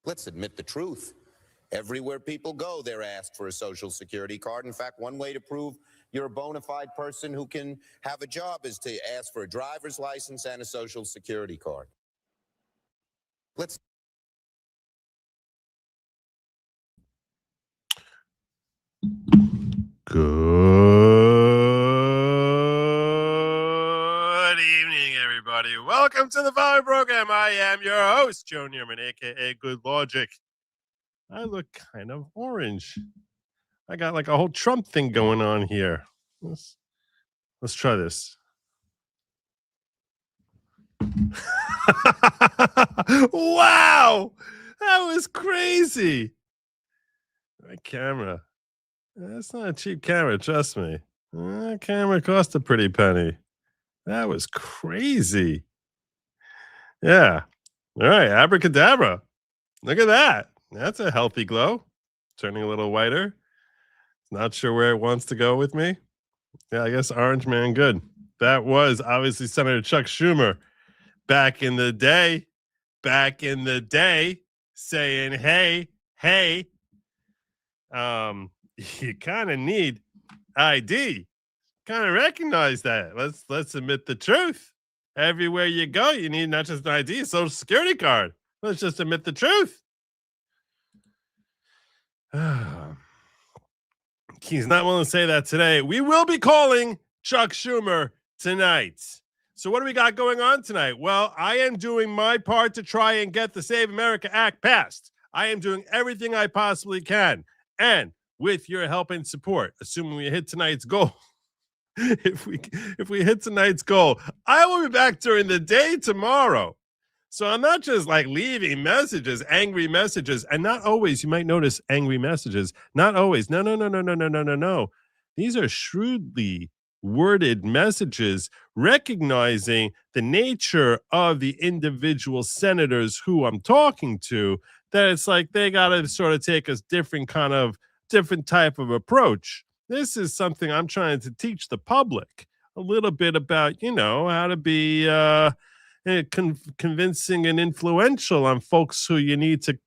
Let's admit the truth. Everywhere people go, they're asked for a Social Security card. In fact, one way to prove you're a bona fide person who can have a job is to ask for a driver's license and a Social Security card. Let's. Good evening, everybody. Welcome to the following program. I am your host, Joe Newman, a.k.a. Good Lawgic. I look kind of orange. I got like a whole Trump thing going on here. Let's try this. Wow! That was crazy. My camera. That's not a cheap camera, trust me. That camera cost a pretty penny. That was crazy. Yeah. All right, abracadabra. Look at that. That's a healthy glow. Turning a little whiter. Not sure where it wants to go with me. Yeah, I guess orange man good. That was obviously Senator Chuck Schumer back in the day, saying, hey, you kind of need ID. Kind of recognize that. Let's admit the truth. Everywhere you go, you need not just an ID, a Social Security card. Let's just admit the truth. He's not willing to say that today. We will be calling Chuck Schumer tonight. So what do we got going on tonight? Well, I am doing my part to try and get the Save America Act passed. I am doing everything I possibly can. And with your help and support, assuming we hit tonight's goal, if we hit tonight's goal, I will be back during the day tomorrow. So I'm not just like leaving messages, angry messages, and not always. You might notice angry messages. Not always. No. These are shrewdly worded messages recognizing the nature of the individual senators who I'm talking to, that it's like they got to sort of take a different type of approach. This is something I'm trying to teach the public a little bit about, how to be convincing and influential on folks who you need to,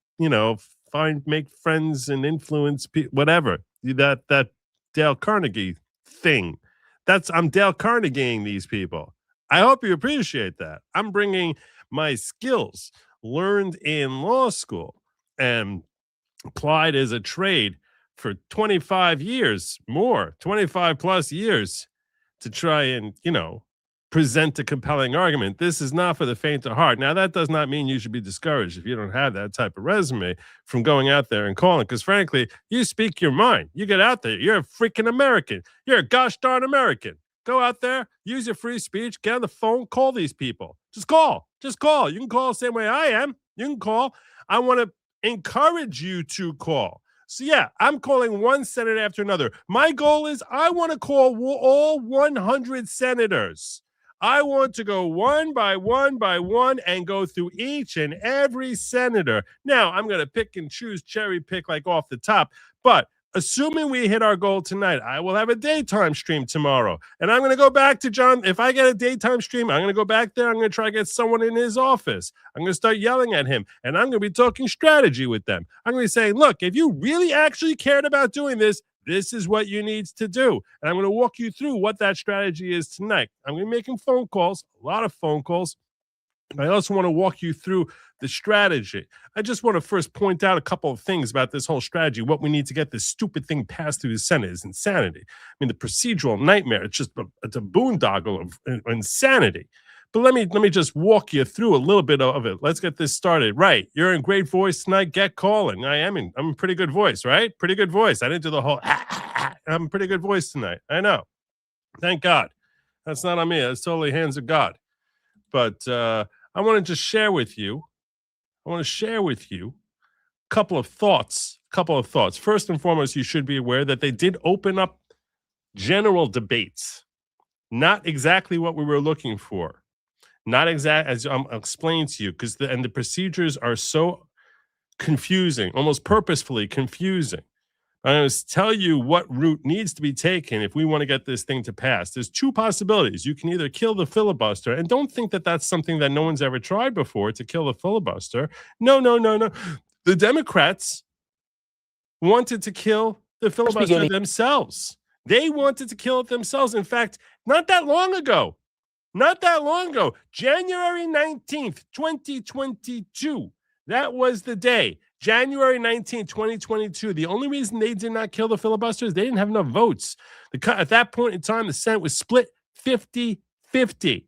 make friends and influence whatever. That Dale Carnegie thing. I'm Dale Carnegieing these people. I hope you appreciate that. I'm bringing my skills learned in law school and applied as a trade for 25 plus years to try and, present a compelling argument. This is not for the faint of heart. Now, that does not mean you should be discouraged if you don't have that type of resume from going out there and calling, because frankly, you speak your mind. You get out there. You're a freaking American. You're a gosh darn American. Go out there, use your free speech, get on the phone, call these people. Just call. You can call the same way I am. You can call. I want to encourage you to call. So yeah, I'm calling one senator after another. My goal is I want to call all 100 senators. I want to go one by one and go through each and every senator. Now, I'm going to pick and choose, cherry pick like off the top. But assuming we hit our goal tonight, I will have a daytime stream tomorrow. And I'm going to go back to John. If I get a daytime stream, I'm going to go back there. I'm going to try to get someone in his office. I'm going to start yelling at him. And I'm going to be talking strategy with them. I'm going to be saying, look, if you really actually cared about doing this, this is what you need to do. And I'm going to walk you through what that strategy is tonight. I'm going to be making phone calls, a lot of phone calls. I also want to walk you through the strategy. I just want to first point out a couple of things about this whole strategy. What we need to get this stupid thing passed through the Senate is insanity. I mean, the procedural nightmare, it's a boondoggle of insanity. But let me just walk you through a little bit of it. Let's get this started. Right. You're in great voice tonight. Get calling. I'm in pretty good voice, right? Pretty good voice. I didn't do the whole I'm a pretty good voice tonight. I know. Thank God. That's not on me. That's totally hands of God. But I want to just share with you. A couple of thoughts. First and foremost, you should be aware that they did open up general debates. Not exactly what we were looking for. Not exact, as I'm explaining to you, because the procedures are so confusing, almost purposefully confusing. I'm going to tell you what route needs to be taken if we want to get this thing to pass. There's two possibilities. You can either kill the filibuster, and don't think that that's something that no one's ever tried before, to kill the filibuster. No. The Democrats wanted to kill the filibuster themselves. They wanted to kill it themselves. In fact, not that long ago, January 19th, 2022, that was the day. January 19th, 2022. The only reason they did not kill the filibuster is they didn't have enough votes. At that point in time, the Senate was split 50-50.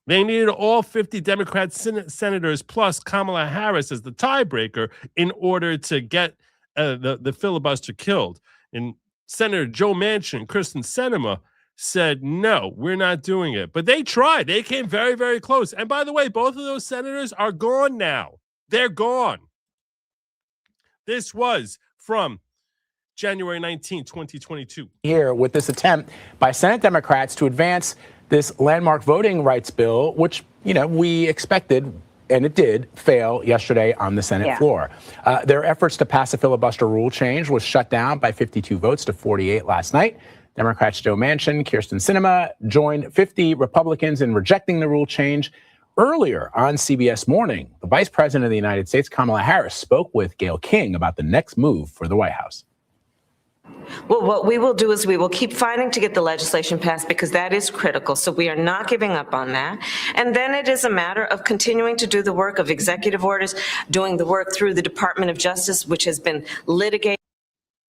They needed all 50 Democrat senators plus Kamala Harris as the tiebreaker in order to get the filibuster killed. And Senator Joe Manchin and Kristen Sinema said, no, we're not doing it. But they tried. They came very, very close. And by the way, both of those senators are gone now. They're gone. This was from January 19, 2022. Here with this attempt by Senate Democrats to advance this landmark voting rights bill, which, we expected, and it did, fail yesterday on the Senate floor. Their efforts to pass a filibuster rule change was shut down by 52 votes to 48 last night. Democrats Joe Manchin, Kirsten Sinema joined 50 Republicans in rejecting the rule change. Earlier on CBS Morning, the Vice President of the United States, Kamala Harris, spoke with Gayle King about the next move for the White House. Well, what we will do is we will keep fighting to get the legislation passed because that is critical. So we are not giving up on that. And then it is a matter of continuing to do the work of executive orders, doing the work through the Department of Justice, which has been litigated.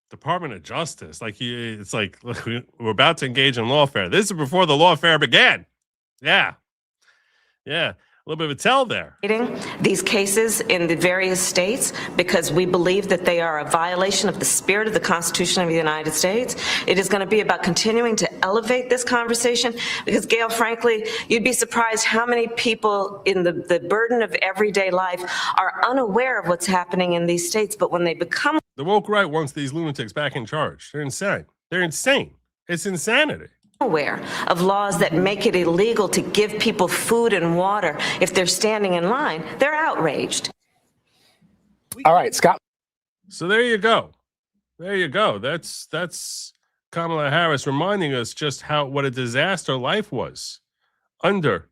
Department of Justice. It's like, look, we're about to engage in lawfare. This is before the lawfare began. Yeah. A little bit of a tell there. These cases in the various states because we believe that they are a violation of the spirit of the Constitution of the United States. It is going to be about continuing to elevate this conversation because, Gail, frankly, you'd be surprised how many people in the burden of everyday life are unaware of what's happening in these states. But when they become... The woke right wants these lunatics back in charge. They're insane. It's insanity. Aware of laws that make it illegal to give people food and water if they're standing in line, they're outraged. All right, Scott. So there you go. That's Kamala Harris reminding us just what a disaster life was under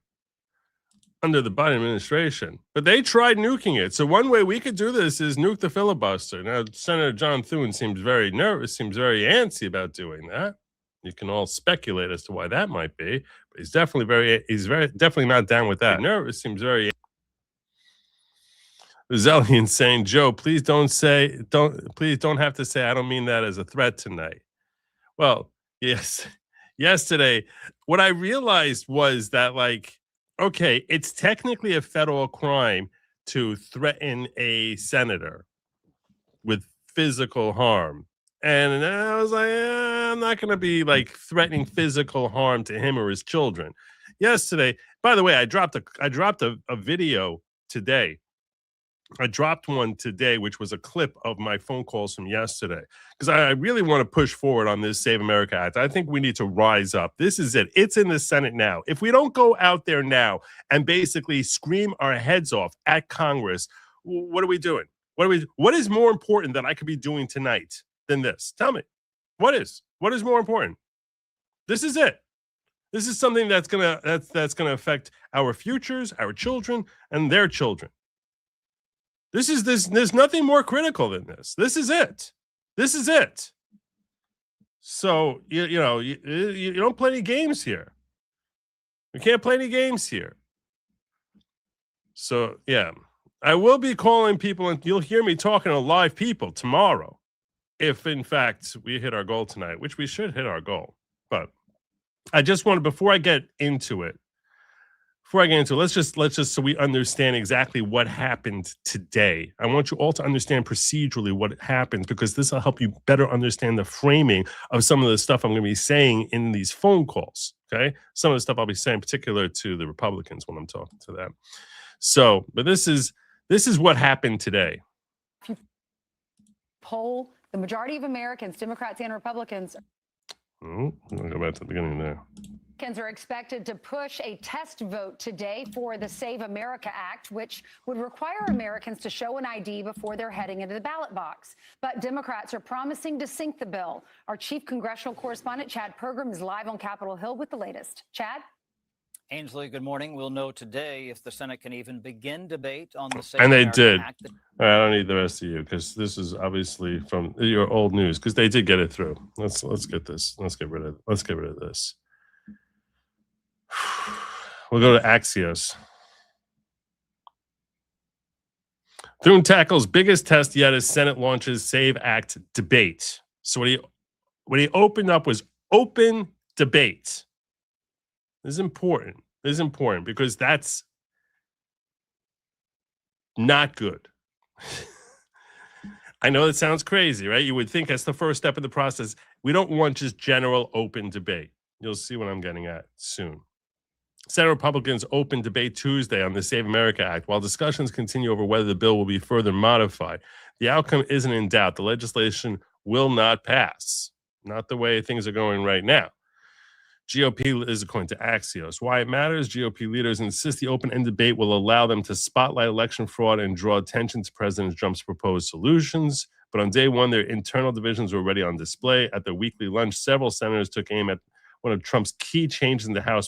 the Biden administration. But they tried nuking it. So one way we could do this is nuke the filibuster. Now, Senator John Thune seems very nervous, seems very antsy about doing that. You can all speculate as to why that might be, but he's definitely not down with that. Nervous, seems very. Zellian saying, Joe, please don't have to say I don't mean that as a threat tonight. Well, yes, yesterday, what I realized was that, okay, it's technically a federal crime to threaten a senator with physical harm. And I was like, I'm not going to be threatening physical harm to him or his children. Yesterday, by the way, I dropped a video today. I dropped one today, which was a clip of my phone calls from yesterday, because I really want to push forward on this Save America Act. I think we need to rise up. This is it. It's in the Senate now. If we don't go out there now and basically scream our heads off at Congress, what are we doing? What is more important that I could be doing tonight than this? Tell me, what is more important? This is it. This is something that's gonna affect our futures, our children, and their children. There's nothing more critical than this. This is it. So you don't play any games here. We can't play any games here. So yeah, I will be calling people, and you'll hear me talking to live people tomorrow. If, in fact, we hit our goal tonight, which we should hit our goal. But I just wanted, before I get into it, let's just so we understand exactly what happened today. I want you all to understand procedurally what happened, because this will help you better understand the framing of some of the stuff I'm going to be saying in these phone calls, okay? Some of the stuff I'll be saying particular to the Republicans when I'm talking to them. So, but this is what happened today. Poll the majority of Americans, Democrats and Republicans. I'll go back to the beginning there. Republicans are expected to push a test vote today for the Save America Act, which would require Americans to show an ID before they're heading into the ballot box. But Democrats are promising to sink the bill. Our chief congressional correspondent, Chad Pergram, is live on Capitol Hill with the latest. Chad? Ainsley, good morning. We'll know today if the Senate can even begin debate on the Save And they America did. Act. All right, I don't need the rest of you because this is obviously from your old news because they did get it through. Let's get this. Let's get rid of this. We'll go to Axios. Thune tackles biggest test yet as Senate launches Save Act debate. So what he opened up was open debate. This is important. This is important because that's not good. I know it sounds crazy, right? You would think that's the first step in the process. We don't want just general open debate. You'll see what I'm getting at soon. Senate Republicans open debate Tuesday on the Save America Act. While discussions continue over whether the bill will be further modified, the outcome isn't in doubt. The legislation will not pass. Not the way things are going right now. GOP is according to Axios. Why it matters, GOP leaders insist the open-end debate will allow them to spotlight election fraud and draw attention to President Trump's proposed solutions. But on day one, their internal divisions were already on display. At their weekly lunch, several senators took aim at one of Trump's key changes in the House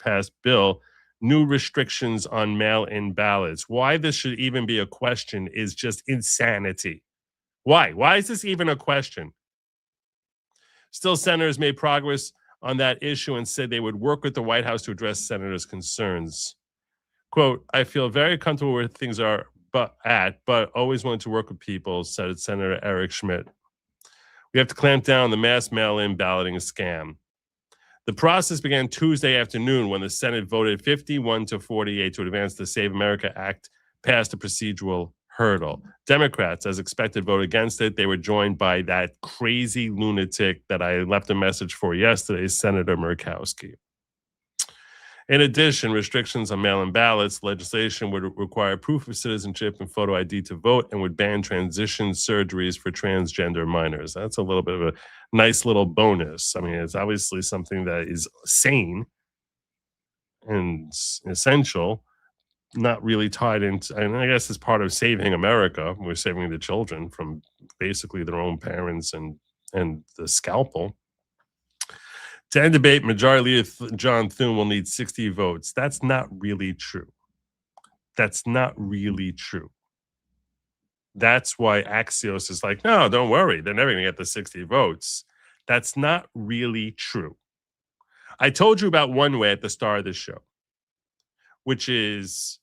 passed bill, new restrictions on mail-in ballots. Why this should even be a question is just insanity. Why? Why is this even a question? Still, senators made progress on that issue and said they would work with the White House to address senators' concerns. Quote, I feel very comfortable where things are but always willing to work with people, said Senator Eric Schmidt. We have to clamp down on the mass mail-in balloting scam. The process began Tuesday afternoon when the Senate voted 51-48 to advance the Save America Act past a procedural hurdle. Democrats, as expected, voted against it. They were joined by that crazy lunatic that I left a message for yesterday, Senator Murkowski. In addition, restrictions on mail-in ballots legislation would require proof of citizenship and photo ID to vote and would ban transition surgeries for transgender minors. That's a little bit of a nice little bonus. I mean, it's obviously something that is sane and essential, not really tied into, and I guess it's part of saving America. We're saving the children from basically their own parents and the scalpel. To end debate, Majority Leader John Thune will need 60 votes. That's not really true. That's not really true. That's why Axios is like, no, don't worry. They're never going to get the 60 votes. That's not really true. I told you about one way at the start of the show, which is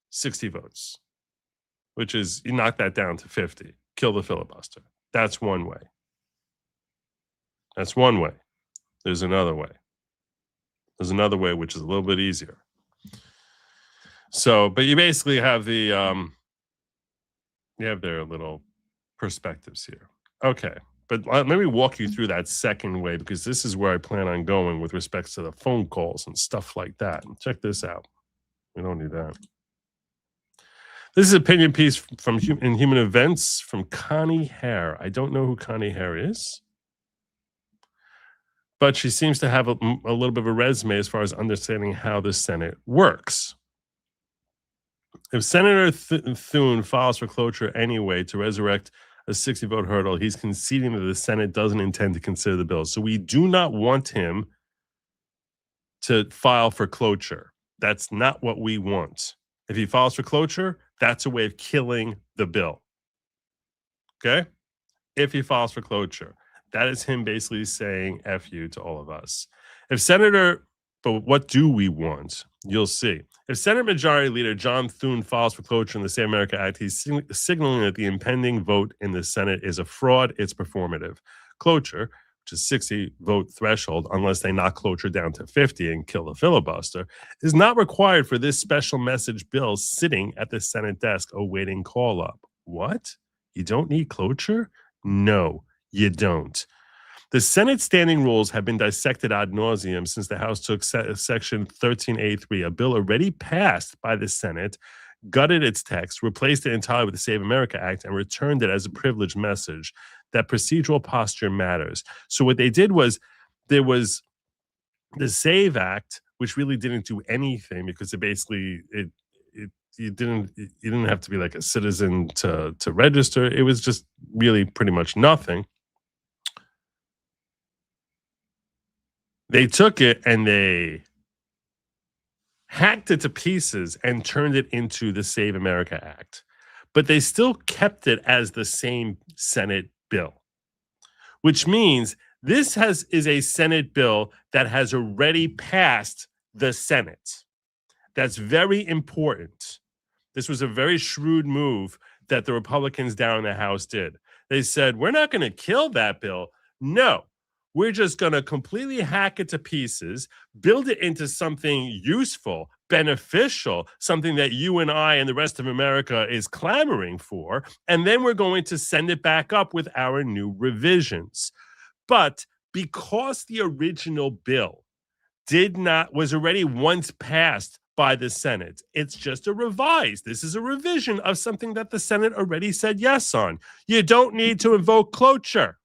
60 votes, which is you knock that down to 50, kill the filibuster. That's one way. That's one way. There's another way. There's another way, which is a little bit easier. So, but you basically have the, you have their little perspectives here. Okay. But let me walk you through that second way, because this is where I plan on going with respect to the phone calls and stuff like that. And check this out. We don't need that. This is an opinion piece from in Human Events from Connie Hare. I don't know who Connie Hare is, but she seems to have a little bit of a resume as far as understanding how the Senate works. If Senator Thune files for cloture anyway to resurrect a 60-vote hurdle, he's conceding that the Senate doesn't intend to consider the bill. So we do not want him to file for cloture. That's not what we want. If he files for cloture, that's a way of killing the bill. Okay? If he files for cloture. That is him basically saying F you to all of us. But what do we want? You'll see. If Senate Majority Leader John Thune files for cloture in the Save America Act, he's signaling that the impending vote in the Senate is a fraud. It's performative. Cloture, which is 60-vote threshold, unless they knock cloture down to 50 and kill the filibuster, is not required for this special message bill sitting at the Senate desk awaiting call-up. What? You don't need cloture? No, you don't. The Senate standing rules have been dissected ad nauseum since the House took Section 13A3, a bill already passed by the Senate, gutted its text, replaced it entirely with the Save America Act, and returned it as a privileged message that procedural posture matters. So what they did was there was the Save Act, which really didn't do anything because it basically you didn't have to be like a citizen to register. It was just really pretty much nothing. They took it and they hacked it to pieces and turned it into the Save America Act. But they still kept it as the same Senate bill, which means this is a Senate bill that has already passed the Senate. That's very important. This was a very shrewd move that the Republicans down in the House did. They said, we're not going to kill that bill. No, we're just going to completely hack it to pieces, build it into something useful, beneficial, something that you and I and the rest of America is clamoring for, and then we're going to send it back up with our new revisions. But because the original bill was already once passed by the Senate, it's just a revise. This is a revision of something that the Senate already said yes on. You don't need to invoke cloture.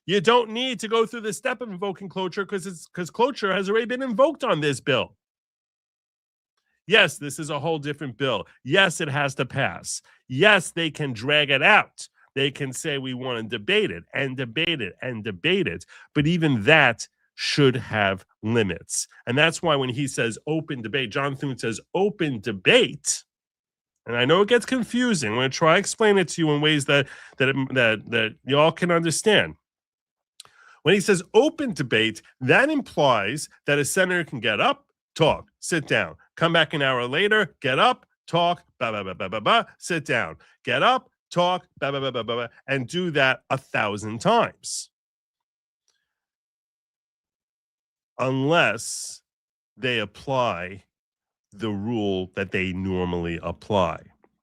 You don't need to go through the step of invoking cloture because cloture has already been invoked on this bill. Yes, this is a whole different bill. Yes, it has to pass. Yes, they can drag it out. They can say we want to debate it and debate it and debate it. But even that should have limits. And that's why when he says open debate, John Thune says open debate. And I know it gets confusing. I'm going to try to explain it to you in ways that you all can understand. When he says open debate, that implies that a senator can get up, talk, sit down, come back an hour later, get up, talk, sit down, get up, talk, and do that 1,000 times. Unless they apply the rule that they normally apply.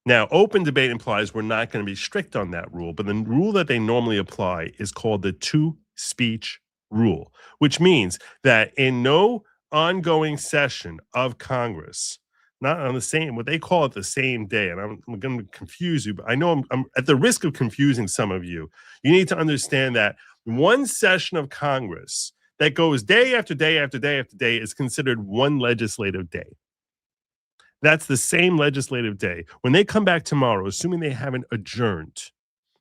Now, open debate implies we're not going to be strict on that rule, but the rule that they normally apply is called the two-speech rule, which means that in no ongoing session of Congress, not on the same, what they call it the same day, and I'm going to confuse you, but I know I'm at the risk of confusing some of you. You need to understand that one session of Congress that goes day after day after day after day is considered one legislative day. That's the same legislative day. When they come back tomorrow, assuming they haven't adjourned,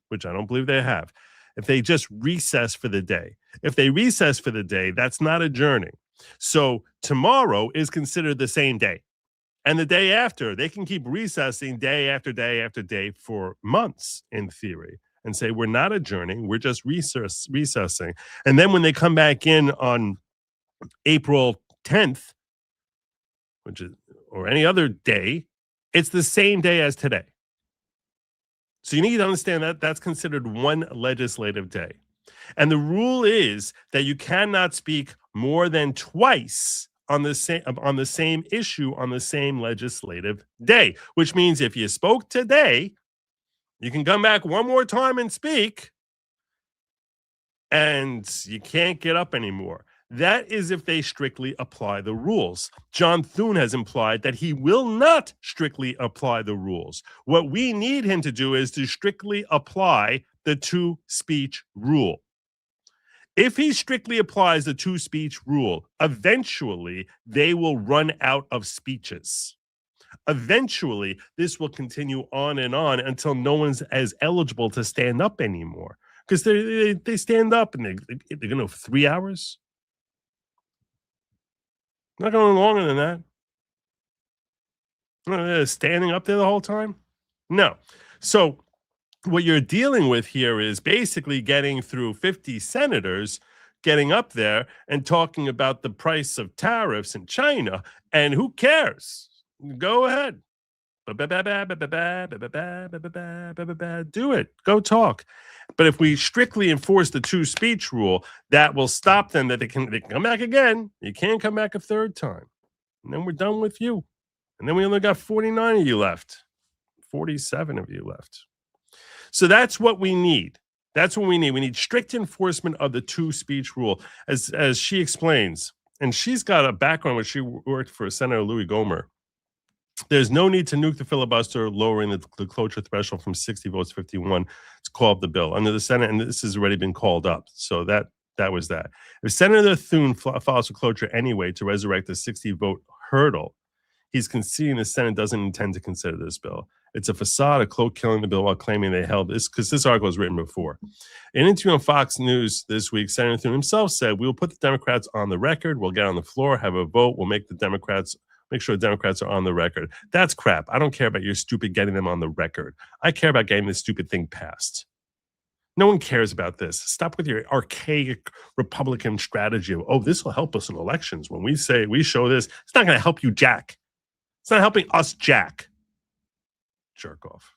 which I don't believe they have, if they just recess for the day. If they recess for the day, that's not adjourning. So tomorrow is considered the same day. And the day after, they can keep recessing day after day after day for months, in theory, and say, we're not adjourning, we're just recessing. And then when they come back in on April 10th, which is, or any other day, it's the same day as today. So you need to understand that that's considered one legislative day. And the rule is that you cannot speak more than twice on the same issue on the same legislative day, which means if you spoke today, you can come back one more time and speak, and you can't get up anymore. That is if they strictly apply the rules. John Thune has implied that he will not strictly apply the rules. What we need him to do is to strictly apply the two-speech rule. If he strictly applies the two-speech rule, eventually they will run out of speeches. Eventually, this will continue on and on until no one's as eligible to stand up anymore. Because they stand up and they're going to 3 hours. Not going longer than that. Standing up there the whole time? No. So what you're dealing with here is basically getting through 50 senators getting up there and talking about the price of tariffs in China. And who cares? Go ahead. Do it. Go talk. But if we strictly enforce the two-speech rule, that will stop them, that they can come back again. You can't come back a third time. And then we're done with you. And then we only got 49 of you left. 47 of you left. So that's what we need. That's what we need. We need strict enforcement of the two-speech rule, as she explains. And she's got a background where she worked for Senator Louis Gohmert. There's no need to nuke the filibuster, lowering the cloture threshold from 60 votes to 51 to call up the bill under the Senate, and this has already been called up. So that was that. If Senator Thune files for cloture anyway to resurrect the 60-vote hurdle, he's conceding the Senate doesn't intend to consider this bill. It's a facade, a cloak killing the bill while claiming they held this, because this article was written before. In an interview on Fox News this week, Senator Thune himself said, "We will put the Democrats on the record. We'll get on the floor, have a vote. We'll make sure the Democrats are on the record." That's crap. I don't care about your stupid getting them on the record. I care about getting this stupid thing passed. No one cares about this. Stop with your archaic Republican strategy of, oh, this will help us in elections. When we show this, it's not going to help you, Jack. It's not helping us, Jack. Jerk off.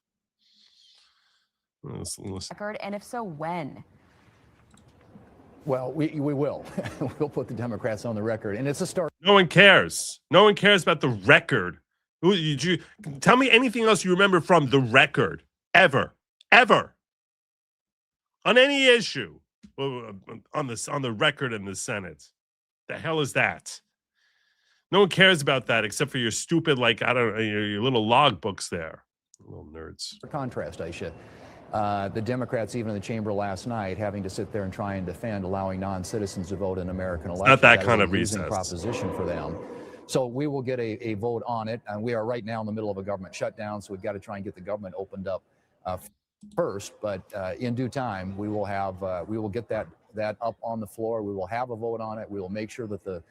Listen. And if so, when? Well, we will. We'll put the Democrats on the record, and it's a start. No one cares. No one cares about the record. Tell me anything else you remember from the record, ever, on any issue, on the record in the Senate. The hell is that? No one cares about that except for your stupid, your little log books there. Little nerds. For contrast, Aisha, the Democrats, even in the chamber last night, having to sit there and try and defend allowing non-citizens to vote in American elections. Not that kind of losing recess. Proposition for them. So we will get a vote on it, and we are right now in the middle of a government shutdown, so we've got to try and get the government opened up first. But in due time, we will get that up on the floor. We will have a vote on it. We will make sure that the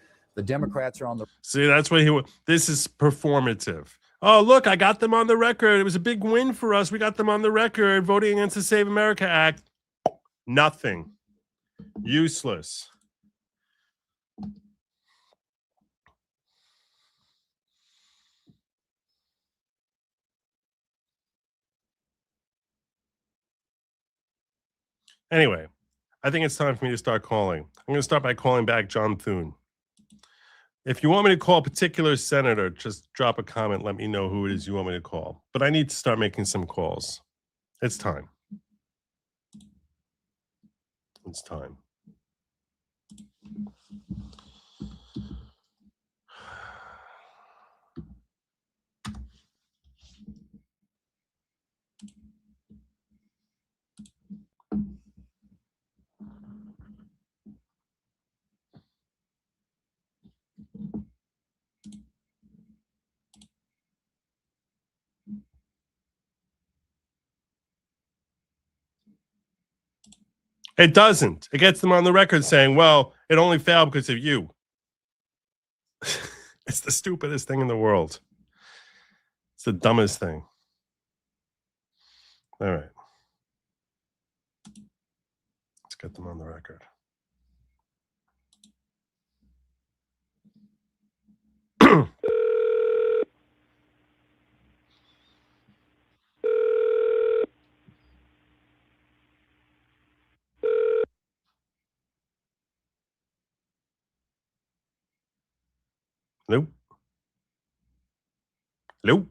Democrats are on the. See, that's what this is performative. Oh, look, I got them on the record. It was a big win for us. We got them on the record voting against the Save America Act. Nothing. Useless. Anyway, I think it's time for me to start calling. I'm going to start by calling back John Thune. If you want me to call a particular senator, just drop a comment. Let me know who it is you want me to call. But I need to start making some calls. It's time. It's time. It doesn't. It gets them on the record saying, well, it only failed because of you. It's the stupidest thing in the world. It's the dumbest thing. All right. Let's get them on the record. Hello? Hello?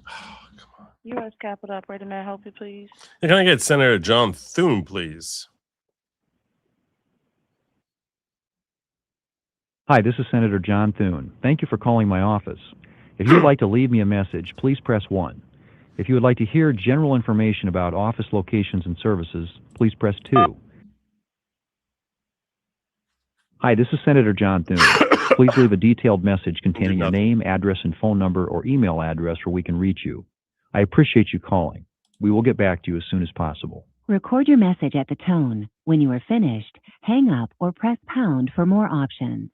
Oh, come on. U.S. Capitol Operator, may I help you, please? Can I get Senator John Thune, please? Hi, this is Senator John Thune. Thank you for calling my office. If you would like to leave me a message, please press 1. If you would like to hear general information about office locations and services, please press 2. Hi, this is Senator John Thune. Please leave a detailed message containing your name, address, and phone number or email address where we can reach you. I appreciate you calling. We will get back to you as soon as possible. Record your message at the tone. When you are finished, hang up or press pound for more options.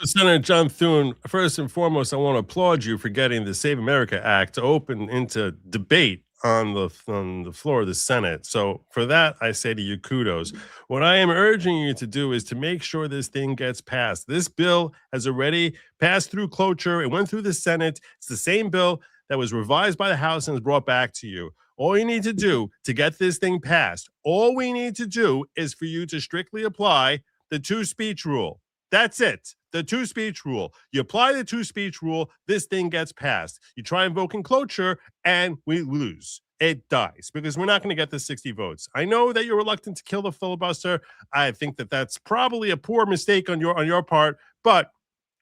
Senator John Thune, first and foremost, I want to applaud you for getting the Save America Act to open into debate on the floor of the Senate. So for that, I say to you, kudos. What I am urging you to do is to make sure this thing gets passed. This bill has already passed through cloture. It went through the Senate. It's the same bill that was revised by the House and was brought back to you. All you need to do to get this thing passed, all we need to do is for you to strictly apply the two-speech rule. That's it. The two-speech rule. You apply the two-speech rule, this thing gets passed. You try invoking cloture, and we lose. It dies because we're not going to get the 60 votes. I know that you're reluctant to kill the filibuster. I think that that's probably a poor mistake on your part, but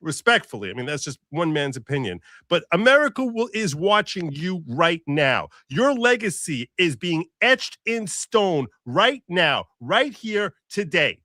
respectfully, I mean, that's just one man's opinion. But America is watching you right now. Your legacy is being etched in stone right now, right here, today.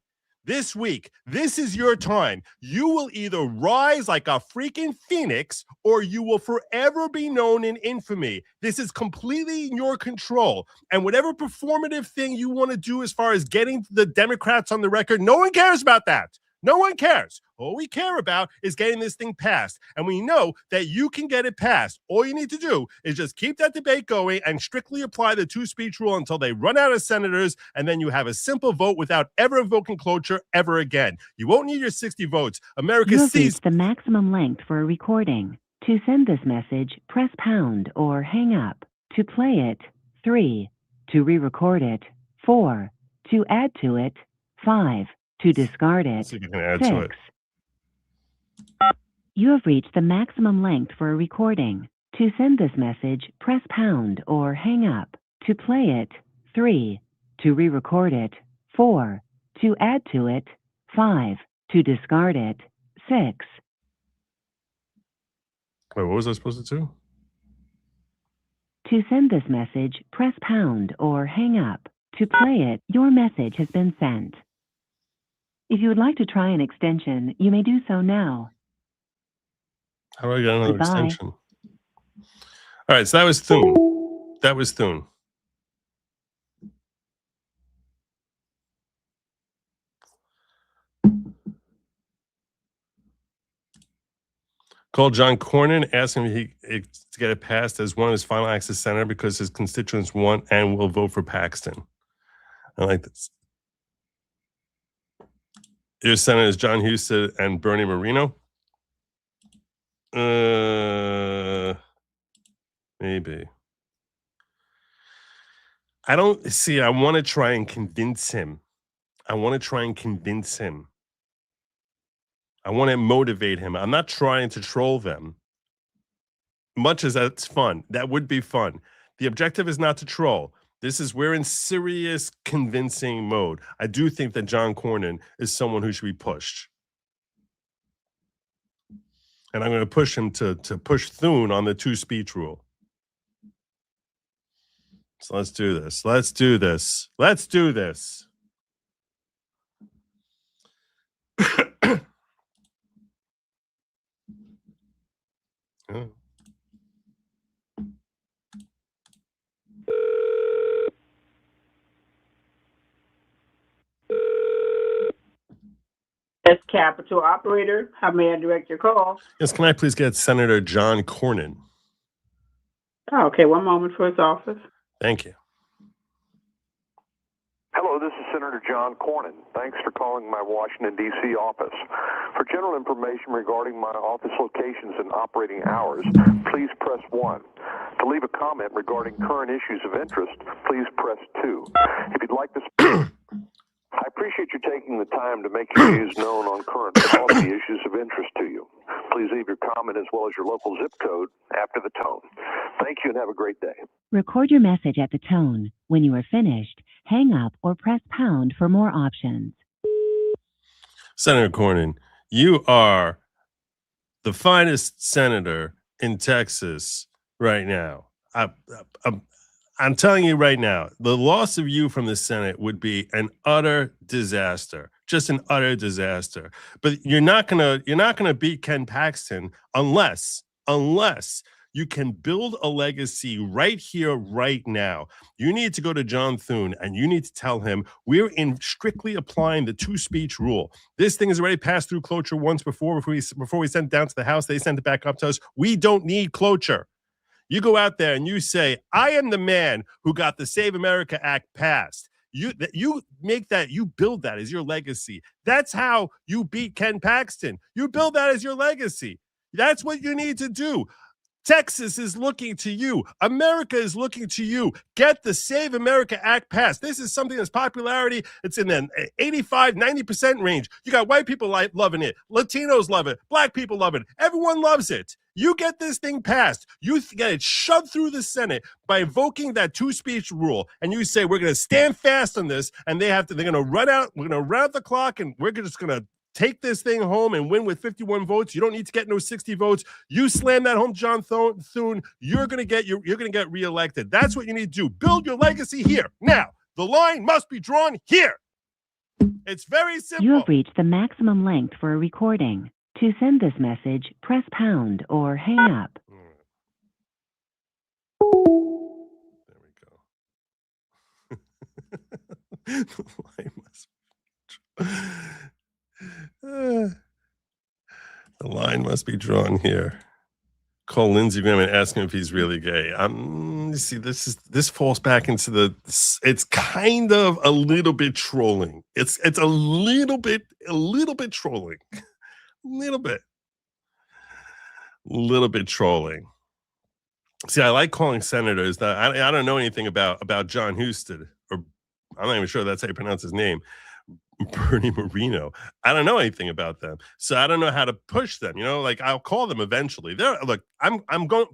this week, this is your time. You will either rise like a freaking phoenix or you will forever be known in infamy. This is completely in your control. And whatever performative thing you want to do as far as getting the Democrats on the record, no one cares about that. No one cares. All we care about is getting this thing passed. And we know that you can get it passed. All you need to do is just keep that debate going and strictly apply the two-speech rule until they run out of senators, and then you have a simple vote without ever invoking cloture ever again. You won't need your 60 votes. America You have sees reached the maximum length for a recording. To send this message, press pound or hang up. To play it, 3. To re-record it, 4. To add to it, 5. To discard it, See if you can add 6. to it. You have reached the maximum length for a recording. To send this message, press pound or hang up. To play it, 3. To re-record it, 4. To add to it, 5. To discard it, 6. Wait, what was I supposed to do? To send this message, press pound or hang up. To play it, your message has been sent. If you would like to try an extension, you may do so now. How do I get another Goodbye. extension? All right, so that was Thune. That was Thune. Called John Cornyn, asked him if to get it passed as one of his final acts as senator because his constituents want and will vote for Paxton. I like this. Your senators John Husted and Bernie Moreno. Maybe. I don't see. I want to try and convince him. I want to motivate him. I'm not trying to troll them. Much as that's fun. That would be fun. The objective is not to troll. We're in serious convincing mode. I do think that John Cornyn is someone who should be pushed. And I'm going to push him to push Thune on the two-speech rule. So let's do this. Oh. As Capital Operator, how may I direct your call? Yes, can I please get Senator John Cornyn? Oh, okay, one moment for his office. Thank you. Hello, this is Senator John Cornyn. Thanks for calling my Washington, D.C. office. For general information regarding my office locations and operating hours, please press 1. To leave a comment regarding current issues of interest, please press 2. If you'd like to I appreciate you taking the time to make your views known on current policy issues of interest to you. Please leave your comment as well as your local zip code after the tone. Thank you and have a great day. Record your message at the tone. When you are finished, hang up or press pound for more options. Senator Cornyn, you are the finest senator in Texas right now. I'm telling you right now, the loss of you from the Senate would be an utter disaster, just an utter disaster. But you're not gonna beat Ken Paxton unless you can build a legacy right here, right now. You need to go to John Thune and you need to tell him we're in strictly applying the two-speech rule. This thing has already passed through cloture once before we sent it down to the House. They sent it back up to us. We don't need cloture. You go out there and you say, I am the man who got the Save America Act passed. You build that as your legacy. That's how you beat Ken Paxton. You build that as your legacy. That's what you need to do. Texas is looking to you. America is looking to you. Get the Save America Act passed. This is something that's popularity. It's in the 85, 90% range. You got white people loving it. Latinos love it. Black people love it. Everyone loves it. You get this thing passed. You get it shoved through the Senate by invoking that two-speech rule. And you say, we're going to stand fast on this. And they're going to run out. We're going to run out the clock. And we're just going to take this thing home and win with 51 votes. You don't need to get no 60 votes. You slam that home, John Thune. You're going to get reelected. That's what you need to do. Build your legacy here. Now, the line must be drawn here. It's very simple. You have reached the maximum length for a recording. To send this message, press pound or hang up. There we go. The line the line must be drawn here. Call Lindsey Graham and ask him if he's really gay. You see, this falls back into it's kind of a little bit trolling. It's a little bit trolling. A little bit trolling. See, I like calling senators that I don't know anything about John Husted, or I'm not even sure that's how you pronounce his name. Bernie Moreno. I don't know anything about them, so I don't know how to push them. Like I'll call them eventually. I'm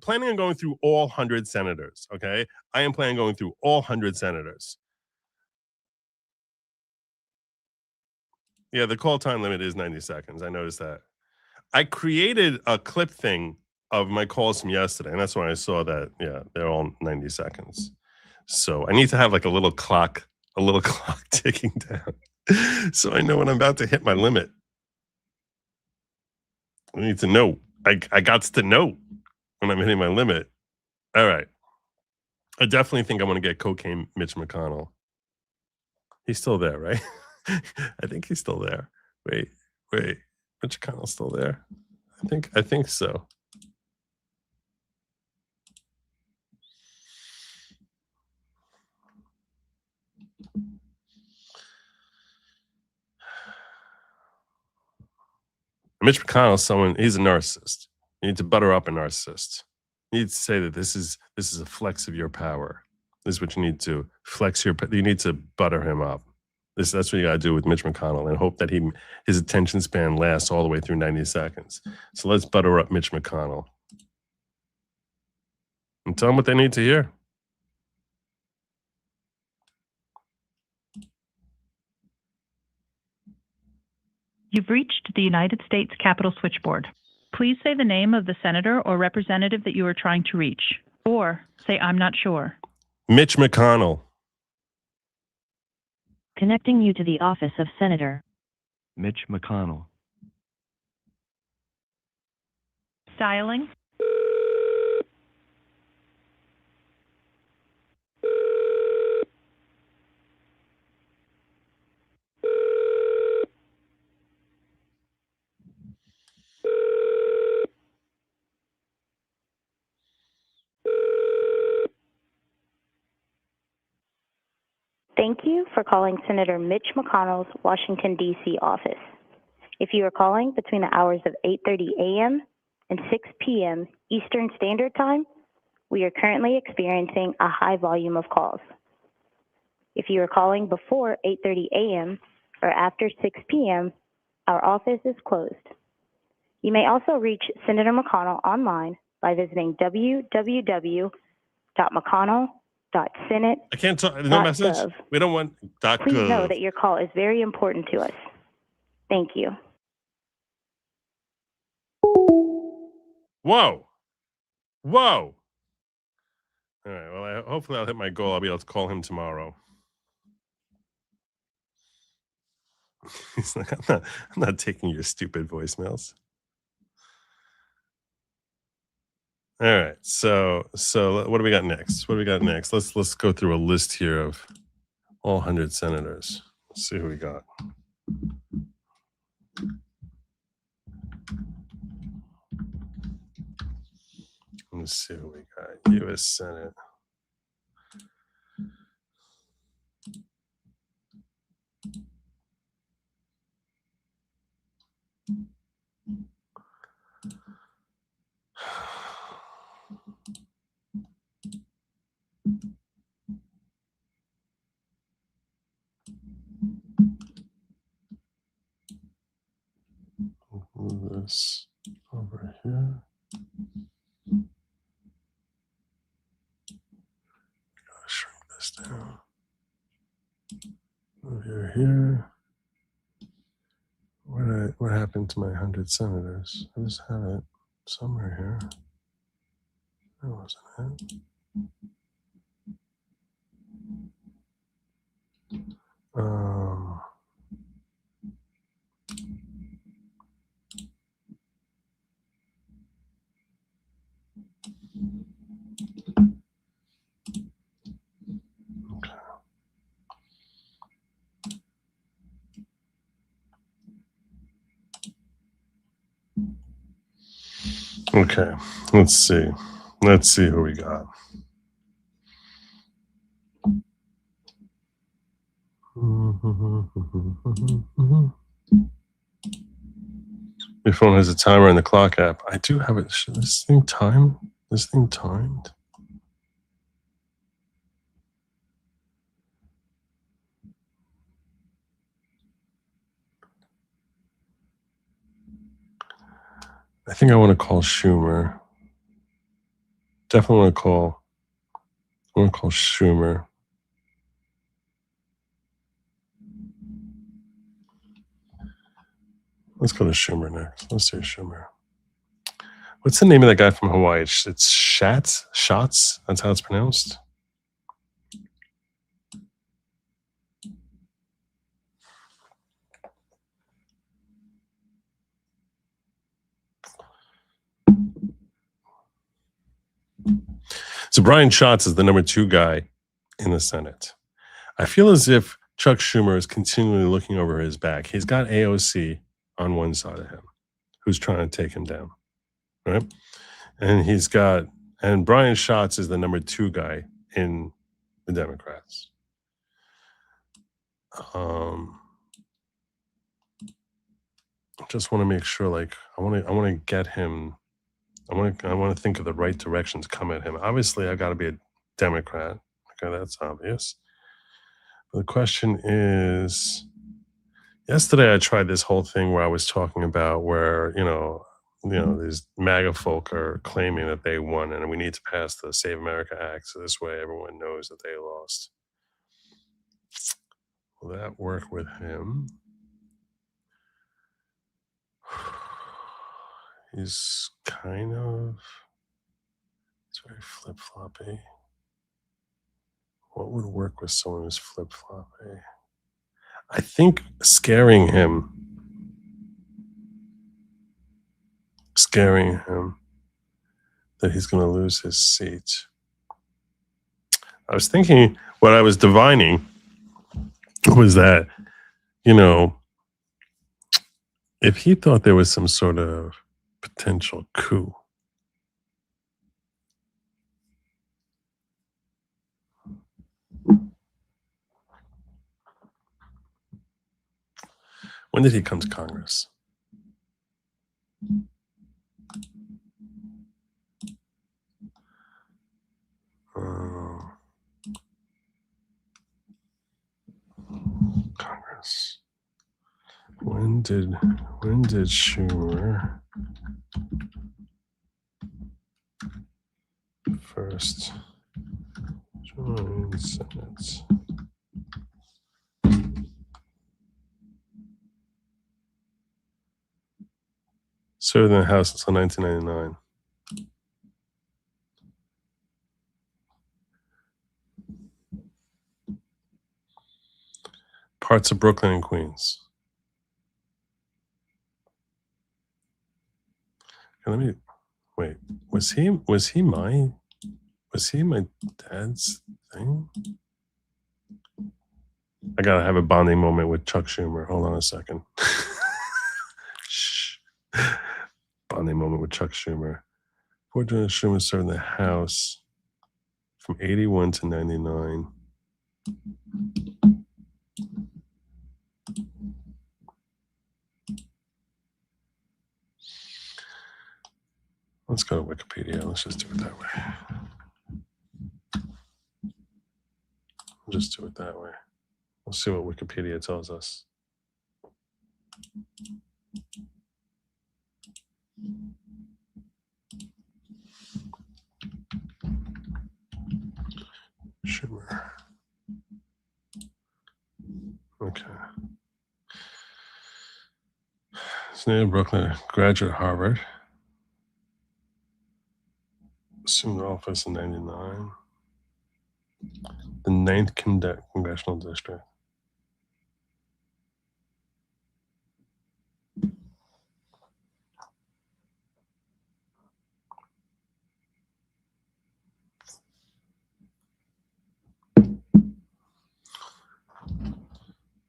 planning on going through all 100 senators. Okay, I am planning on going through all 100 senators. Yeah, the call time limit is 90 seconds. I noticed that. I created a clip thing of my calls from yesterday, and that's when I saw that. Yeah, they're all 90 seconds. So I need to have like a little clock ticking down. So I know when I'm about to hit my limit. I need to know. I got to know when I'm hitting my limit. All right. I definitely think I want to get cocaine Mitch McConnell. He's still there, right? I think he's still there. Wait. Mitch McConnell's still there? I think so. Mitch McConnell, he's a narcissist. You need to butter up a narcissist. You need to say that this is a flex of your power. This is what you need to flex you need to butter him up. That's what you got to do with Mitch McConnell, and hope that his attention span lasts all the way through 90 seconds. So let's butter up Mitch McConnell and tell them what they need to hear. You've reached the United States Capitol switchboard. Please say the name of the senator or representative that you are trying to reach, or say, I'm not sure. Mitch McConnell. Connecting you to the office of Senator Mitch McConnell. Dialing. Thank you for calling Senator Mitch McConnell's Washington, D.C. office. If you are calling between the hours of 8:30 a.m. and 6 p.m. Eastern Standard Time, we are currently experiencing a high volume of calls. If you are calling before 8:30 a.m. or after 6 p.m., our office is closed. You may also reach Senator McConnell online by visiting www.mcconnell.senate.gov. I can't talk. No message. We don't want. Please know that your call is very important to us. Thank you. Whoa. All right. Well, hopefully I'll hit my goal. I'll be able to call him tomorrow. He's like, I'm not taking your stupid voicemails. All right. So what do we got next? Let's go through a list here of all 100 senators. Let's see who we got. Let's see who we got. U.S. Senate. Move this over here. Gotta shrink this down. Over here. What happened to my 100 senators? I just have it somewhere here. That wasn't it. Okay, let's see. Let's see who we got. Your phone has a timer in the clock app. I do have it. Should this thing time? This thing timed? I think I want to call Schumer. Definitely want to call. I want to call Schumer. Let's go to Schumer next. Let's do Schumer. What's the name of that guy from Hawaii? It's Schatz? Schatz? That's how it's pronounced? So Brian Schatz is the number 2 guy in the Senate. I feel as if Chuck Schumer is continually looking over his back. He's got AOC on one side of him, who's trying to take him down, right? And Brian Schatz is the number 2 guy in the Democrats. I just want to make sure, like, I want to get him. I want to think of the right direction to come at him. Obviously, I've got to be a Democrat. Okay, that's obvious. But the question is, yesterday I tried this whole thing where I was talking about where, these MAGA folk are claiming that they won and we need to pass the Save America Act so this way everyone knows that they lost. Will that work with him? He's kind of, it's very flip-floppy. What would work with someone who's flip-floppy? I think scaring him that he's going to lose his seat. I was thinking, what I was divining was that, if he thought there was some sort of potential coup, when did he come to Congress? Congress. When did Schumer first join Senate? Served in the House until 1999. Parts of Brooklyn and Queens. Okay, let me wait. Was he my dad's thing? I gotta have a bonding moment with Chuck Schumer. Hold on a second. Shh. Bonding moment with Chuck Schumer. Fortunately, Schumer served in the House from 81 to 99. Let's go to Wikipedia. Let's just do it that way. Just do it that way. We'll see what Wikipedia tells us. Schumer. Okay. His name Brooklyn, graduate Harvard. Assumed office in 99. The 9th Congressional District.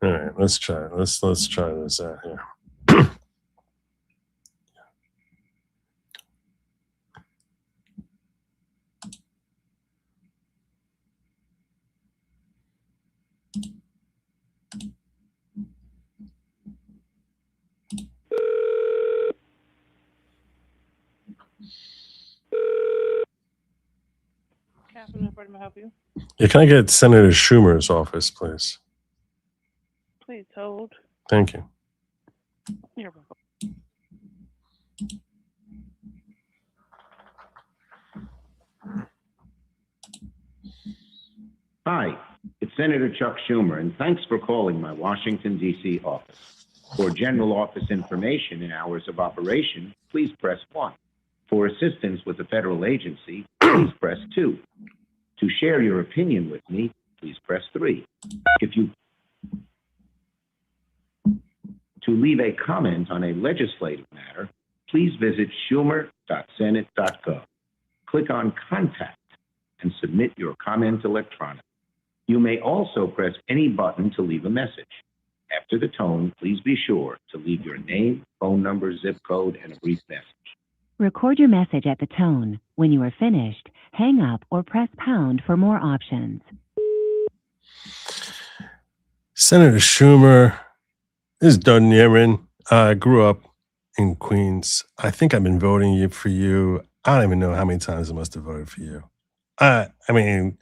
All right, let's try it. Let's try this out here. Catherine, if I can help you, Yeah, can I get Senator Schumer's office, please? please hold. Thank you. You're welcome. Hi, it's Senator Chuck Schumer, and thanks for calling my Washington, D.C. office. For general office information and hours of operation, please press 1. For assistance with a federal agency, please press 2. To share your opinion with me, please press 3. To leave a comment on a legislative matter, please visit schumer.senate.gov. Click on Contact and submit your comment electronically. You may also press any button to leave a message. After the tone, please be sure to leave your name, phone number, zip code, and a brief message. Record your message at the tone. When you are finished, hang up or press pound for more options. Senator Schumer, this is Doug Nierin. I grew up in Queens. I think I've been voting for you. I don't even know how many times I must have voted for you. I mean,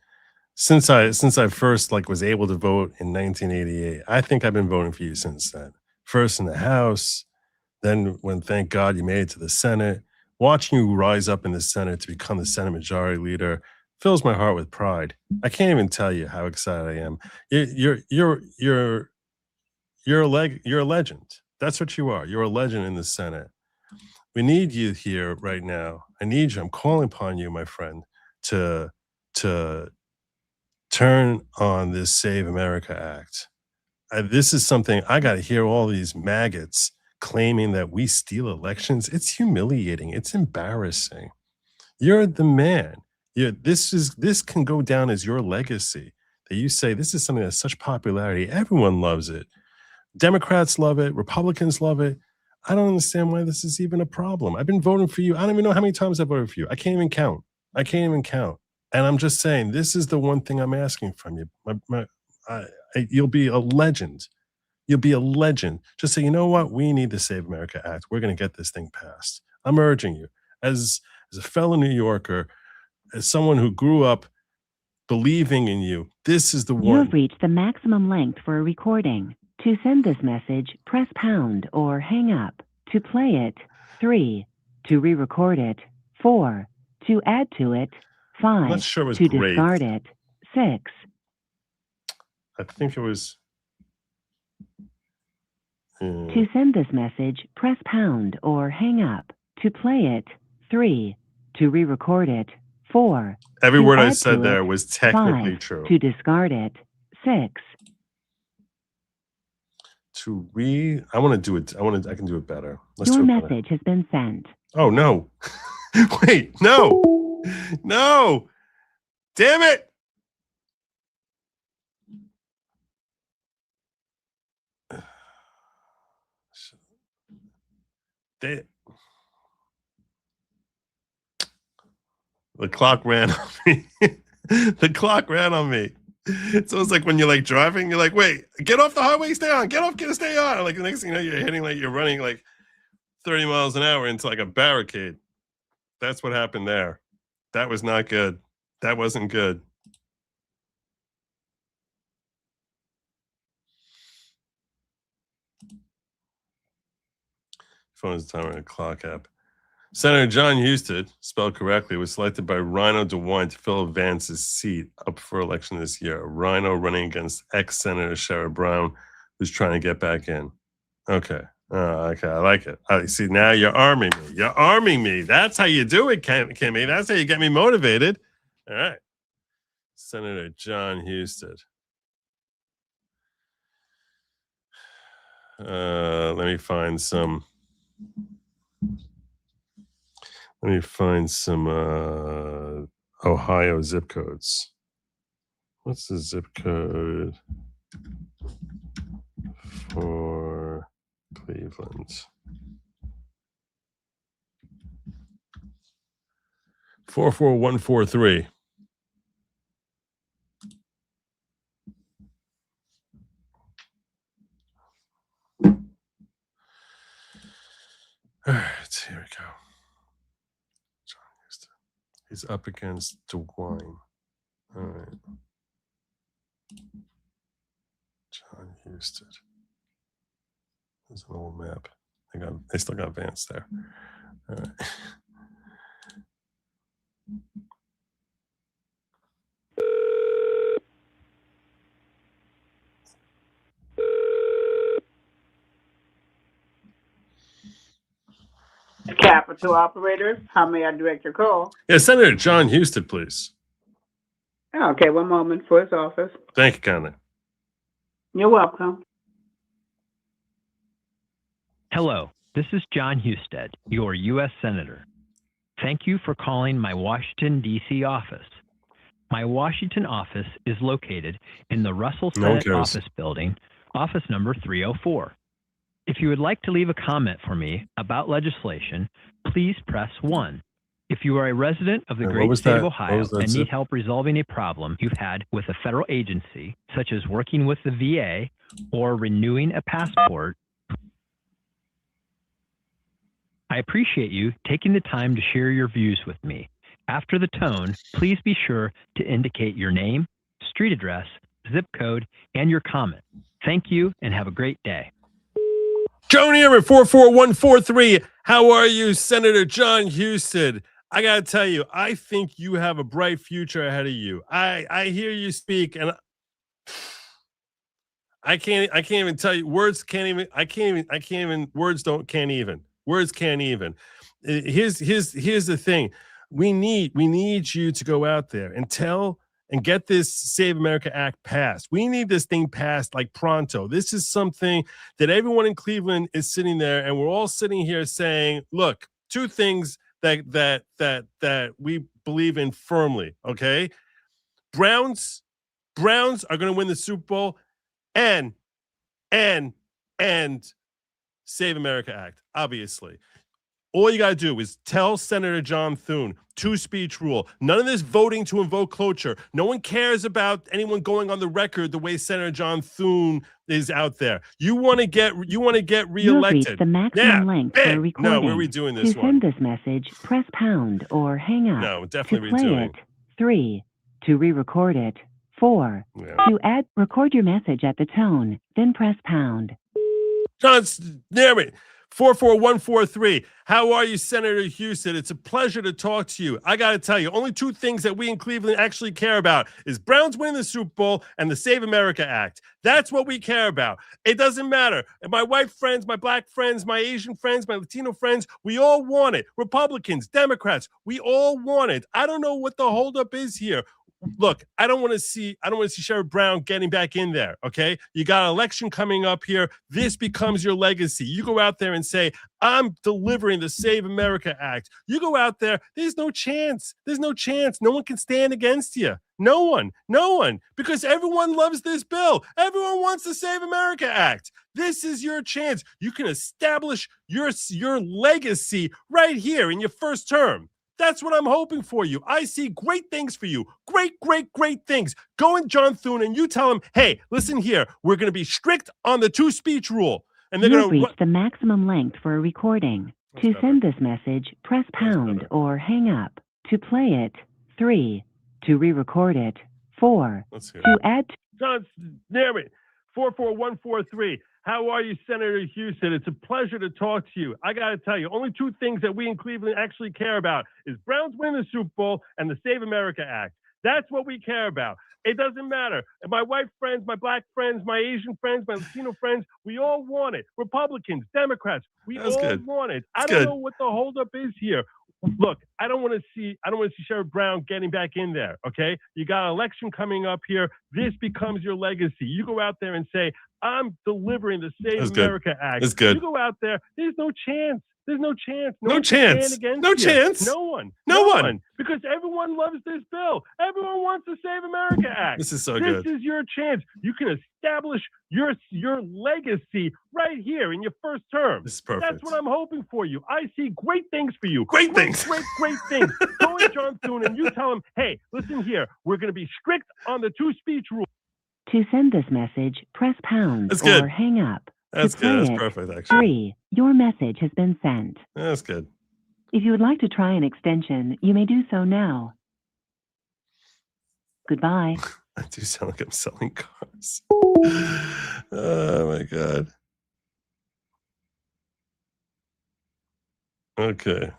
since I first was able to vote in 1988, I think I've been voting for you since then. First in the House, then when, thank God, you made it to the Senate. Watching you rise up in the Senate to become the Senate Majority Leader fills my heart with pride. I can't even tell you how excited I am. You're a legend. That's what you are. You're a legend in the Senate. We need you here right now. I need you. I'm calling upon you, my friend, to turn on this Save America Act. This is something I got to hear all these maggots claiming that we steal elections. It's humiliating. It's embarrassing. You're the man. This can go down as your legacy, that you say this is something that's such popularity. Everyone loves it. Democrats love it. Republicans love it. I don't understand why this is even a problem. I've been voting for you. I don't even know how many times I voted for you. I can't even count. And I'm just saying, this is the one thing I'm asking from you. You'll be a legend. You'll be a legend. Just say, you know what? We need the Save America Act. We're going to get this thing passed. I'm urging you, as a fellow New Yorker, as someone who grew up believing in you, this is the one. You have reached the maximum length for a recording. To send this message, press pound or hang up. To play it, 3. To re-record it, 4. To add to it, 5. I'm not sure it was to great. discard it, 6. I think it was. To send this message, press pound or hang up. To play it, 3. To re-record it, 4. Every to word I add said to there it, was technically 5. true. To discard it, 6. I want to do it. I can do it better. Let's Your do it better. message has been sent. Oh, no. Wait, no. No. Damn it. The clock ran on me. The clock ran on me. It's almost like when you're driving, you're like, wait, get off the highway, stay on, stay on. Like the next thing you know, you're hitting you're running 30 miles an hour into a barricade. That's what happened there. That was not good. That wasn't good. Phone's timer and clock app. Senator John Husted, spelled correctly, was selected by Rhino DeWine to fill Vance's seat up for election this year. Rhino running against ex-Senator Sherrod Brown, who's trying to get back in. Okay. Okay, I like it. See, now you're arming me. You're arming me. That's how you do it, Kimmy. That's how you get me motivated. All right. Senator John Husted. Let me find some Ohio zip codes. What's the zip code for Cleveland? 44143. He's up against DeWine. All right. John Husted. There's an old map. They still got Vance there. All right. Capital operators, how may I direct your call? Yeah, Senator John Husted, please. Okay, one moment for his office. Thank you, kindly. You're welcome. Hello, this is John Husted, your U.S. Senator. Thank you for calling my Washington, D.C. office. My Washington office is located in the Russell Senate Office Building, office number 304. If you would like to leave a comment for me about legislation, please press 1. If you are a resident of the great state of Ohio and need help resolving a problem you've had with a federal agency, such as working with the VA or renewing a passport, I appreciate you taking the time to share your views with me. After the tone, please be sure to indicate your name, street address, zip code, and your comment. Thank you and have a great day. Joan here at 44143. How are you, Senator John Husted? I got to tell you, I think you have a bright future ahead of you. I hear you speak, and I can't even tell you. Words can't even. Words can't even. Words can't even. Here's the thing. We need you to go out there and tell and get this Save America Act passed. We need this thing passed like pronto. This is something that everyone in Cleveland is sitting there, and we're all sitting here saying, look, two things that we believe in firmly, okay? Browns are going to win the Super Bowl, and Save America Act, obviously. All you got to do is tell Senator John Thune, two-speech rule. None of this voting to invoke cloture. No one cares about anyone going on the record the way Senator John Thune is out there. You want to get reelected. You've reached the maximum length for a recording. No, we're redoing this to one. send this message, press pound or hang up. No, definitely to play redoing. it, 3. To re-record it, 4. Yeah. To record your message at the tone, then press pound. John, damn it. 44143. How are you, Senator Husted? It's a pleasure to talk to you. I got to tell you, only two things that we in Cleveland actually care about is Browns winning the Super Bowl and the Save America Act. That's what we care about. It doesn't matter. And my white friends, my black friends, my Asian friends, my Latino friends, we all want it. Republicans, Democrats, we all want it. I don't know what the holdup is here. Look, I don't want to see Sherrod Brown getting back in there, okay? You got an election coming up here. This becomes your legacy. You go out there and say, I'm delivering the Save America Act. You go out there, there's no chance. There's no chance. No one can stand against you. No one, because everyone loves this bill. Everyone wants the Save America Act. This is your chance. You can establish your legacy right here in your first term. That's what I'm hoping for you. I see great things for you. Great things. Go in John Thune and you tell him, hey, listen here. We're going to be strict on the two-speech rule. And they're You've going to reached the maximum length for a recording. To send this message, press pound or hang up. To play it, 3. To re-record it, 4. Let's hear To add... John, damn it. 44143. How are you, Senator Husted? It's a pleasure to talk to you. I got to tell you, only two things that we in Cleveland actually care about is Browns winning the Super Bowl and the Save America Act. That's what we care about. It doesn't matter. And my white friends, my black friends, my Asian friends, my Latino friends, we all want it. Republicans, Democrats, we all want it. I don't know what the holdup is here. Look, I don't want to see Sherrod Brown getting back in there, okay? You got an election coming up here. This becomes your legacy. You go out there and say, I'm delivering the Save America Act. That's good. You go out there, there's no chance. There's no chance. No chance. No chance. No one. Because everyone loves this bill. Everyone wants the Save America Act. This is so good. This is your chance. You can establish your legacy right here in your first term. This is perfect. That's what I'm hoping for you. I see great things for you. Great things. Great things. Go in John Thune and you tell him, hey, listen here. We're going to be strict on the two-speech rule. To send this message, press pound or hang up. That's to play good. That's it, perfect, actually. 3. Your message has been sent. That's good. If you would like to try an extension, you may do so now. Goodbye. I do sound like I'm selling cars. Oh my God. Okay.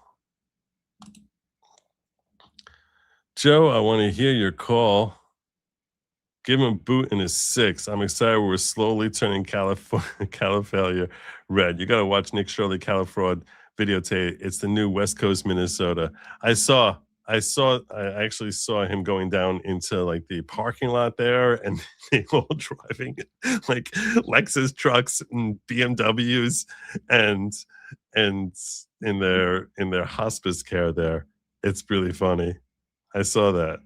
Joe, I want to hear your call. Give him a boot in his 6. I'm excited. We're slowly turning Califalia red. You got to watch Nick Shirley Califraud videotape. It's the new West Coast Minnesota. I actually saw him going down into like the parking lot there, and they all driving like Lexus trucks and BMWs and in their hospice care there. It's really funny. I saw that.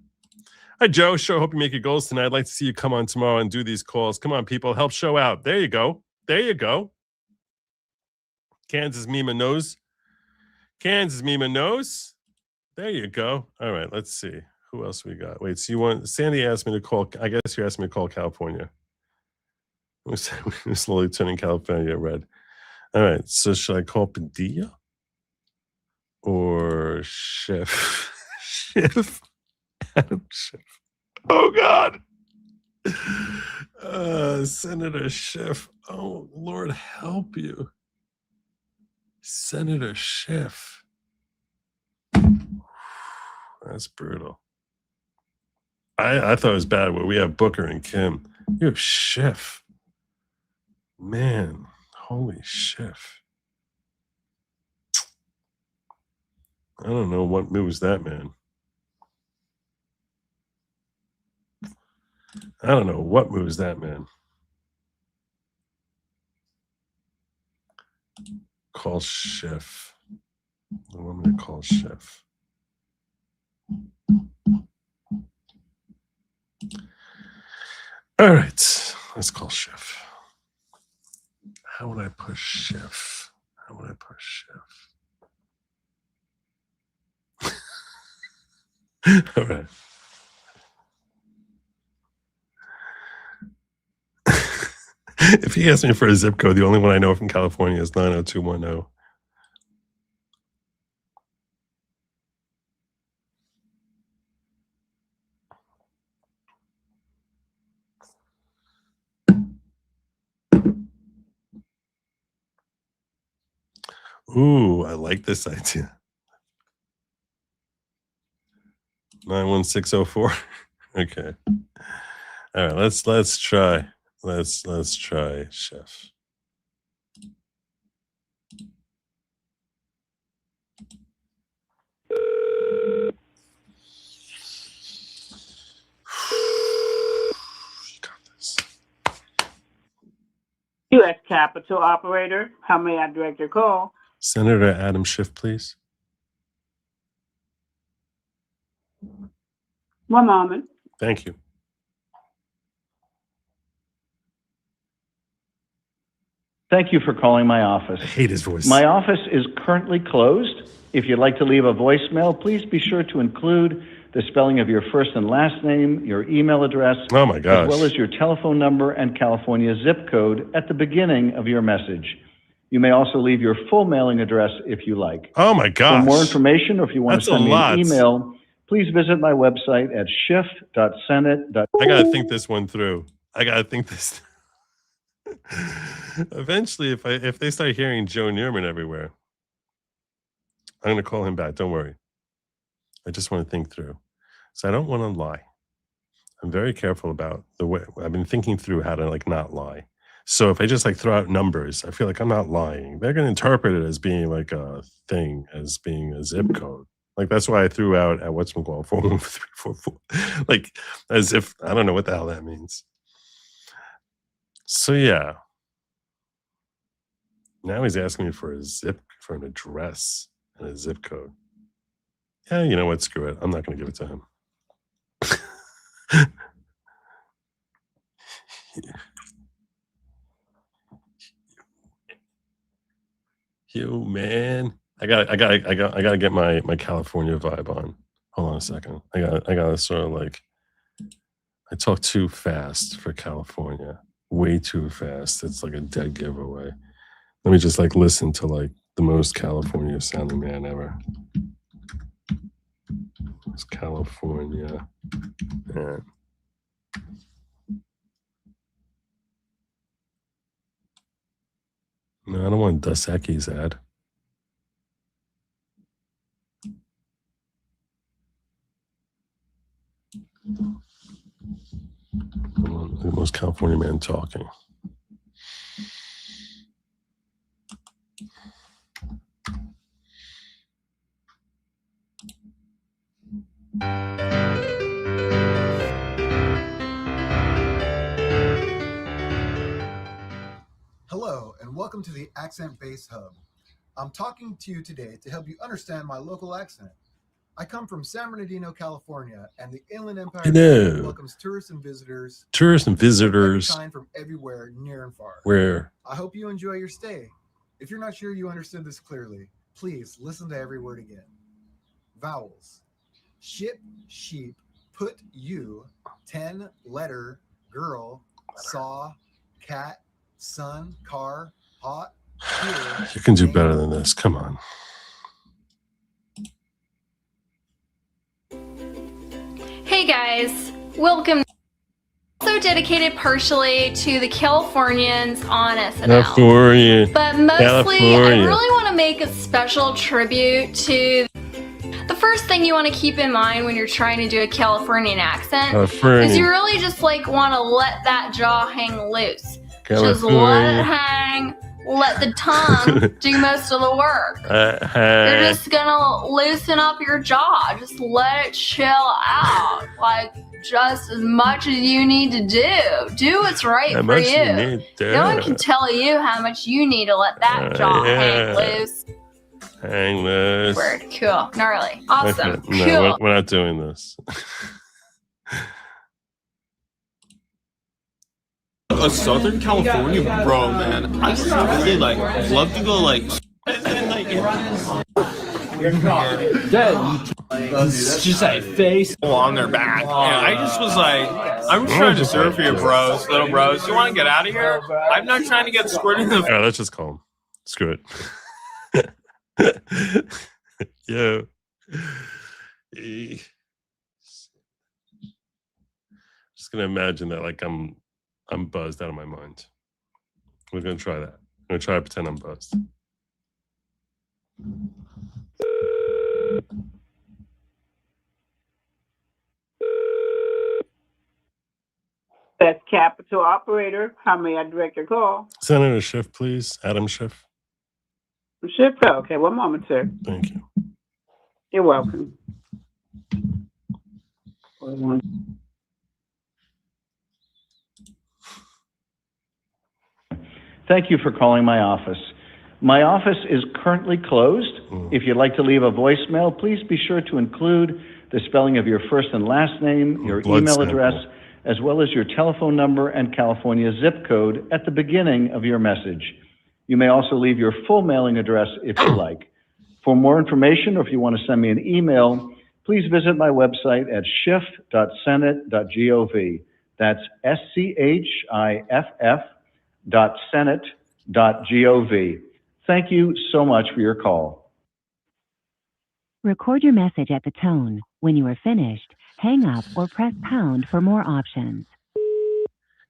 Hi, Joe. Sure hope you make your goals tonight. I'd like to see you come on tomorrow and do these calls. Come on, people. Help show out. There you go. There you go. Kansas Mima knows. Kansas Mima knows. There you go. All right, let's see. Who else we got? Wait, so you want... Sandy asked me to call... I guess you asked me to call California. We're slowly turning California red. All right, so should I call Padilla? Or Schiff? Schiff? Adam Schiff. Oh, God. Senator Schiff. Oh, Lord, help you. Senator Schiff. That's brutal. I thought it was bad where we have Booker and Kim. You have Schiff. Man, holy Schiff. I don't know what moves that man. I don't know what moves that man. Call Schiff. I want me to call Schiff. All right, let's call Schiff. How would I push Schiff? How would I push Schiff? All right. If he asks me for a zip code, the only one I know from California is 90210. Ooh, I like this idea. 91604. Okay. All right, let's try. Let's try Chef. U.S. Capitol operator, how may I direct your call? Senator Adam Schiff, please. One moment. Thank you. Thank you for calling my office. I hate his voice. My office is currently closed. If you'd like to leave a voicemail, please be sure to include the spelling of your first and last name, your email address, oh my gosh, as well as your telephone number and California zip code at the beginning of your message. You may also leave your full mailing address if you like. Oh my gosh. For more information, or if you want That's to send me lot. an email, please visit my website at shift.senate. I got to think this one through. I got to think this. Eventually, if they start hearing Joe Newman everywhere, I'm going to call him back. Don't worry. I just want to think through. So I don't want to lie. I'm very careful about the way I've been thinking through how to not lie. So if I just throw out numbers, I feel like I'm not lying. They're going to interpret it as being like a thing, as being a zip code. That's why I threw out at what's called 41344. As if I don't know what the hell that means. So yeah. Now he's asking me for an address and a zip code. Yeah, you know what? Screw it. I'm not going to give it to him. You man, I gotta get my California vibe on. Hold on a second. I gotta sort of I talk too fast for California. Way too fast. It's like a dead giveaway. Let me just listen to The most California sounding man ever. It's California. Man. No, I don't want Dos Equis ad. The most California man talking. Hello, and welcome to the Accent Base Hub. I'm talking to you today to help you understand my local accent. I come from San Bernardino, California, and the Inland Empire Hello. welcomes tourists and visitors. Tourists and visitors. Of every kind from everywhere, near and far. Where? I hope you enjoy your stay. If you're not sure you understood this clearly, please listen to every word again. Vowels. Ship, sheep, put you, 10, letter, girl, saw, cat, sun, car, hot, here, You can do better than this. Come on. Hey guys, welcome. Also dedicated partially to the Californians on SNL. California. But mostly, California. I really want to make a special tribute to the first thing you want to keep in mind when you're trying to do a Californian accent is you really just like want to let that jaw hang loose. Just let it hang. Let the tongue do most of the work. You're just gonna loosen up your jaw. Just let it chill out. Like, just as much as you need to do. Do what's right for you. No one can tell you how much you need to let that jaw hang loose. Hang loose. Word. Cool. Gnarly. Awesome. Okay. Cool. No, we're not doing this. A Southern California bro, man. I just really love to go just like face on their back. And I just was like, I'm just trying to surf here, bros, little bros. You want to get out of here? I'm not trying to get squirted in the. All right, let's just call him. Screw it. Yo. Just gonna imagine that like I'm buzzed out of my mind. We're gonna try that. I'm gonna try to pretend I'm buzzed. That's Capital Operator. How may I direct your call? Senator Schiff, please. Adam Schiff. Schiff? Okay, one moment, sir. Thank you. You're welcome. Thank you for calling my office. My office is currently closed. If you'd like to leave a voicemail, please be sure to include the spelling of your first and last name, your email address, as well as your telephone number and California zip code at the beginning of your message. You may also leave your full mailing address if you like. For more information, or if you want to send me an email, please visit my website at shift.senate.gov. That's SCHIFF.senate.gov. Thank you so much for your call. Record your message at the tone. When you are finished, hang up or press pound for more options.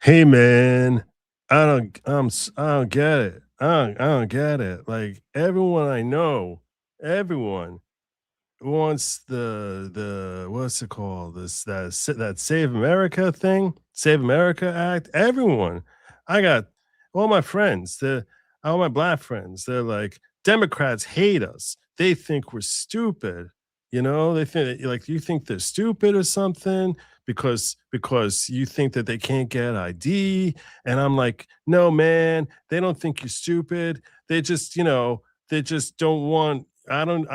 Hey man, I don't get it. I don't get it. Like everyone I know, everyone wants the what's it called? That Save America thing, Save America Act. Everyone, I got all my friends, all my black friends. They're like, Democrats hate us. They think we're stupid. You know, they think like you think they're stupid or something because you think that they can't get ID. And I'm like, no, man, they don't think you're stupid. They just, they just don't want. I don't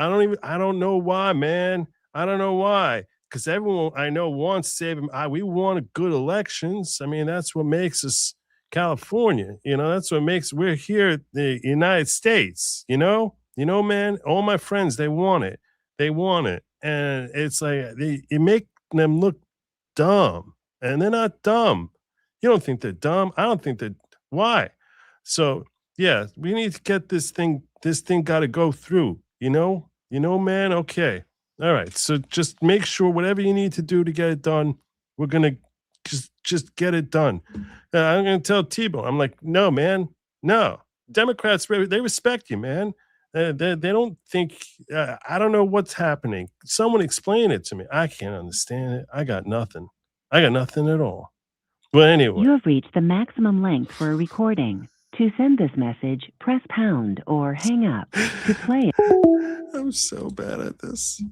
know why, man. I don't know why. Because everyone I know wants saving. We want good elections. I mean, that's what makes us California. That's what makes we're here in the United States. Man, all my friends, they want it. They want it. And it's like you make them look dumb. And they're not dumb. You don't think they're dumb. I don't think they're why. So yeah, we need to get this thing this thing got to go through. You know, man. Okay, all right. So just make sure whatever you need to do to get it done, we're gonna just get it done. I'm gonna tell Tebow. I'm like, no, man, no. Democrats, they respect you, man. They don't think. I don't know what's happening. Someone explain it to me. I can't understand it. I got nothing. I got nothing at all. Well, anyway. You have reached the maximum length for a recording. To send this message, press pound or hang up. To play it. I'm so bad at this.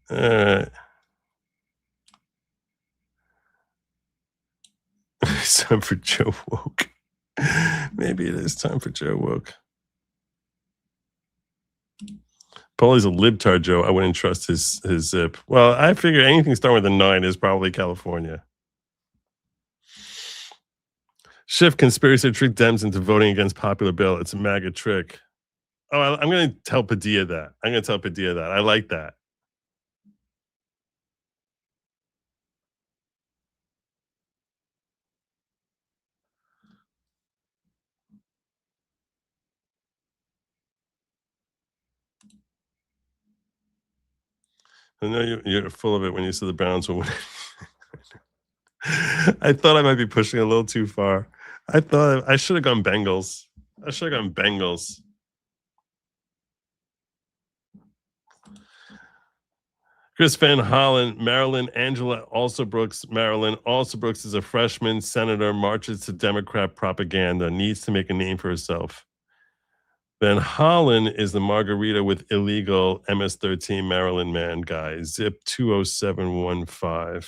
All right. It's time for Joe Woke. Maybe it is time for Joe Woke. Paulie's a libtard, Joe. I wouldn't trust his zip. Well, I figure anything starting with a 9 is probably California. Schiff conspiracy to trick Dems into voting against popular bill. It's a MAGA trick. Oh, I'm going to tell Padilla that. I like that. I know you're full of it when you said the Browns will win. I thought I might be pushing a little too far. I thought I should have gone Bengals. Chris Van Hollen, Maryland. Angela Alsobrooks, Maryland. Alsobrooks is a freshman senator, marches to Democrat propaganda, needs to make a name for herself. Van Hollen is the margarita with illegal MS-13 Maryland man guy. Zip 20715.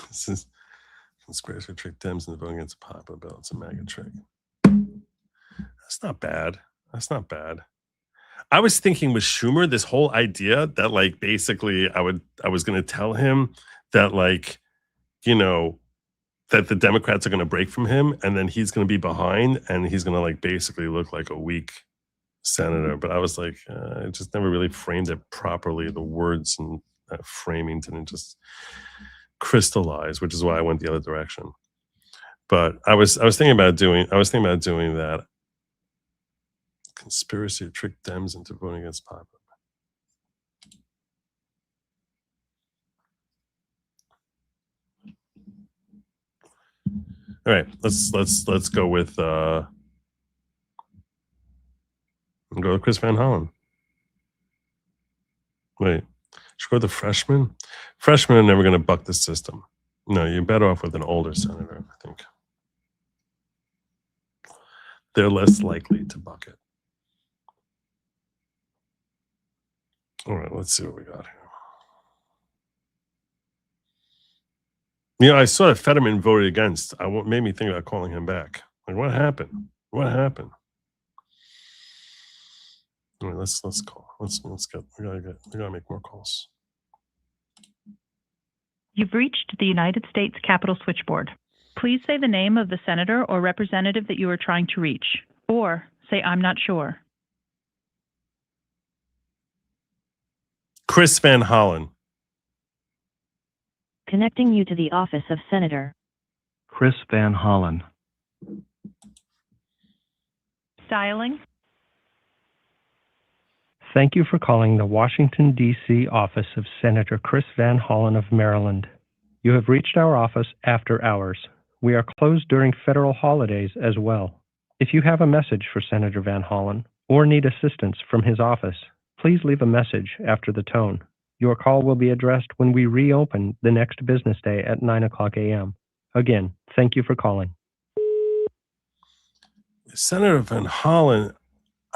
This is conspiracy to trick Dems into voting against a popular bill. It's a MAGA trick. That's not bad. I was thinking with Schumer, this whole idea that like basically I was going to tell him that like, you know, that the Democrats are going to break from him and then he's going to be behind and he's going to like basically look like a weak senator. But I was like, I just never really framed it properly. The words and framing didn't just crystallize, which is why I went the other direction. But I was thinking about doing that. Conspiracy to trick Dems into voting against popular. All right, let's go with Chris Van Hollen. Wait, should we go with the freshman? Freshmen are never going to buck the system. No, you're better off with an older senator, I think. They're less likely to buck it. All right, let's see what we got here. Yeah, I saw that Fetterman voted against. Made me think about calling him back. Like, what happened? All right, let's call. Let's get. We gotta make more calls. You've reached the United States Capitol Switchboard. Please say the name of the senator or representative that you are trying to reach, or say I'm not sure. Chris Van Hollen. Connecting you to the office of Senator Chris Van Hollen. Dialing. Thank you for calling the Washington, D.C. office of Senator Chris Van Hollen of Maryland. You have reached our office after hours. We are closed during federal holidays as well. If you have a message for Senator Van Hollen or need assistance from his office, please leave a message after the tone. Your call will be addressed when we reopen the next business day at 9:00 a.m. Again, thank you for calling. Senator Van Hollen,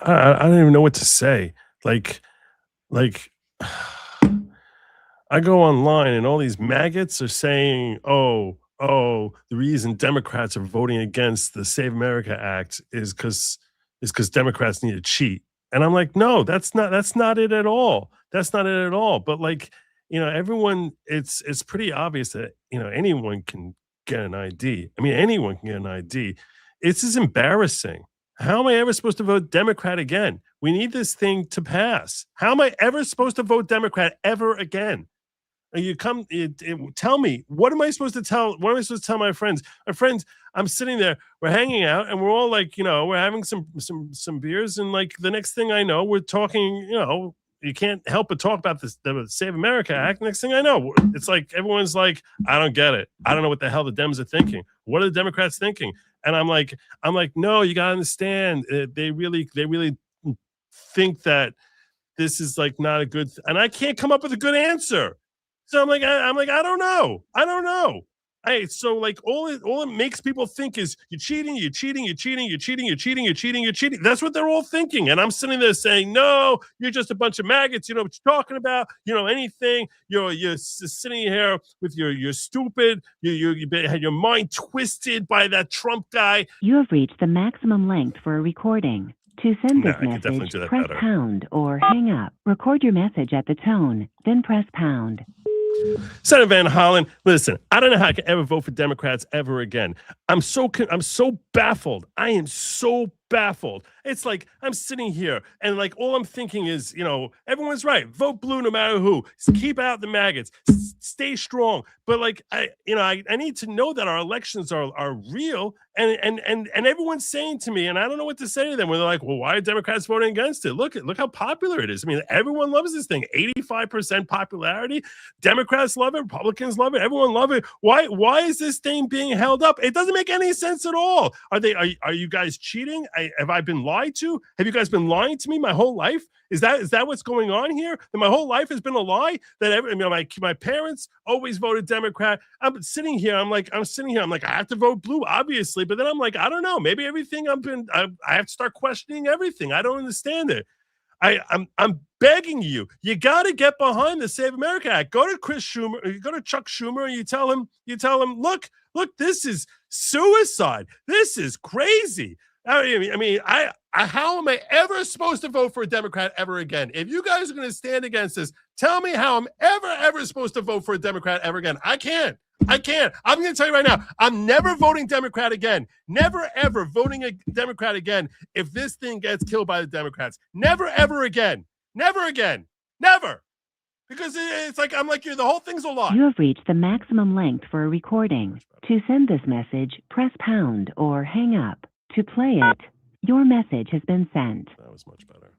I don't even know what to say. Like, I go online and all these maggots are saying, oh, the reason Democrats are voting against the Save America Act is because Democrats need to cheat. And I'm like, no, that's not it at all. But like, you know, everyone, it's pretty obvious that, you know, anyone can get an ID. I mean, anyone can get an ID. It's just embarrassing How am I ever supposed to vote Democrat again? We need this thing to pass. How am I ever supposed to vote Democrat ever again? Tell me, what am I supposed to tell? What am I supposed to tell my friends? My friends, I'm sitting there, we're hanging out, and we're all like, we're having some beers, and like the next thing I know, we're talking, you can't help but talk about the Save America Act. Next thing I know, it's like everyone's like, I don't get it. I don't know what the hell the Dems are thinking. What are the Democrats thinking? And I'm like, no, you gotta understand. They really think that this is like not a good, and I can't come up with a good answer. So I'm like, I don't know. So like all it makes people think is you're cheating. That's what they're all thinking. And I'm sitting there saying, no, you're just a bunch of maggots. You know what you're talking about. You know anything. You're sitting here with your stupid. You had your mind twisted by that Trump guy. You have reached the maximum length for a recording. To send this I could definitely message, do that press better. pound or hang up. Record your message at the tone, then press pound. Senator Van Hollen, listen, I don't know how I can ever vote for Democrats ever again. I'm so baffled. I am so baffled. It's like I'm sitting here and like all I'm thinking is, everyone's right. Vote blue no matter who. Keep out the maggots. Stay strong. But like I need to know that our elections are real. And everyone's saying to me, and I don't know what to say to them, when they're like, well, why are Democrats voting against it? Look how popular it is. I mean, everyone loves this thing. 85% popularity. Democrats love it. Republicans love it. Everyone love it. Why is this thing being held up? It doesn't make any sense at all. Are you guys cheating? Have I been lied to? Have you guys been lying to me my whole life? Is that what's going on here? That my whole life has been a lie? That my parents always voted Democrat. I'm sitting here. I'm like, I have to vote blue, obviously. But then I'm like, I don't know. Maybe everything I have to start questioning everything. I don't understand it. I'm begging you. You got to get behind the Save America Act. Go to Chris Schumer. You go to Chuck Schumer, and you tell him, look, this is suicide. This is crazy. How am I ever supposed to vote for a Democrat ever again? If you guys are going to stand against this, tell me how I'm ever supposed to vote for a Democrat ever again. I can't. I'm going to tell you right now, I'm never voting Democrat again. Never, ever voting a Democrat again if this thing gets killed by the Democrats. Never, ever again. Never again. Never. Because it's like, the whole thing's a lie. You have reached the maximum length for a recording. To send this message, press pound or hang up. To play it, your message has been sent. That was much better.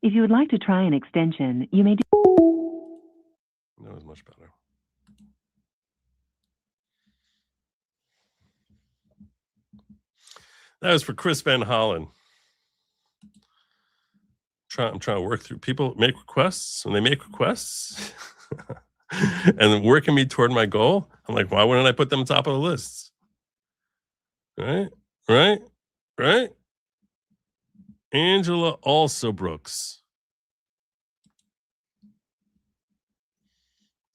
If you would like to try an extension, you may do. That was much better. That was for Chris Van Hollen. I'm trying to work through people make requests, and they make requests and working me toward my goal. I'm like, why wouldn't I put them top of the list? Right. Angela also Brooks.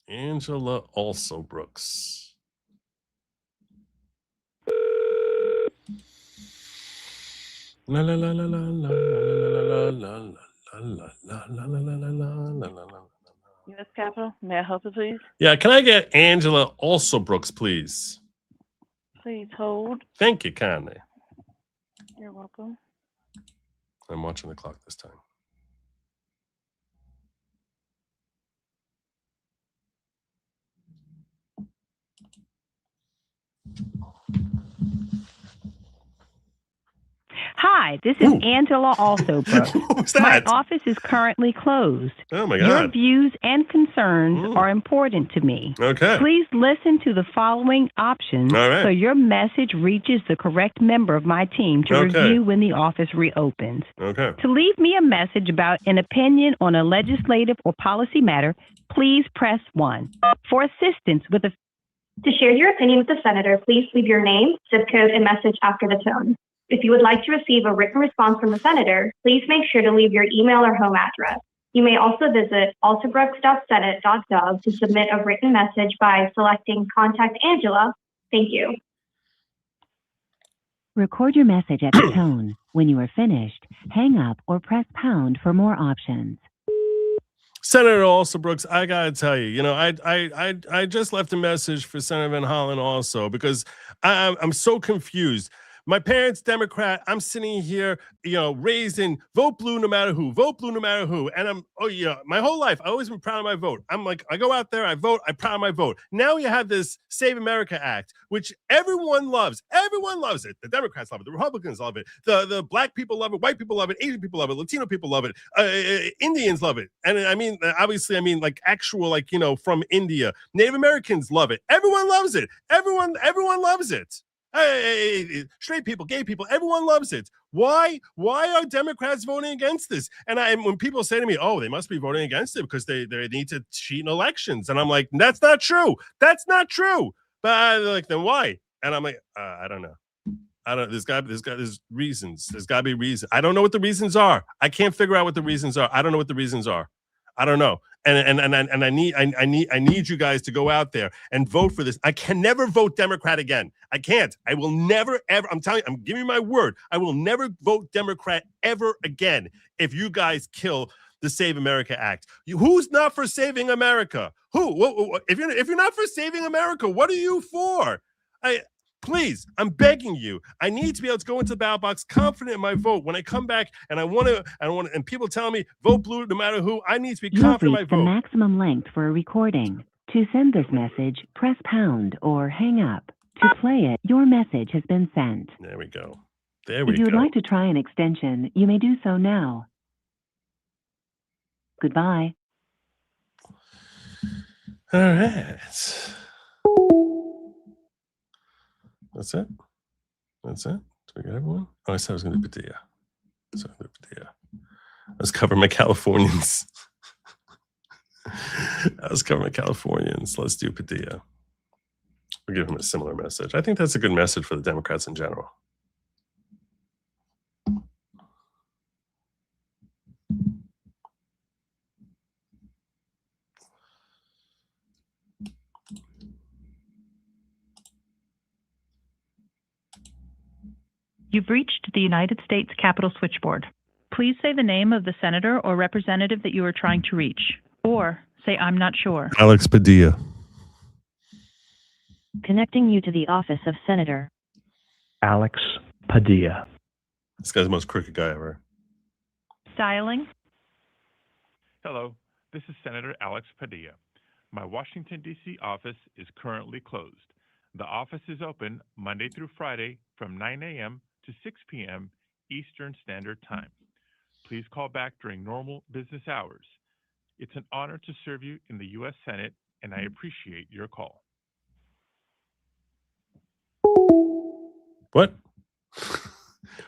Angela also Brooks. La la la la la la la la la la. U.S. Capitol, may I help you, please? Yeah, can I get Angela also Brooks, please? Please hold. Thank you kindly. You're welcome. I'm watching the clock this time. Hi, this is Angela also Brooks. Who's that? My office is currently closed. Oh my Your God. views and concerns are important to me. Okay. Please listen to the following options All right. so your message reaches the correct member of my team to Okay. review when the office reopens. Okay. To leave me a message about an opinion on a legislative or policy matter, please press 1. For assistance with a To share your opinion with the senator, please leave your name, zip code, and message after the tone. If you would like to receive a written response from the senator, please make sure to leave your email or home address. You may also visit alsobrooks.senate.gov to submit a written message by selecting Contact Angela. Thank you. Record your message at the tone. When you are finished, hang up or press pound for more options. Senator also Brooks, I gotta tell you, I just left a message for Senator Van Hollen also because I'm so confused. My parents Democrat. I'm sitting here, raised in vote blue no matter who, vote blue no matter who. And my whole life, I've always been proud of my vote. I'm like, I go out there, I vote, I'm proud of my vote. Now you have this Save America Act, which everyone loves. Everyone loves it. The Democrats love it. The Republicans love it. The black people love it. White people love it. Asian people love it. Latino people love it. Indians love it. And I mean, obviously, like actual, from India. Native Americans love it. Everyone loves it. Everyone loves it. Hey, straight people, gay people, everyone loves it. Why are Democrats voting against this? And when people say to me, oh, they must be voting against it because they need to cheat in elections. And I'm like, that's not true. That's not true. But they're like, then why? And I'm like, I don't know. There's reasons. There's got to be reasons. I don't know what the reasons are. I can't figure out what the reasons are. I don't know what the reasons are. I don't know. And I need you guys to go out there and vote for this. I can never vote Democrat again. I can't. I will never, ever. I'm telling you, I'm giving you my word. I will never vote Democrat ever again if you guys kill the Save America Act. Who's not for saving America? Who? If you're not for saving America, what are you for? Please, I'm begging you. I need to be able to go into the ballot box confident in my vote. When I come back and and people tell me vote blue no matter who, I need to be confident in my You've reached the vote. maximum length for a recording. To send this message, press pound or hang up. To play it, your message has been sent. There we go. There we If you would go. like to try an extension, you may do so now. Goodbye. All right. That's it. That's it. Did we get everyone? Oh, I said I was going to do Padilla. I was covering my Californians. Let's do Padilla. We'll give him a similar message. I think that's a good message for the Democrats in general. You've reached the United States Capitol Switchboard. Please say the name of the senator or representative that you are trying to reach, or say, I'm not sure. Alex Padilla. Connecting you to the office of Senator Alex Padilla. This guy's the most crooked guy ever. Dialing. Hello, this is Senator Alex Padilla. My Washington, D.C. office is currently closed. The office is open Monday through Friday from 9 a.m. to 6 p.m. Eastern Standard Time. Please call back during normal business hours. It's an honor to serve you in the U.S. Senate, and I appreciate your call. What?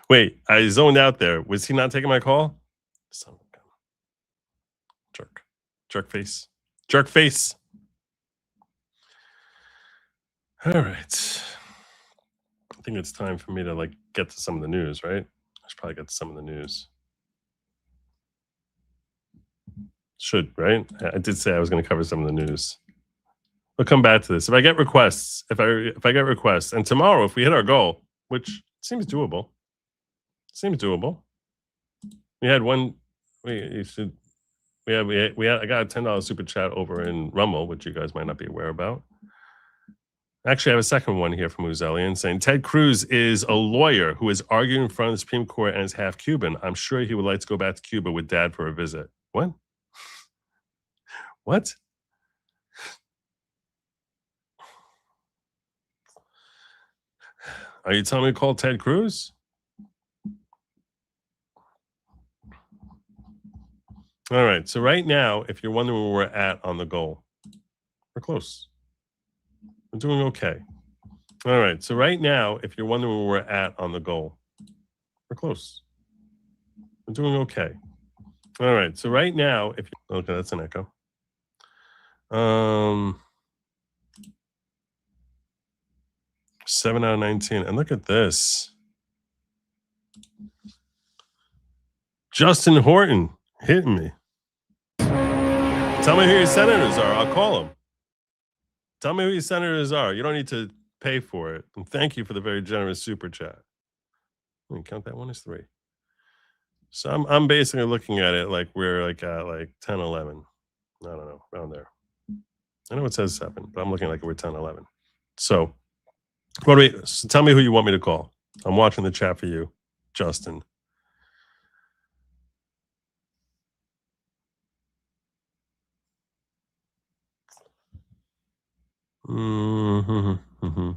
Wait, I zoned out there. Was he not taking my call? Son of a gun. Jerk. Jerk face. Jerk face. All right. I think it's time for me to get to some of the news, right? I should probably get to some of the news. Should, right? I did say I was going to cover some of the news. We'll come back to this. If I get requests, and tomorrow, if we hit our goal, which seems doable, we had one. I got a $10 super chat over in Rumble, which you guys might not be aware about. Actually, I have a second one here from Uzelian saying Ted Cruz is a lawyer who is arguing in front of the Supreme Court and is half Cuban. I'm sure he would like to go back to Cuba with Dad for a visit. What? What? Are you telling me to call Ted Cruz? All right. So right now, if you're wondering where we're at on the goal, we're close. We're doing okay. All right. So right now, if you're wondering where we're at on the goal, we're close. We're doing okay. All right. So right now, if you, okay, that's an echo. 7 out of 19. And look at this. Justin Horton hitting me. Tell me who your senators are. I'll call them. Tell me who your senators are. You don't need to pay for it. And thank you for the very generous super chat. Let me count that one as 3. So I'm basically looking at it like we're at 10, 11. I don't know, around there. I know it says 7, but I'm looking like we're 10, 11. So so tell me who you want me to call. I'm watching the chat for you, Justin. Mm-hmm.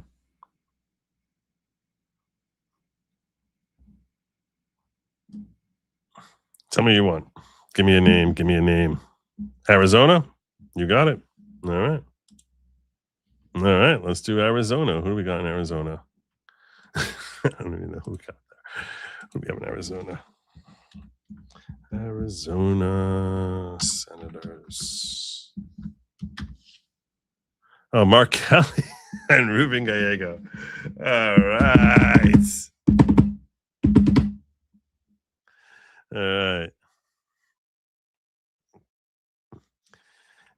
Tell me you want. Give me a name. Give me a name. Arizona? You got it. All right. All right. Let's do Arizona. Who do we got in Arizona? I don't even know who we got there. Who do we have in Arizona? Arizona Senators. Oh, Mark Kelly and Ruben Gallego. All right. All right.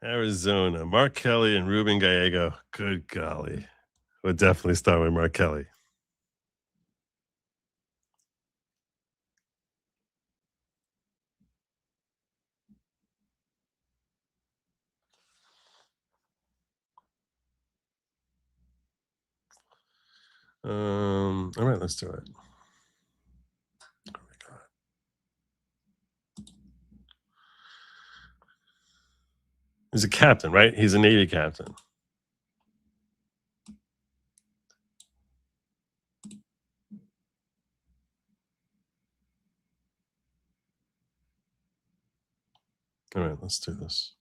Arizona. Mark Kelly and Ruben Gallego. Good golly. We'll definitely start with Mark Kelly. All right, let's do it. Oh my God. He's a captain, right? He's a Navy captain. All right, let's do this.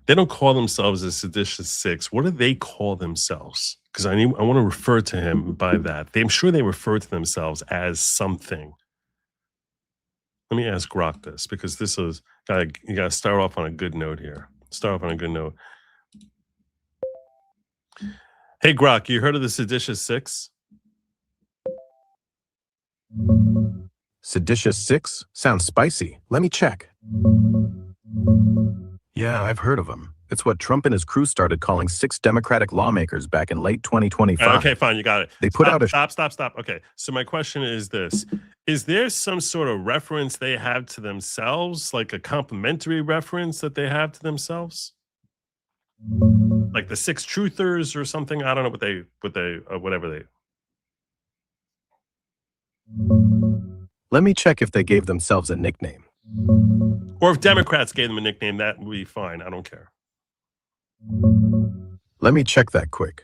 They don't call themselves a seditious six. What do they call themselves? Because I want to refer to him by that. I'm sure they refer to themselves as something. Let me ask Grok this, because this is you got to start off on a good note here. Start off on a good note. Hey Grok, you heard of the seditious six? Seditious Six? Sounds spicy. Let me check. Yeah, I've heard of him. It's what Trump and his crew started calling 6 Democratic lawmakers back in late 2025. Okay, fine, you got it. They put out a stop. Okay, so my question is this: is there some sort of reference they have to themselves, like a complimentary reference that they have to themselves, like the 6 truthers or something? I don't know whatever they. Let me check if they gave themselves a nickname. Or if Democrats gave them a nickname, that would be fine. I don't care. Let me check that quick.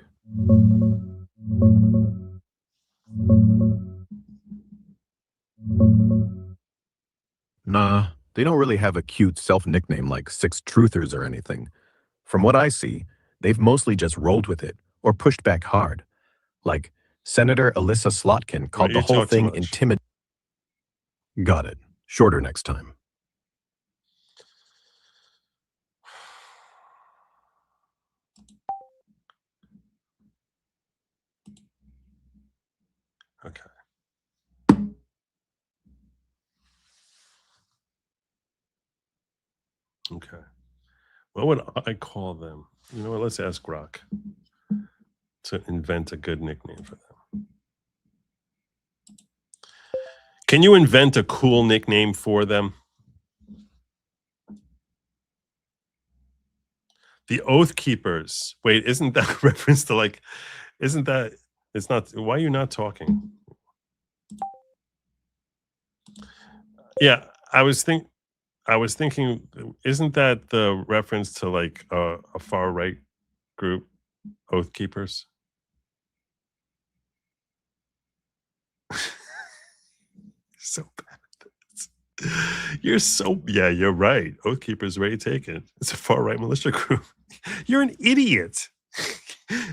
Nah, they don't really have a cute self-nickname like 6 Truthers or anything. From what I see, they've mostly just rolled with it or pushed back hard. Like Senator Alyssa Slotkin called the whole thing intimidating. Got it. Shorter next time. Okay. Okay. What would I call them? You know what? Let's ask Grok to invent a good nickname for them. Can you invent a cool nickname for them? The Oath Keepers. Wait, isn't that a reference to like, isn't that, it's not, why are you not talking? Yeah, I was thinking, isn't that the reference to like a far right group, Oath Keepers? So bad at this. You're right. Oath Keepers already taken. It's a far right militia group. You're an idiot.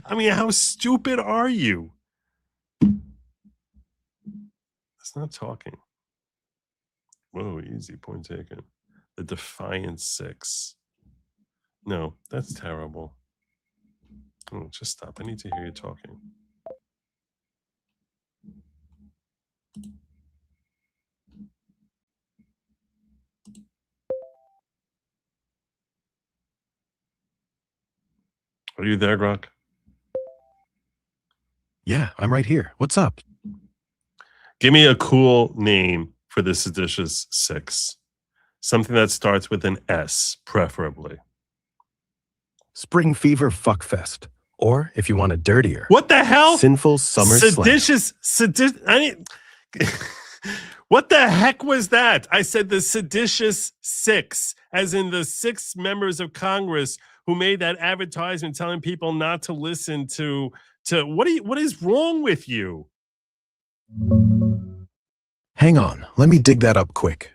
I mean, how stupid are you? It's not talking. Whoa, easy, point taken. The Defiant Six. No, that's terrible. Oh, just stop. I need to hear you talking. Are you there, Grok? Yeah, I'm right here. What's up? Give me a cool name for the Seditious Six. Something that starts with an S, preferably. Spring Fever Fuckfest. Or, if you want it dirtier, What the hell? sinful summer slam. What the heck was that? I said the seditious six, as in the 6 members of Congress who made that advertisement telling people not to listen to what is wrong with you? Hang on, let me dig that up quick.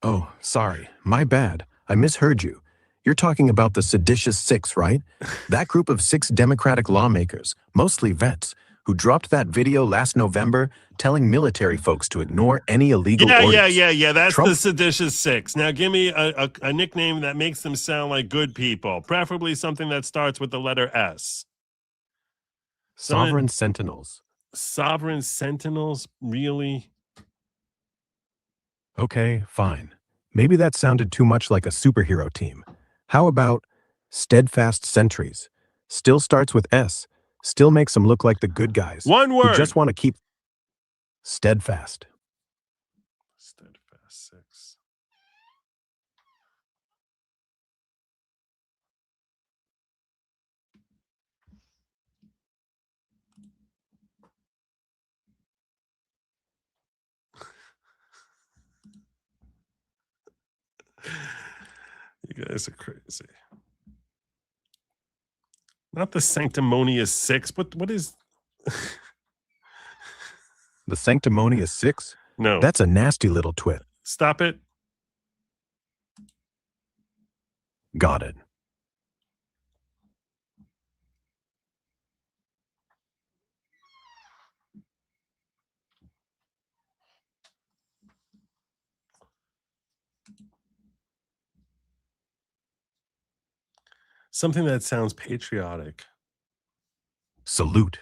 Oh, sorry, my bad. I misheard you. You're talking about the seditious 6, right? That group of 6 Democratic lawmakers, mostly vets, who dropped that video last November telling military folks to ignore any illegal orders. Yeah. That's Trump- the seditious 6. Now give me a nickname that makes them sound like good people, preferably something that starts with the letter S. Sovereign Sentinels. Sovereign Sentinels? Really? Okay, fine. Maybe that sounded too much like a superhero team. How about Steadfast Sentries? Still starts with S. Still makes them look like the good guys. One word. Who just want to keep steadfast. Steadfast 6. You guys are crazy. Not the sanctimonious 6, but what is The sanctimonious 6? No. That's a nasty little twit. Stop it. Got it. Something that sounds patriotic. Salute.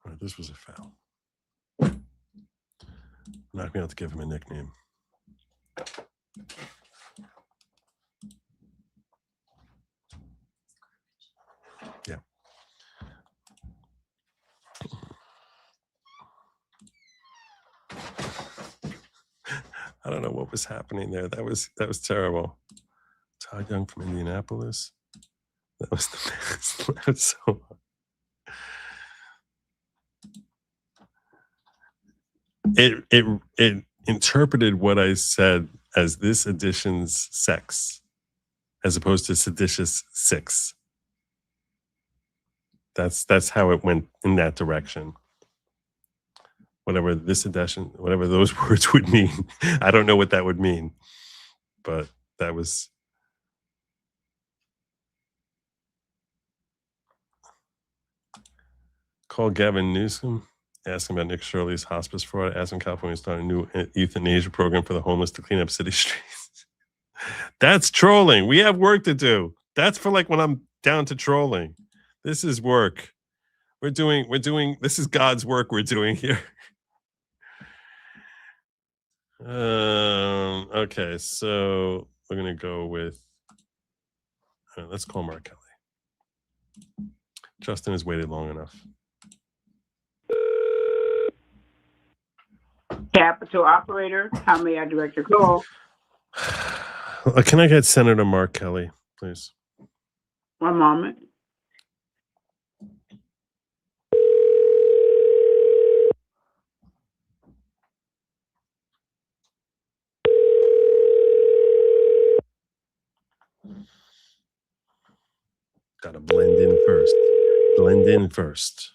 All right, this was a foul. I'm not going to be able to give him a nickname. Yeah. I don't know what was happening there. That was terrible. Todd Young from Indianapolis. That was the best. That was so. It interpreted what I said as this edition's sex, as opposed to seditious 6. That's how it went in that direction. Whatever this edition, whatever those words would mean, I don't know what that would mean, but that was. Call Gavin Newsom, ask him about Nick Shirley's hospice fraud, ask him California to start a new euthanasia program for the homeless to clean up city streets. That's trolling. We have work to do. That's for like when I'm down to trolling. This is work. We're doing, this is God's work we're doing here. Okay, so we're going to go with, let's call Mark Kelly. Justin has waited long enough. Capital operator, how may I direct your call? Can I get Senator Mark Kelly, please? One moment. Got to blend in first. Blend in first.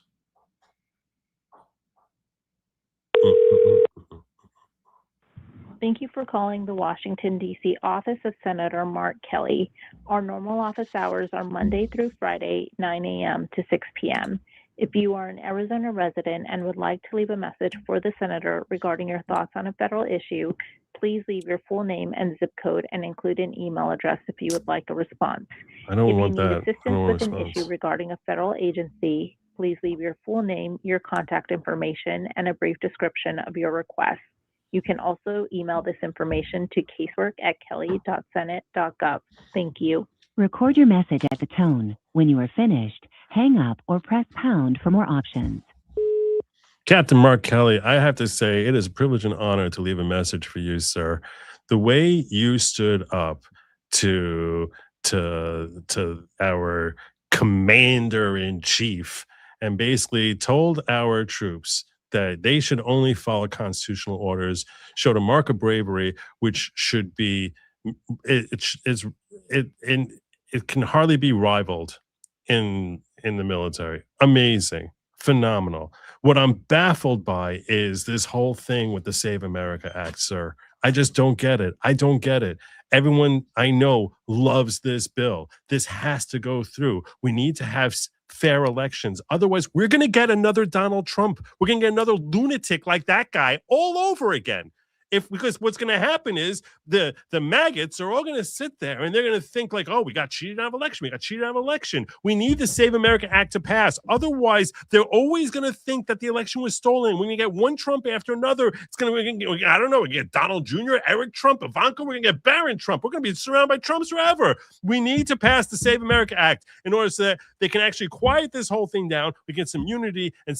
Thank you for calling the Washington, D.C. office of Senator Mark Kelly. Our normal office hours are Monday through Friday, 9 a.m. to 6 p.m. If you are an Arizona resident and would like to leave a message for the senator regarding your thoughts on a federal issue, please leave your full name and zip code and include an email address if you would like a response. I don't want If you need that. assistance with an issue regarding a federal agency, please leave your full name, your contact information, and a brief description of your request. You can also email this information to casework@kelly.senate.gov. Thank you. Record your message at the tone. When you are finished, hang up or press pound for more options. Captain Mark Kelly, I have to say it is a privilege and honor to leave a message for you, sir. The way you stood up to our commander in chief and basically told our troops that they should only follow constitutional orders showed a mark of bravery, which should be it can hardly be rivaled in the military. Amazing, phenomenal. What I'm baffled by is this whole thing with the Save America Act, sir. I just don't get it. I don't get it. Everyone I know loves this bill. This has to go through. We need to have fair elections. Otherwise, we're going to get another Donald Trump. We're going to get another lunatic like that guy all over again. Because what's going to happen is the maggots are all going to sit there and they're going to think like, oh, we got cheated out of election. We got cheated out of election. We need the Save America Act to pass. Otherwise, they're always going to think that the election was stolen. We're going to get one Trump after another. It's going to, I don't know, we get Donald Jr., Eric Trump, Ivanka. We're going to get Barron Trump. We're going to be surrounded by Trumps forever. We need to pass the Save America Act in order so that they can actually quiet this whole thing down. We get some unity and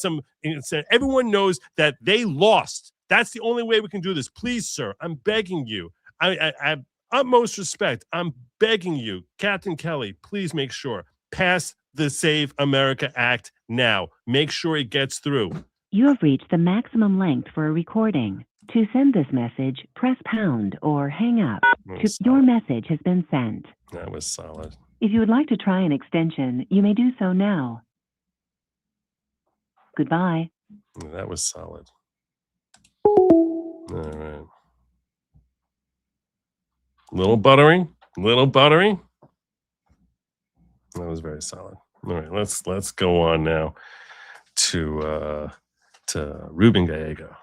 everyone knows that they lost. That's the only way we can do this. Please, sir, I'm begging you. I have utmost respect. I'm begging you, Captain Kelly, please make sure. Pass the Save America Act now. Make sure it gets through. You have reached the maximum length for a recording. To send this message, press pound or hang up. Your message has been sent. That was solid. If you would like to try an extension, you may do so now. Goodbye. That was solid. All right. Little buttering. That was very solid. All right, let's go on now to Ruben Gallego.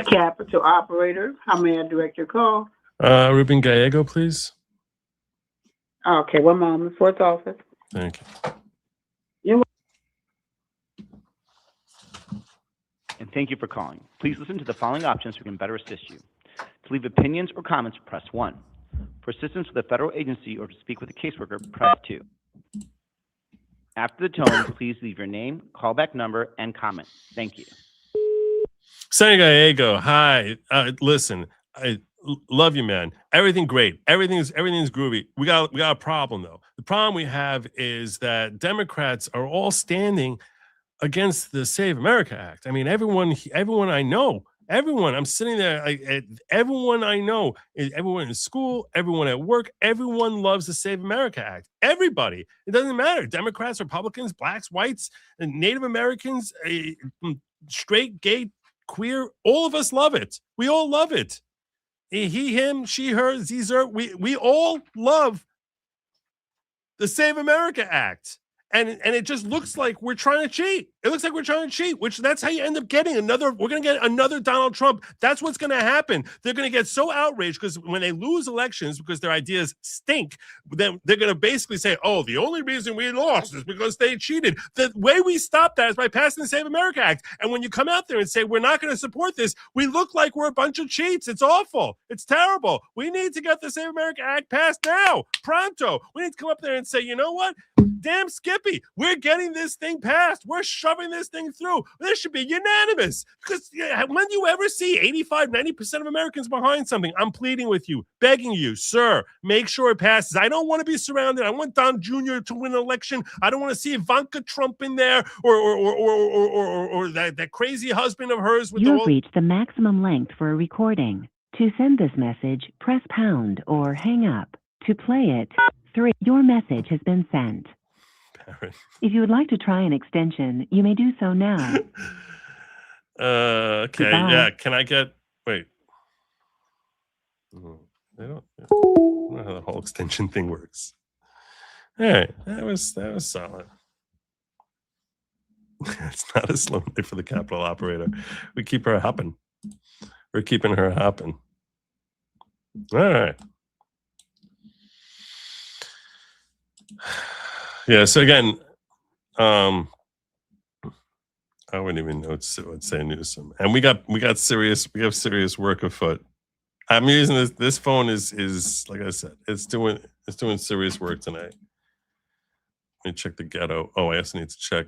Capital operator, how may I direct your call? Ruben Gallego, please. Okay, one moment for its office. Thank you. And thank you for calling. Please listen to the following options so we can better assist you. To leave opinions or comments, press 1. For assistance with a federal agency or to speak with a caseworker, press 2. After the tone, please leave your name, callback number, and comment. Thank you. Senator Gallego, hi. Listen, I love you, man. Everything great. Everything's groovy. We got a problem though. The problem we have is that Democrats are all standing against the Save America Act. I mean, everyone I know, I'm sitting there, everyone I know, everyone in school, everyone at work, everyone loves the Save America Act. Everybody. It doesn't matter. Democrats, Republicans, blacks, whites, Native Americans, straight, gay, queer, all of us love it. We all love it. He, him, she, her, Caesar, we all love the Save America Act. And it just looks like we're trying to cheat. It looks like we're trying to cheat, which that's how you end up getting we're going to get another Donald Trump. That's what's going to happen. They're going to get so outraged because when they lose elections because their ideas stink, then they're going to basically say, oh, the only reason we lost is because they cheated. The way we stop that is by passing the Save America Act. And when you come out there and say, we're not going to support this, we look like we're a bunch of cheats. It's awful. It's terrible. We need to get the Save America Act passed now, pronto. We need to come up there and say, you know what? Damn Skippy, we're getting this thing passed. We're shoving this thing through. This should be unanimous. Because when do you ever see 85-90% of Americans behind something? I'm pleading with you, begging you, sir, make sure it passes. I don't want to be surrounded. I want Don Jr. to win an election. I don't want to see Ivanka Trump in there or that crazy husband of hers. With you have reached the maximum length for a recording. To send this message, press pound or hang up. To play it, 3. Your message has been sent. If you would like to try an extension, you may do so now. Okay. Goodbye. Yeah. Can I get? Wait. I don't know how the whole extension thing works. All right. That was solid. It's not a slow night for the Capitol operator. We keep her hopping. We're keeping her hopping. All right. Yeah, so again, I wouldn't even know what to say Newsom. And we have serious work afoot I'm using this. This phone is like I said, it's doing serious work tonight. Let me check the ghetto. Oh, I also need to check.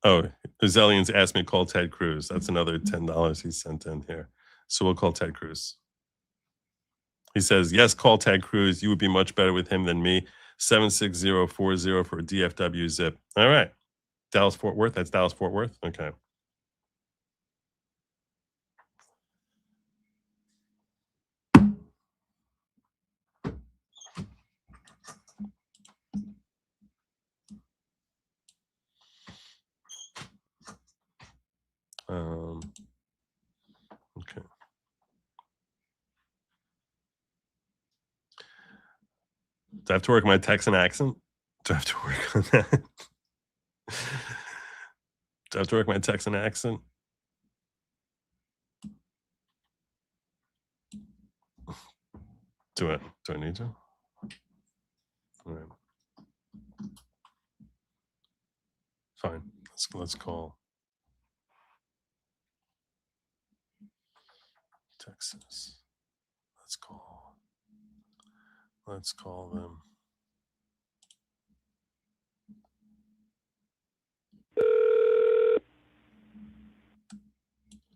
Oh, Zillions asked me to call Ted Cruz. That's another $10 he sent in here. So we'll call Ted Cruz. He says, yes, call Ted Cruz. You would be much better with him than me. 76040 for DFW zip. All right. Dallas Fort Worth. That's Dallas Fort Worth. Okay. Okay. Do I have to work my Texan accent? Do I have to work on that? Do I have to work my Texan accent? Do I need to? All right. Fine. Let's call Texas. Let's call them.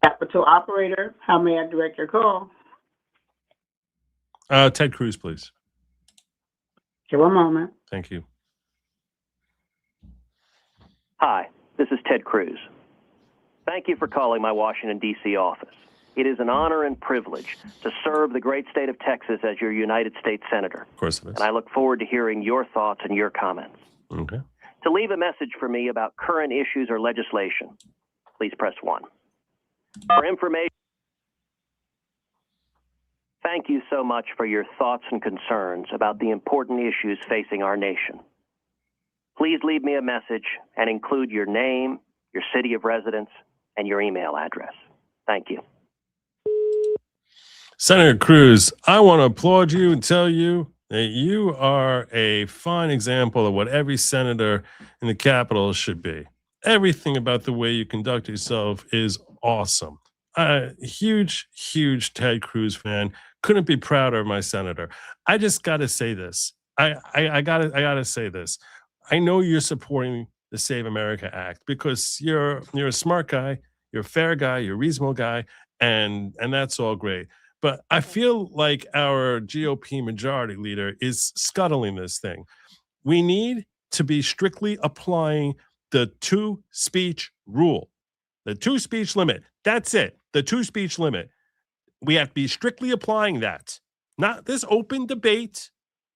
Capital operator, how may I direct your call? Ted Cruz, please. Okay, one moment. Thank you. Hi, this is Ted Cruz. Thank you for calling my Washington, D.C. office. It is an honor and privilege to serve the great state of Texas as your United States Senator. Of course it is. And I look forward to hearing your thoughts and your comments. Okay. To leave a message for me about current issues or legislation, please press 1. For information, thank you so much for your thoughts and concerns about the important issues facing our nation. Please leave me a message and include your name, your city of residence, and your email address. Thank you. Senator Cruz, I want to applaud you and tell you that you are a fine example of what every senator in the Capitol should be. Everything about the way you conduct yourself is awesome. Huge Ted Cruz fan. Couldn't be prouder of my senator. I just got to say this. I gotta say this. I know you're supporting the Save America Act because you're a smart guy, you're a fair guy, you're a reasonable guy, and that's all great. But I feel like our GOP majority leader is scuttling this thing. We need to be strictly applying the two-speech rule, the two-speech limit. That's it, the two-speech limit. We have to be strictly applying that, not this open debate.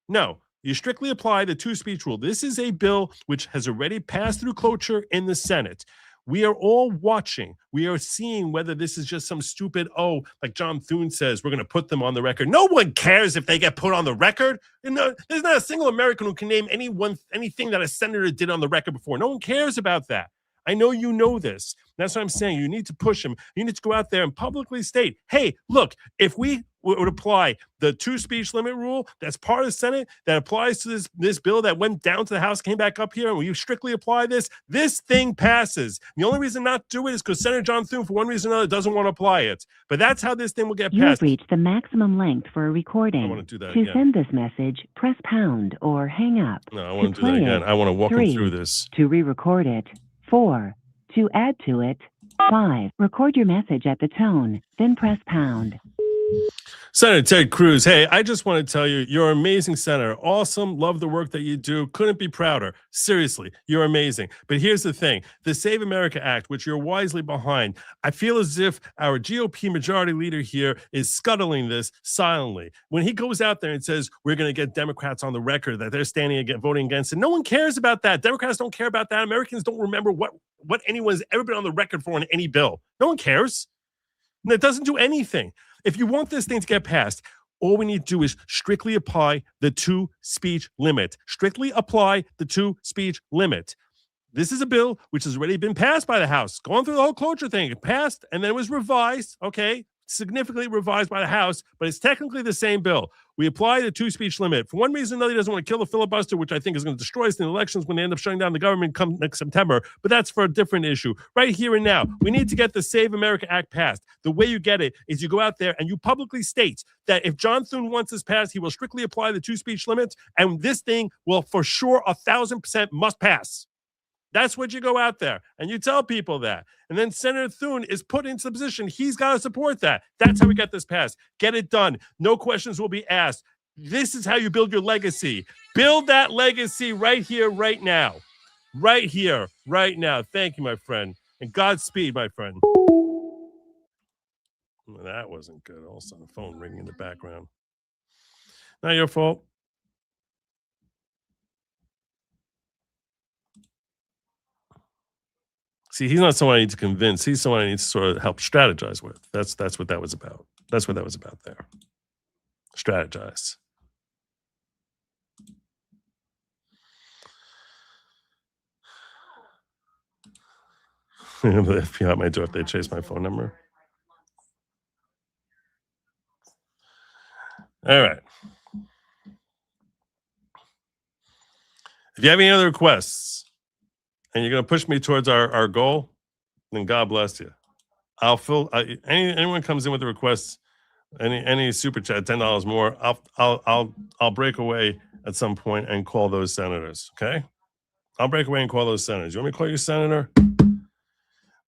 No, you strictly apply the two-speech rule. This is a bill which has already passed through cloture in the Senate. We are all watching. We are seeing whether this is just some stupid, like John Thune says, we're going to put them on the record. No one cares if they get put on the record. There's not a single American who can name anything that a senator did on the record before. No one cares about that. I know you know this. That's what I'm saying. You need to push him. You need to go out there and publicly state, hey, look, if we would apply the two-speech limit rule that's part of the Senate, that applies to this bill that went down to the House, came back up here, and we strictly apply this thing passes. The only reason not to do it is because Senator John Thune, for one reason or another, doesn't want to apply it. But that's how this thing will get You have passed. reached the maximum length for a recording. I want to do that To again. send this message, press pound or hang up. No, I want to do that play again. it, I want to walk him 3. through this. To re-record it, 4. To add to it, 5. Record your message at the tone, then press pound. Senator Ted Cruz, hey, I just want to tell you, you're an amazing senator. Awesome. Love the work that you do. Couldn't be prouder. Seriously, you're amazing. But here's the thing. The Save America Act, which you're wisely behind, I feel as if our GOP majority leader here is scuttling this silently. When he goes out there and says, we're going to get Democrats on the record, that they're voting against it, no one cares about that. Democrats don't care about that. Americans don't remember what anyone's ever been on the record for in any bill. No one cares. And it doesn't do anything. If you want this thing to get passed, all we need to do is strictly apply the two-speech limit. Strictly apply the two-speech limit. This is a bill which has already been passed by the House, gone through the whole closure thing. It passed, and then it was revised. Okay, significantly revised by the House, but it's technically the same bill. We apply the two-speech limit. For one reason or another, he doesn't want to kill the filibuster, which I think is going to destroy us in the elections when they end up shutting down the government come next September. But that's for a different issue. Right here and now, we need to get the Save America Act passed. The way you get it is you go out there and you publicly state that if John Thune wants this passed, he will strictly apply the two-speech limits, and this thing will for sure 1,000% must pass. That's what you go out there and you tell people that. And then Senator Thune is put into the position. He's got to support that. That's how we get this passed. Get it done. No questions will be asked. This is how you build your legacy. Build that legacy right here, right now. Right here, right now. Thank you, my friend. And Godspeed, my friend. Well, that wasn't good. Also, the phone ringing in the background. Not your fault. See, he's not someone I need to convince. He's someone I need to sort of help strategize with. That's what that was about. That's what that was about there. Strategize. The FBI at my door if they chase my phone number. All right. If you have any other requests, and you're going to push me towards our goal, then God bless you. I'll fill anyone comes in with a request, any super chat, $10 more. I'll break away at some point and call those senators. Okay, I'll break away and call those senators. You want me to call you senator?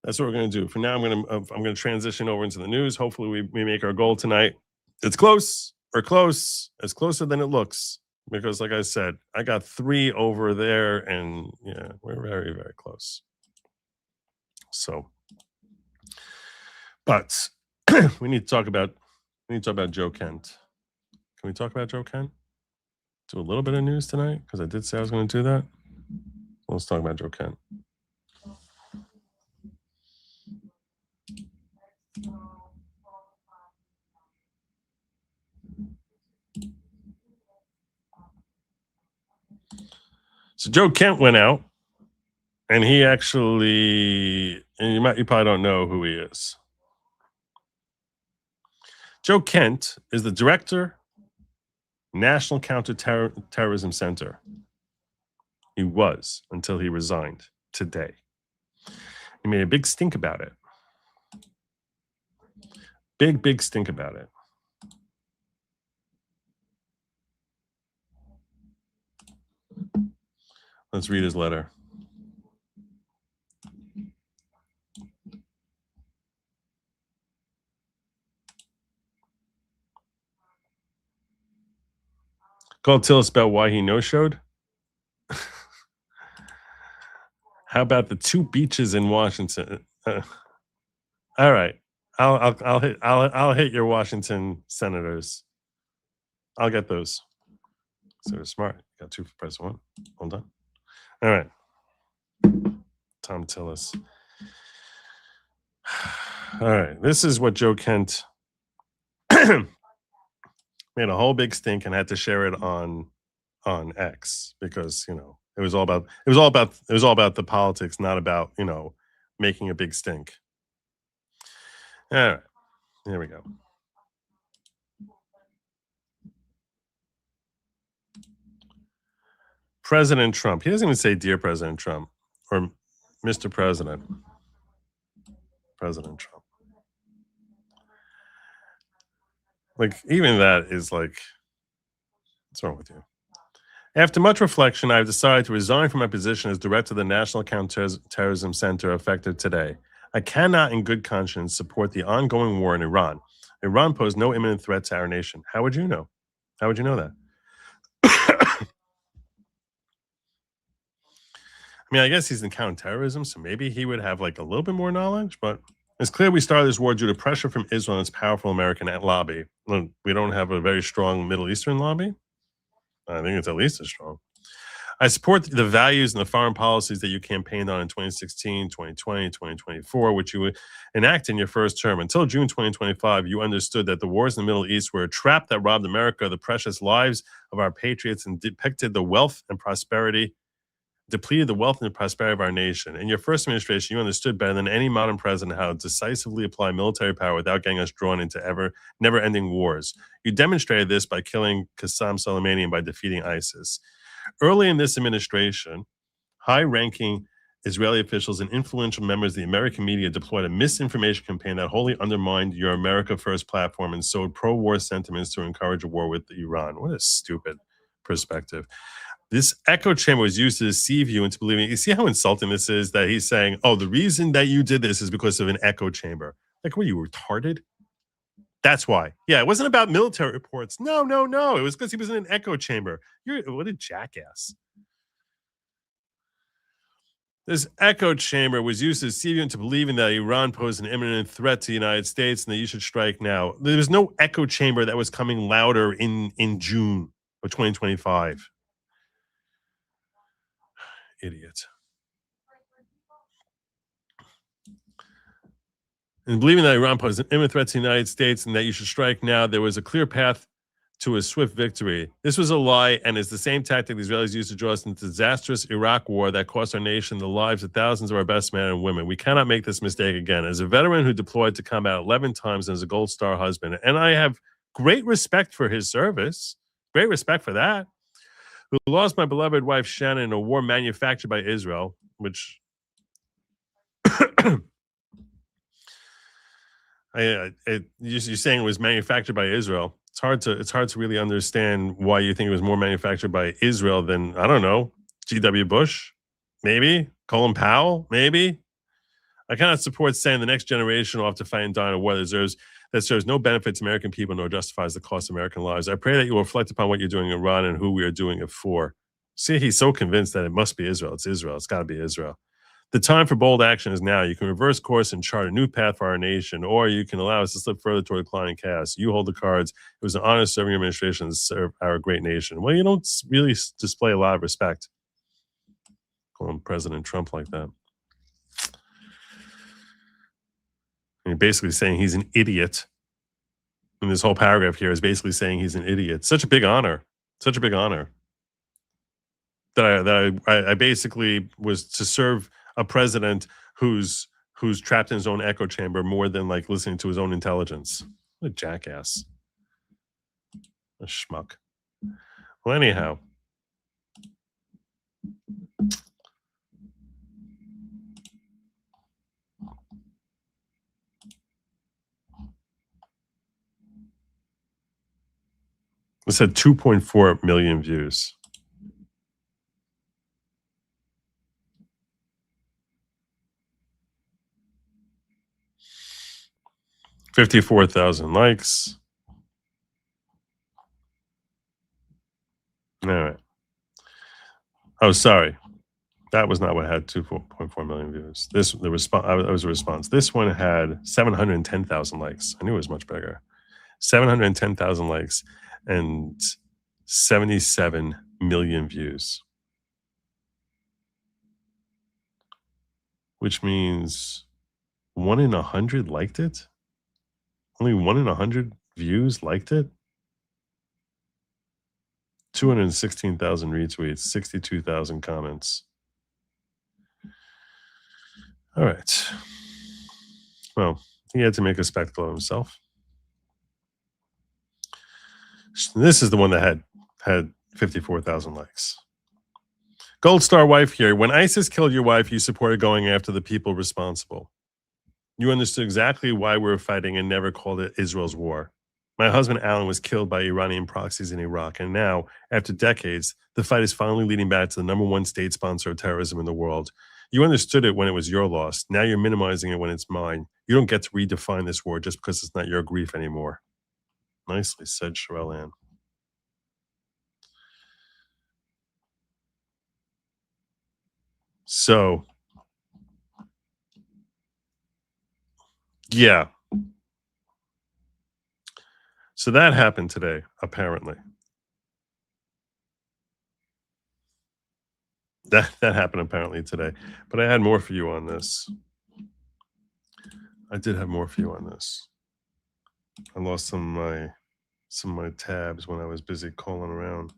That's what we're going to do. For now, I'm going to transition over into the news. Hopefully, we make our goal tonight. It's close or close. It's closer than it looks. Because like I said, I got 3 over there and yeah, we're very, very close. So, but we need to talk about Joe Kent. Can we talk about Joe Kent? Do a little bit of news tonight? Because I did say I was going to do that. Let's talk about Joe Kent. So Joe Kent went out, and he actually, and you probably don't know who he is. Joe Kent is the director, National Counterterrorism Center. He was until he resigned today. He made a big stink about it. Big stink about it. Let's read his letter. Call tell us about why he no-showed. How about the 2 beaches in Washington? All right, I'll hit your Washington senators. I'll get those. So they're smart. Got 2 for press 1. Hold on. All right. Tom Tillis. All right. This is what Joe Kent made a whole big stink and had to share it on X because, you know, it was all about the politics, not about, you know, making a big stink. All right. Here we go. President Trump. He doesn't even say Dear President Trump or Mr. President. President Trump. Like, even that is like, what's wrong with you? After much reflection, I've decided to resign from my position as director of the National Counterterrorism Center effective today. I cannot in good conscience support the ongoing war in Iran. Iran posed no imminent threat to our nation. How would you know? How would you know that? I mean, I guess he's in counterterrorism, so maybe he would have like a little bit more knowledge, but it's clear we started this war due to pressure from Israel and its powerful American lobby. We don't have a very strong Middle Eastern lobby. I think it's at least as strong. I support the values and the foreign policies that you campaigned on in 2016, 2020, 2024, which you enacted in your first term. Until June 2025, you understood that the wars in the Middle East were a trap that robbed America of the precious lives of our patriots and depicted the wealth and prosperity depleted the wealth and prosperity of our nation. In your first administration, you understood better than any modern president how to decisively apply military power without getting us drawn into never-ending wars. You demonstrated this by killing Qasem Soleimani and by defeating ISIS. Early in this administration, high-ranking Israeli officials and influential members of the American media deployed a misinformation campaign that wholly undermined your America First platform and sowed pro-war sentiments to encourage a war with Iran. What a stupid perspective. This echo chamber was used to deceive you into believing. You see how insulting this is, that he's saying, oh, the reason that you did this is because of an echo chamber. Like, were you retarded? That's why. Yeah, it wasn't about military reports. No. It was because he was in an echo chamber. What a jackass. This echo chamber was used to deceive you into believing that Iran posed an imminent threat to the United States and that you should strike now. There was no echo chamber that was coming louder in June of 2025. Idiot. And believing that Iran posed an imminent threat to the United States and that you should strike now, there was a clear path to a swift victory. This was a lie and is the same tactic the Israelis used to draw us into the disastrous Iraq war that cost our nation the lives of thousands of our best men and women. We cannot make this mistake again. As a veteran who deployed to combat 11 times and as a Gold Star husband, and I have great respect for his service, great respect for that, who lost my beloved wife Shannon in a war manufactured by Israel, which you're saying it was manufactured by Israel. It's hard to really understand why you think it was more manufactured by Israel than, I don't know, G.W. Bush, maybe Colin Powell, maybe. I cannot support saying the next generation will have to fight and die in a war that serves no benefit to American people nor justifies the cost of American lives. I pray that you will reflect upon what you're doing in Iran and who we are doing it for. See, he's so convinced that it must be Israel. It's Israel. It's got to be Israel. The time for bold action is now. You can reverse course and chart a new path for our nation, or you can allow us to slip further toward declining chaos. You hold the cards. It was an honor serving your administration to serve our great nation. Well, you don't really display a lot of respect calling President Trump like that. And you're basically saying he's an idiot. And this whole paragraph here is basically saying he's an idiot. Such a big honor. Such a big honor. That I basically was to serve a president who's trapped in his own echo chamber more than like listening to his own intelligence. What a jackass. A schmuck. Well, anyhow. This had 2.4 million views. $54,000 likes. All right. Oh, sorry. That was not what had 2.4 million views. The was a response. This one had 710,000 likes. I knew it was much bigger. 710,000 likes and 77 million views. Which means 1 in 100 liked it? Only 1 in 100 views liked it? 216,000 retweets, 62,000 comments. All right. Well, he had to make a spectacle of himself. This is the one that had 54,000 likes. Gold Star wife here. When ISIS killed your wife, you supported going after the people responsible. You understood exactly why we were fighting and never called it Israel's war. My husband, Alan, was killed by Iranian proxies in Iraq. And now, after decades, the fight is finally leading back to the #1 state sponsor of terrorism in the world. You understood it when it was your loss. Now you're minimizing it when it's mine. You don't get to redefine this war just because it's not your grief anymore. Nicely said, Sherelle Ann. So, yeah. So that happened today, apparently. That happened apparently today. But I had more for you on this. I did have more for you on this. I lost some of my tabs when I was busy calling around.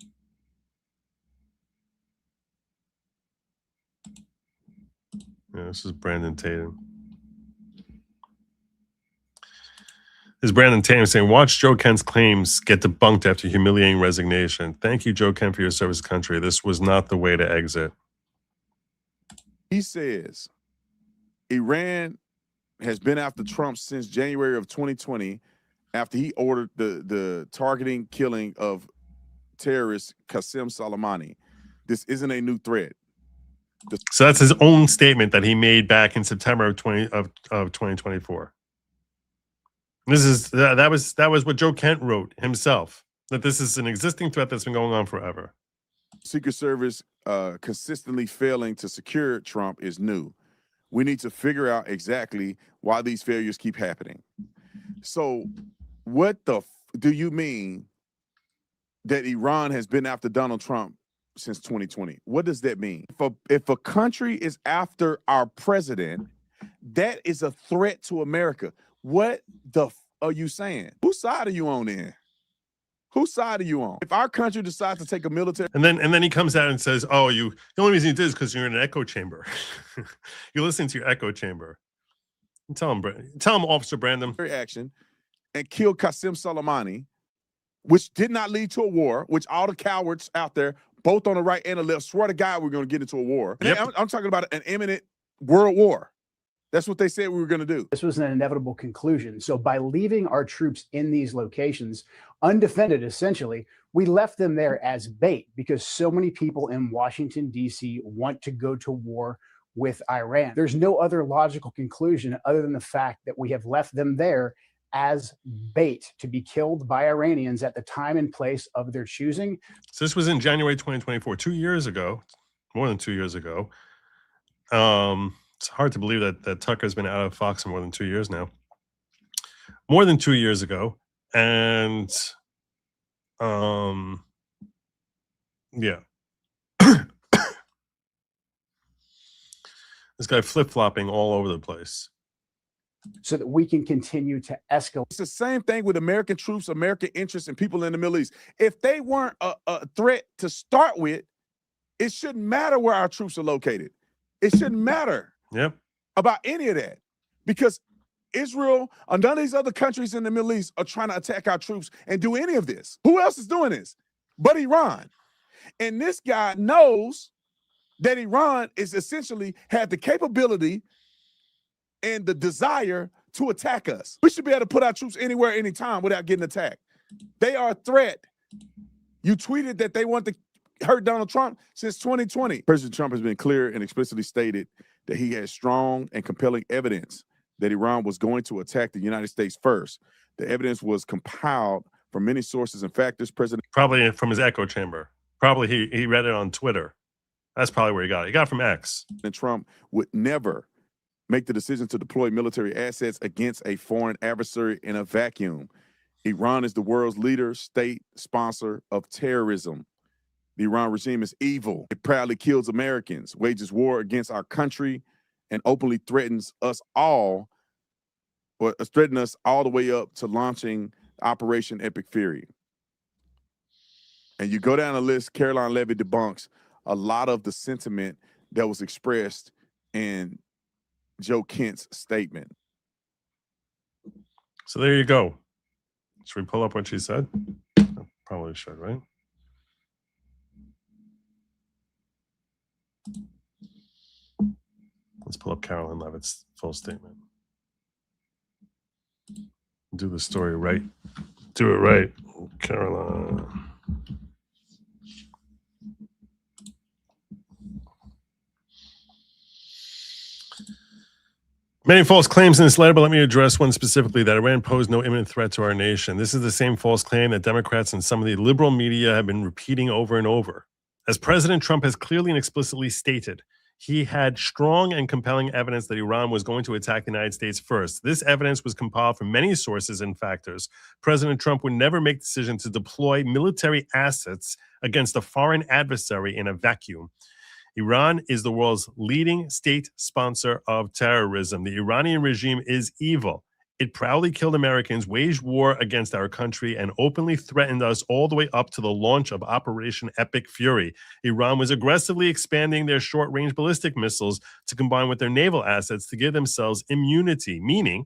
Yeah, this is Brandon Tatum. This is Brandon Tatum saying, watch Joe Kent's claims get debunked after humiliating resignation. Thank you, Joe Kent, for your service to the country. This was not the way to exit. He says Iran has been after Trump since January of 2020 after he ordered the targeting killing of terrorist Qasem Soleimani. This isn't a new threat. So that's his own statement that he made back in September of 2024. This is that was what Joe Kent wrote himself, that this is an existing threat that's been going on forever. Secret Service consistently failing to secure Trump is new. We need to figure out exactly why these failures keep happening. So what do you mean that Iran has been after Donald Trump since 2020? What does that mean? If a country is after our president, that is a threat to America. What are you saying? Whose side are you on then? Whose side are you on? If our country decides to take a military... And then he comes out and says, oh, the only reason you did is because you're in an echo chamber. You're listening to your echo chamber. Tell him, Officer Brandon. ...action and kill Qasem Soleimani, which did not lead to a war, which all the cowards out there, both on the right and the left, swear to God we're going to get into a war. Yep. I'm talking about an imminent world war. That's what they said we were going to do. This was an inevitable conclusion. So by leaving our troops in these locations, undefended essentially, we left them there as bait because so many people in Washington, D.C. want to go to war with Iran. There's no other logical conclusion other than the fact that we have left them there as bait to be killed by Iranians at the time and place of their choosing. So this was in January 2024, 2 years ago, more than 2 years ago. It's hard to believe that Tucker's been out of Fox for more than 2 years now. More than 2 years ago. And yeah. This guy flip-flopping all over the place. So that we can continue to escalate. It's the same thing with American troops, American interests, and people in the Middle East. If they weren't a threat to start with, it shouldn't matter where our troops are located. It shouldn't matter about any of that, because Israel and none of these other countries in the Middle East are trying to attack our troops and do any of this. Who else is doing this but Iran? And this guy knows that Iran is essentially had the capability and the desire to attack us. We should be able to put our troops anywhere, anytime without getting attacked. They are a threat. You tweeted that they want to hurt Donald Trump since 2020. President Trump has been clear and explicitly stated that he has strong and compelling evidence that Iran was going to attack the United States first. The evidence was compiled from many sources and factors. Probably from his echo chamber. Probably he read it on Twitter. That's probably where he got it. He got it from X. And Trump would never make the decision to deploy military assets against a foreign adversary in a vacuum. Iran is the world's leader, state sponsor of terrorism. The Iran regime is evil. It proudly kills Americans, wages war against our country, and openly threatens us all, or threaten us all the way up to launching Operation Epic Fury. And you go down the list, Caroline Levy debunks a lot of the sentiment that was expressed in Joe Kent's statement. So there you go. Should we pull up what she said? Probably should, right? Let's pull up Caroline Levitt's full statement. Do the story right. Do it right, Caroline. Many false claims in this letter, but let me address one specifically, that Iran posed no imminent threat to our nation. This is the same false claim that Democrats and some of the liberal media have been repeating over and over. As President Trump has clearly and explicitly stated, he had strong and compelling evidence that Iran was going to attack the United States first. This evidence was compiled from many sources and factors. President Trump would never make the decision to deploy military assets against a foreign adversary in a vacuum. Iran is the world's leading state sponsor of terrorism. The Iranian regime is evil. It proudly killed Americans, waged war against our country, and openly threatened us all the way up to the launch of Operation Epic Fury. Iran was aggressively expanding their short-range ballistic missiles to combine with their naval assets to give themselves immunity, meaning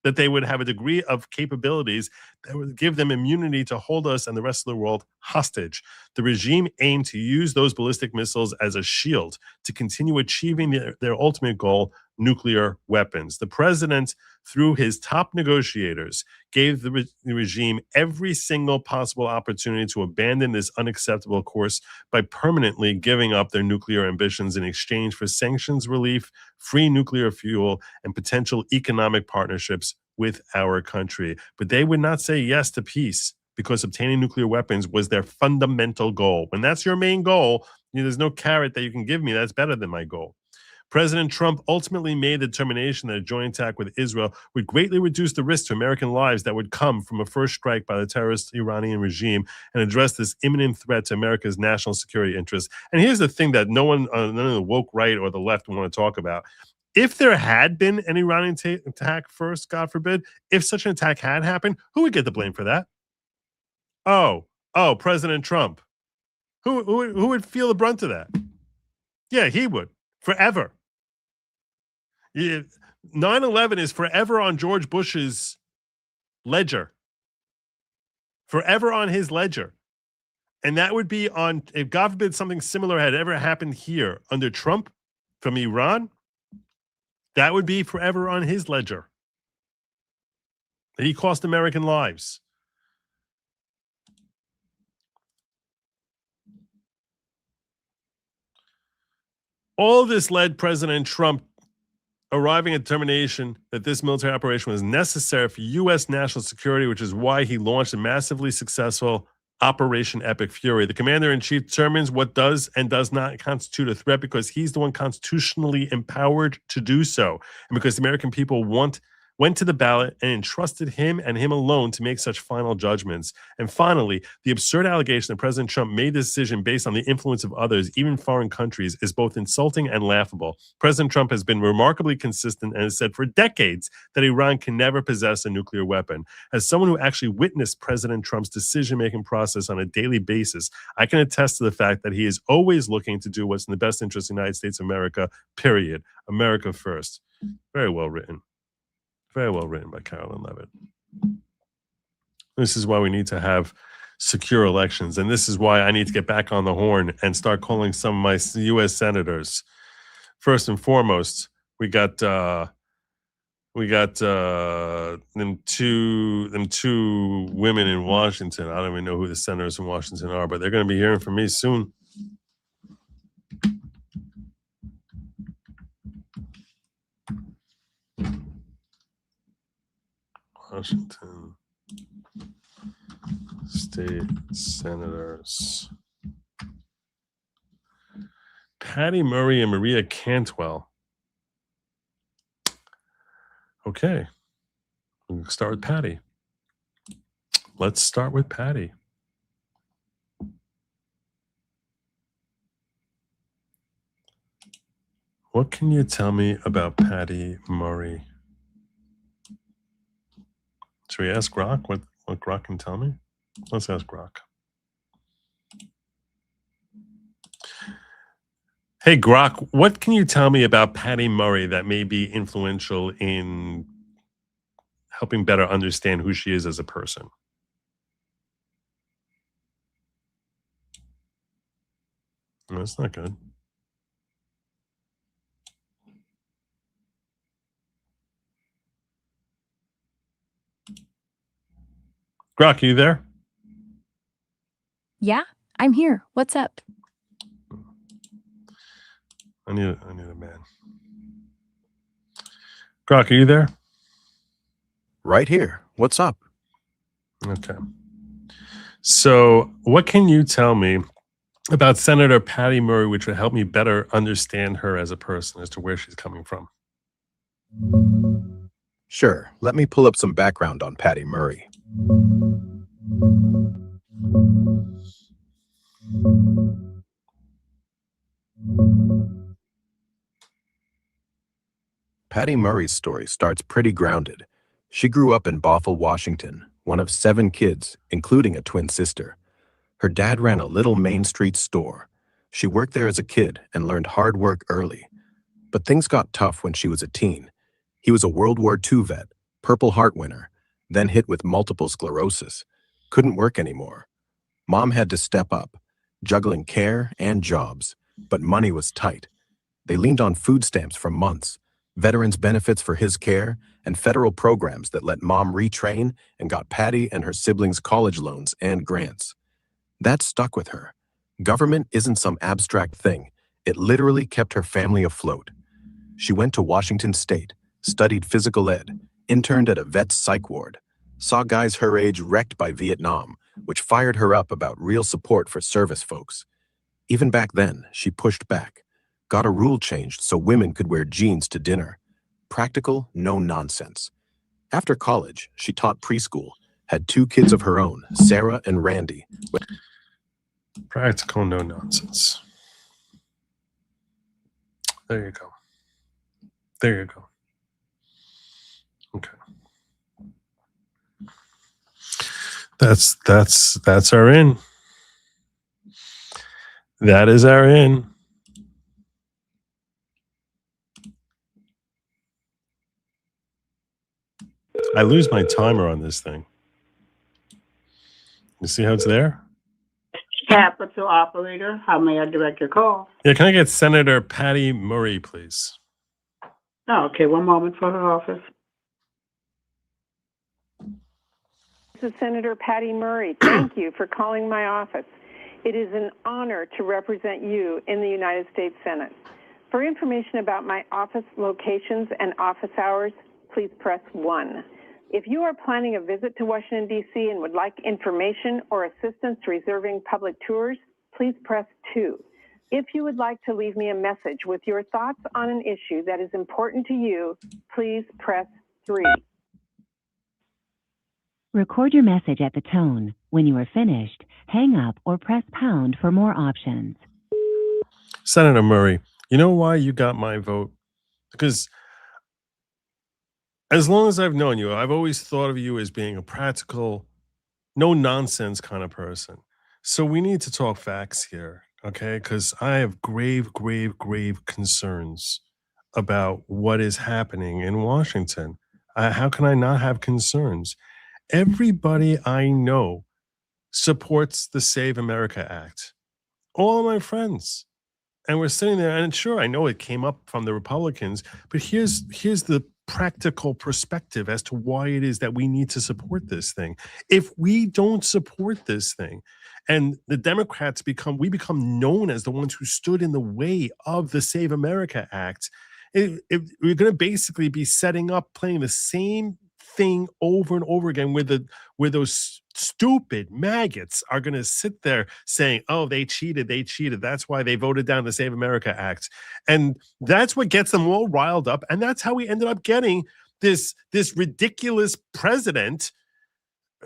that they would have a degree of capabilities that would give them immunity to hold us and the rest of the world hostage. The regime aimed to use those ballistic missiles as a shield to continue achieving their ultimate goal, nuclear weapons. The president, through his top negotiators, gave the regime every single possible opportunity to abandon this unacceptable course by permanently giving up their nuclear ambitions in exchange for sanctions relief, free nuclear fuel, and potential economic partnerships with our country. But they would not say yes to peace because obtaining nuclear weapons was their fundamental goal. When that's your main goal, there's no carrot that you can give me that's better than my goal. President Trump ultimately made the determination that a joint attack with Israel would greatly reduce the risk to American lives that would come from a first strike by the terrorist Iranian regime and address this imminent threat to America's national security interests. And here's the thing that none of the woke right or the left want to talk about. If there had been an Iranian attack first, God forbid, if such an attack had happened, who would get the blame for that? Oh, President Trump. Who would feel the brunt of that? Yeah, he would. Forever. 9/11 is forever on George Bush's ledger. Forever on his ledger. And that would be on, if God forbid something similar had ever happened here under Trump from Iran, that would be forever on his ledger. That he cost American lives. All this led President Trump arriving at determination that this military operation was necessary for U.S. national security, which is why he launched a massively successful Operation Epic Fury. The commander-in-chief determines what does and does not constitute a threat because he's the one constitutionally empowered to do so, and because the American people went to the ballot and entrusted him and him alone to make such final judgments. And finally, the absurd allegation that President Trump made this decision based on the influence of others, even foreign countries, is both insulting and laughable. President Trump has been remarkably consistent and has said for decades that Iran can never possess a nuclear weapon. As someone who actually witnessed President Trump's decision-making process on a daily basis, I can attest to the fact that he is always looking to do what's in the best interest of the United States of America, period. America first. Very well written. Very well written by Carolyn Levitt. This is why we need to have secure elections. And this is why I need to get back on the horn and start calling some of my U.S. senators. First and foremost, we got them two women in Washington. I don't even know who the senators in Washington are, but they're going to be hearing from me soon. Washington State Senators. Patty Murray and Maria Cantwell. Okay. We'll start with Patty. Let's start with Patty. What can you tell me about Patty Murray? Should we ask Grok what Grok can tell me? Let's ask Grok. Hey, Grok, what can you tell me about Patty Murray that may be influential in helping better understand who she is as a person? No, that's not good. Grok, are you there? Yeah, I'm here. What's up? I need a man. Grok, are you there? Right here. What's up? Okay. So what can you tell me about Senator Patty Murray, which would help me better understand her as a person, as to where she's coming from? Sure. Let me pull up some background on Patty Murray. Patty Murray's story starts pretty grounded. She grew up in Bothell, Washington, one of 7 kids, including a twin sister. Her dad ran a little Main Street store. She worked there as a kid and learned hard work early. But things got tough when she was a teen. He was a World War II vet, Purple Heart winner, then hit with multiple sclerosis. Couldn't work anymore. Mom had to step up, juggling care and jobs, but money was tight. They leaned on food stamps for months, veterans benefits for his care, and federal programs that let Mom retrain and got Patty and her siblings college loans and grants. That stuck with her. Government isn't some abstract thing. It literally kept her family afloat. She went to Washington State, studied physical ed, interned at a vet's psych ward, saw guys her age wrecked by Vietnam, which fired her up about real support for service folks. Even back then, she pushed back, got a rule changed so women could wear jeans to dinner. Practical, no nonsense. After college, she taught preschool, had 2 kids of her own, Sarah and Randy. Practical, no nonsense. There you go. There you go. Okay. That's our in. That is our in. I lose my timer on this thing. You see how it's there? Capital operator, how may I direct your call? Yeah, can I get Senator Patty Murray, please? Oh, okay, one moment for her office. This is Senator Patty Murray. Thank you for calling my office. It is an honor to represent you in the United States Senate. For information about my office locations and office hours, please press 1. If you are planning a visit to Washington, D.C. and would like information or assistance reserving public tours, please press 2. If you would like to leave me a message with your thoughts on an issue that is important to you, please press 3. Record your message at the tone. When you are finished, hang up or press pound for more options. Senator Murray, you know why you got my vote? Because as long as I've known you, I've always thought of you as being a practical, no-nonsense kind of person. So we need to talk facts here, okay? Because I have grave concerns about what is happening in Washington. How can I not have concerns? Everybody I know supports the Save America Act. All of my friends. And we're sitting there, and sure, I know it came up from the Republicans, but here's the practical perspective as to why it is that we need to support this thing. If we don't support this thing, and the Democrats become known as the ones who stood in the way of the Save America Act, we're going to basically be setting up, playing the same thing over and over again, where those stupid maggots are going to sit there saying, oh, they cheated. That's why they voted down the Save America Act. And that's what gets them all riled up. And that's how we ended up getting this ridiculous president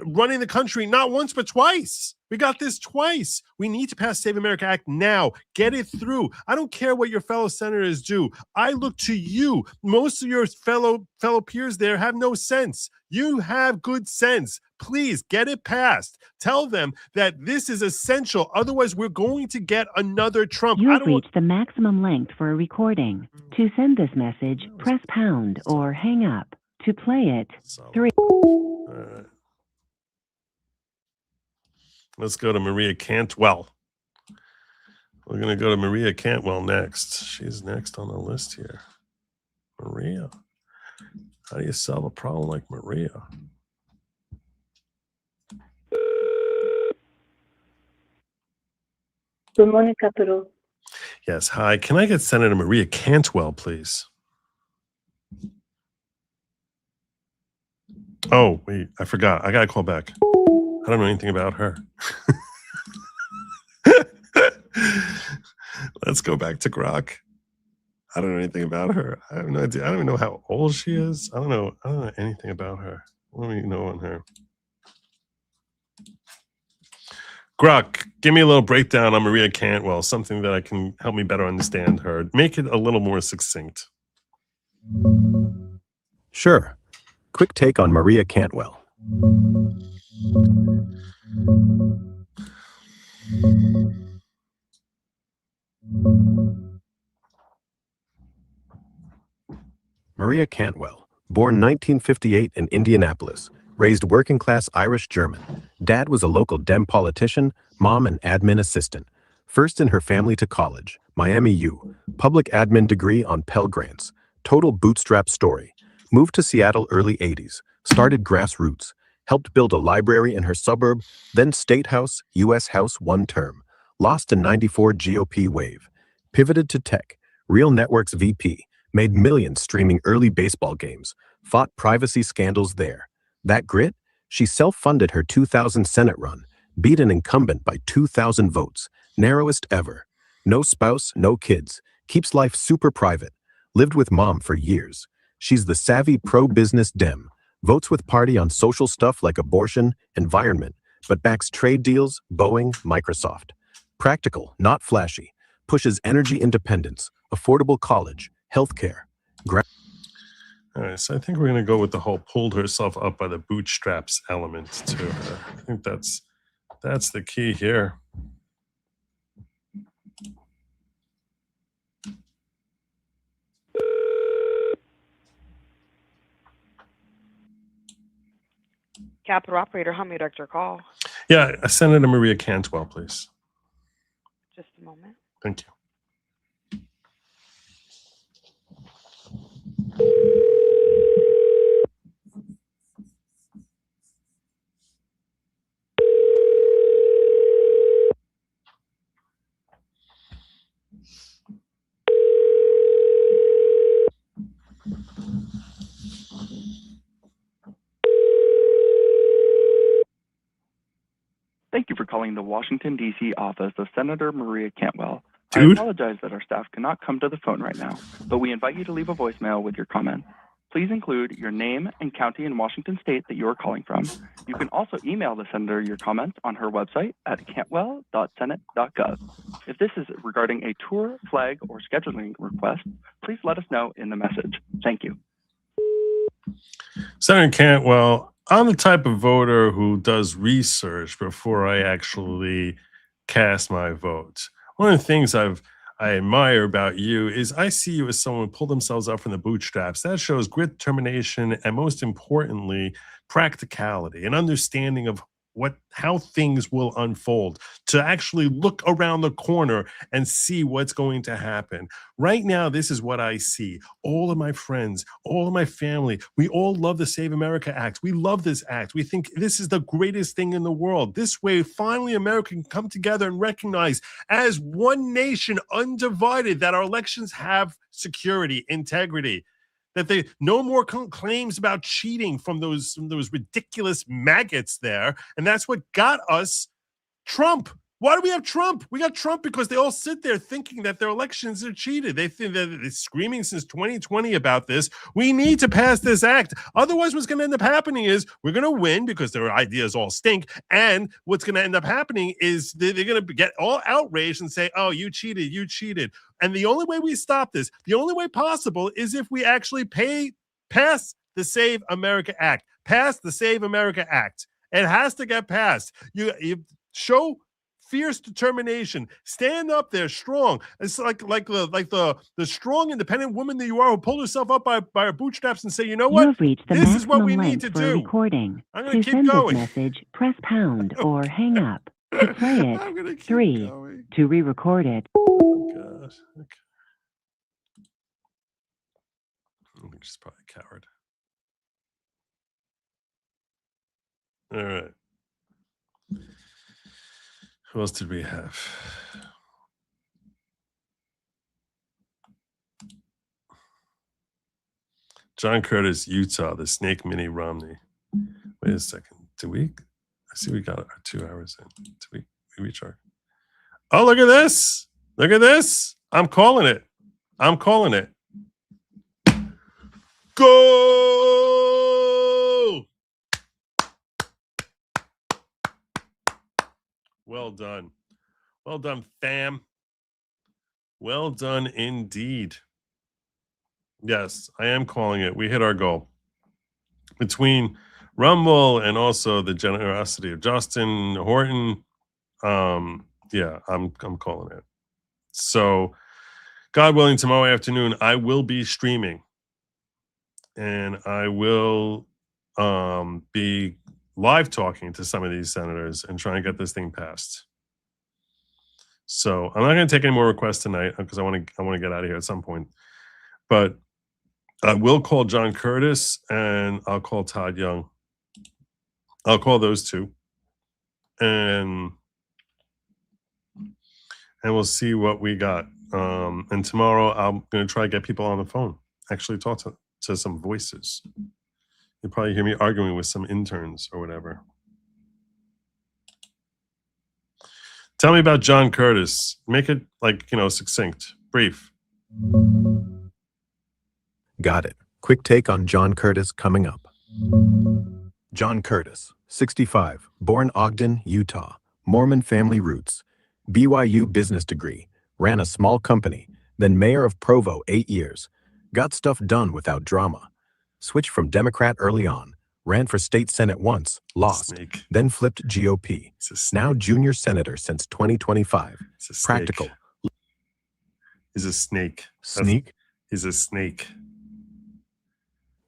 running the country not once, but twice. We got this twice. We need to pass Save America Act now. Get it through. I don't care what your fellow senators do. I look to you. Most of your fellow peers there have no sense. You have good sense. Please get it passed. Tell them that this is essential. Otherwise, we're going to get another Trump. You have reached the maximum length for a recording. To send this message, press pound or hang up. To play it, 3. All right. Let's go to Maria Cantwell. We're going to go to Maria Cantwell next. She's next on the list here. Maria. How do you solve a problem like Maria? Good morning, Capital. Yes, hi. Can I get Senator Maria Cantwell, please? Oh, wait, I forgot. I got to call back. I don't know anything about her. Let's go back to Grok. I don't know anything about her. I have no idea. I don't even know how old she is. I don't know anything about her. What do we know on her? Grok, give me a little breakdown on Maria Cantwell, something that I can help me better understand her. Make it a little more succinct. Sure. Quick take on Maria Cantwell. Maria Cantwell, born 1958 in Indianapolis, raised working-class Irish German. Dad was a local Dem politician, mom an admin assistant. First in her family to college, Miami U, public admin degree on Pell Grants. Total bootstrap story. Moved to Seattle early 80s, started grassroots, helped build a library in her suburb, then State House, U.S. House one term. Lost in '94 GOP wave. Pivoted to tech, Real Networks VP, made millions streaming early baseball games, fought privacy scandals there. That grit? She self-funded her 2000 Senate run, beat an incumbent by 2,000 votes, narrowest ever. No spouse, no kids, keeps life super private, lived with mom for years. She's the savvy pro-business Dem, votes with party on social stuff like abortion, environment, but backs trade deals, Boeing, Microsoft. Practical, not flashy, pushes energy independence, affordable college, healthcare. All right, so I think we're going to go with the whole pulled herself up by the bootstraps element to her. I think that's the key here. Capital operator, how may I direct your call? Yeah, Senator Maria Cantwell, please. Just a moment. Thank you. Thank you for calling the Washington, D.C. office of Senator Maria Cantwell. Dude. I apologize that our staff cannot come to the phone right now, but we invite you to leave a voicemail with your comment. Please include your name and county in Washington state that you are calling from. You can also email the senator your comments on her website at cantwell.senate.gov. If this is regarding a tour, flag, or scheduling request, please let us know in the message. Thank you. Senator Cantwell, I'm the type of voter who does research before I actually cast my vote. One of the things I admire about you is I see you as someone who pulled themselves up from the bootstraps. That shows grit, determination, and most importantly, practicality, an understanding of how things will unfold, to actually look around the corner and see what's going to happen. Right now, this is what I see. All of my friends, all of my family, we all love the Save America Act. We love this act. We think this is the greatest thing in the world. This way, finally, America can come together and recognize as one nation, undivided, that our elections have security, integrity, that they no more claims about cheating from those ridiculous maggots there. And that's what got us Trump. Why do we have Trump? We got Trump because they all sit there thinking that their elections are cheated. They think that they're screaming since 2020 about this. We need to pass this act. Otherwise, what's going to end up happening is we're going to win because their ideas all stink. And what's going to end up happening is they're going to get all outraged and say, oh, you cheated, you cheated. And the only way we stop this, the only way possible is if we actually pass the Save America Act. Pass the Save America Act. It has to get passed. You show fierce determination. Stand up there strong. It's like the strong, independent woman that you are who pulled herself up by her bootstraps and say, you know what? You have reached the This is what we maximum need to length for a do. recording. I'm To going to keep send going. this message, press pound or hang up. To play I'm gonna it, keep 3. going. To re-record it. Oh, gosh. Okay. I'm just probably a coward. All right. Who else did we have? John Curtis, Utah, the Snake Mini Romney. Wait a second. I see we got our 2 hours in. Do we reach our... Oh, look at this. Look at this. I'm calling it. Go! Well done. Well done, fam. Well done indeed. Yes, I am calling it. We hit our goal. between Rumble and also the generosity of Justin Horton, yeah, I'm calling it. So, God willing, tomorrow afternoon I will be streaming, and I will be live talking to some of these senators and trying to get this thing passed. So I'm not going to take any more requests tonight because I want to get out of here at some point. But I will call John Curtis and I'll call Todd Young. I'll call those two, and we'll see what we got. And tomorrow I'm going to try to get people on the phone. Actually, talk to some voices. You'll probably hear me arguing with some interns or whatever. Tell me about John Curtis. Make it succinct, brief. Got it. Quick take on John Curtis coming up. John Curtis, 65, born Ogden, Utah, Mormon family roots, BYU business degree, ran a small company, then mayor of Provo 8 years, got stuff done without drama, switched from Democrat early on, ran for state senate once, lost, then flipped GOP, now junior senator since 2025, practical. He's a snake. Sneak? He's a snake.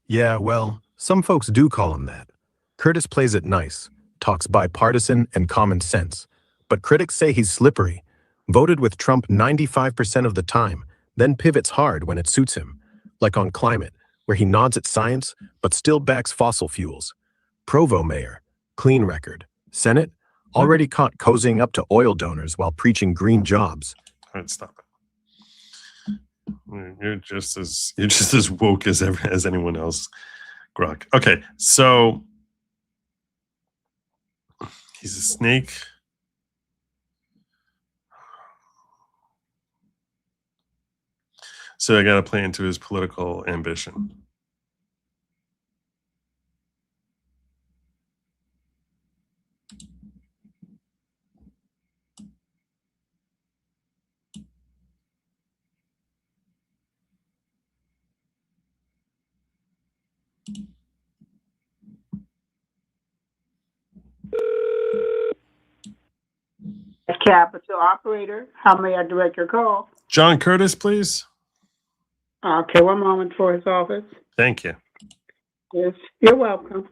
Yeah, well, some folks do call him that. Curtis plays it nice, talks bipartisan and common sense, but critics say he's slippery, voted with Trump 95% of the time, then pivots hard when it suits him, like on climate, where he nods at science but still backs fossil fuels. Provo mayor, clean record. Senate, already caught cozying up to oil donors while preaching green jobs. All right, stop it. You're just as woke as anyone else, Grok. Okay, so he's a snake. So I got to play into his political ambition. Capital operator, how may I direct your call? John Curtis, please. Okay, one moment for his office. Thank you. Yes, you're welcome.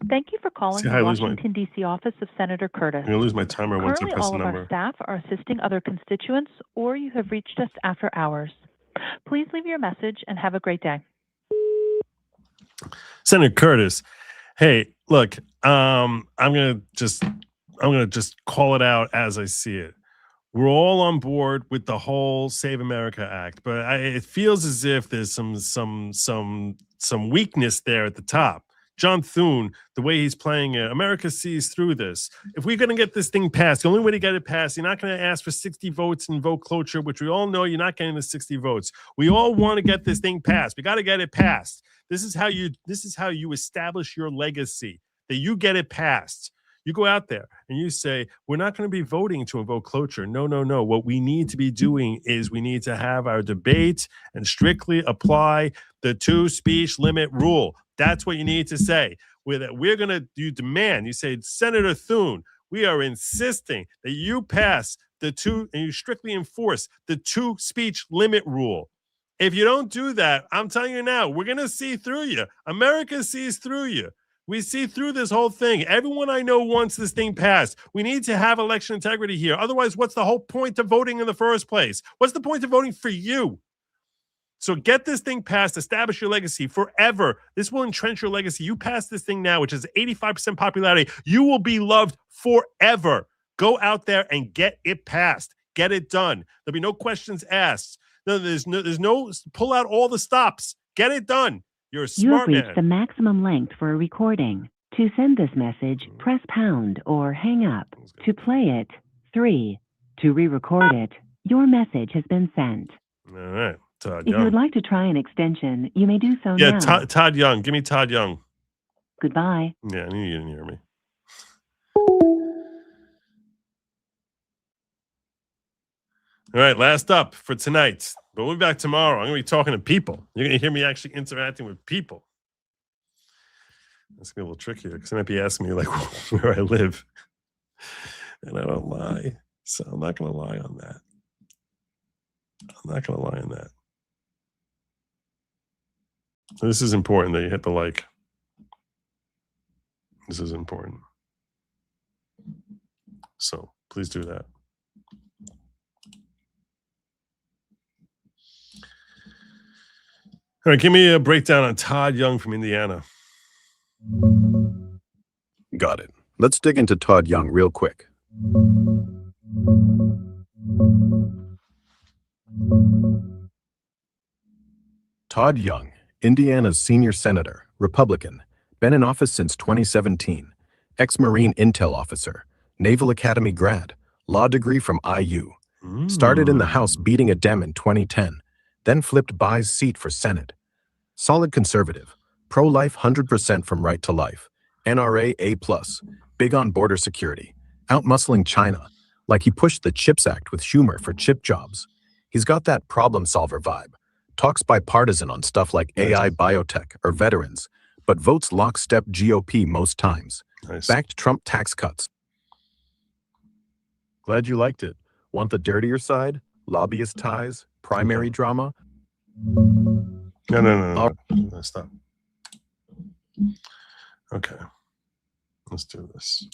Thank you for calling See the how I lose my- Washington, D.C. office of Senator Curtis. I'm going to lose my timer once I Currently, press all the of number. our staff are assisting other constituents, or you have reached us after hours. Please leave your message and have a great day. Senator Curtis, hey, look, I'm gonna just call it out as I see it. We're all on board with the whole Save America Act, but it feels as if there's some weakness there at the top. John Thune, the way he's playing it, America sees through this. If we're going to get this thing passed, the only way to get it passed, you're not going to ask for 60 votes and vote cloture, which we all know you're not getting the 60 votes. We all want to get this thing passed. We got to get it passed. This is how you establish your legacy, that you get it passed. You go out there and you say, we're not going to be voting to invoke cloture. No, no, no. What we need to be doing is we need to have our debate and strictly apply the two-speech limit rule. That's what you need to say. We're going to demand, you say, Senator Thune, we are insisting that you pass the two, and you strictly enforce the two-speech limit rule. If you don't do that, I'm telling you now, we're going to see through you. America sees through you. We see through this whole thing. Everyone I know wants this thing passed. We need to have election integrity here. Otherwise, what's the whole point of voting in the first place? What's the point of voting for you? So get this thing passed, establish your legacy forever. This will entrench your legacy. You pass this thing now, which is 85% popularity. You will be loved forever. Go out there and get it passed. Get it done. There'll be no questions asked. There's no pull out all the stops. Get it done. You're a smart man. You have reached the maximum length for a recording. To send this message, press pound or hang up. To play it, 3. To re-record it, your message has been sent. All right, Todd If you Young. would like to try an extension, you may do so Yeah, now. Todd Young. Give me Todd Young. Goodbye. Yeah, I knew you didn't hear me. All right, last up for tonight. But we'll be back tomorrow. I'm going to be talking to people. You're going to hear me actually interacting with people. That's going to be a little trickier because they might be asking me like where I live. And I don't lie. So I'm not going to lie on that. This is important that you hit the like. This is important. So please do that. All right, give me a breakdown on Todd Young from Indiana. Got it. Let's dig into Todd Young real quick. Todd Young, Indiana's senior senator, Republican, been in office since 2017, ex-Marine intel officer, Naval Academy grad, law degree from IU. Started in the House beating a Dem in 2010, then flipped Bai's seat for Senate. Solid conservative, pro-life 100% from Right to Life, NRA A+, big on border security, out-muscling China, like he pushed the CHIPS Act with Schumer for chip jobs. He's got that problem solver vibe, talks bipartisan on stuff like AI, biotech, or veterans, but votes lockstep GOP most times. Backed Trump tax cuts. Glad you liked it. Want the dirtier side? Lobbyist ties? Primary drama? No. Stop. Okay. Let's do this.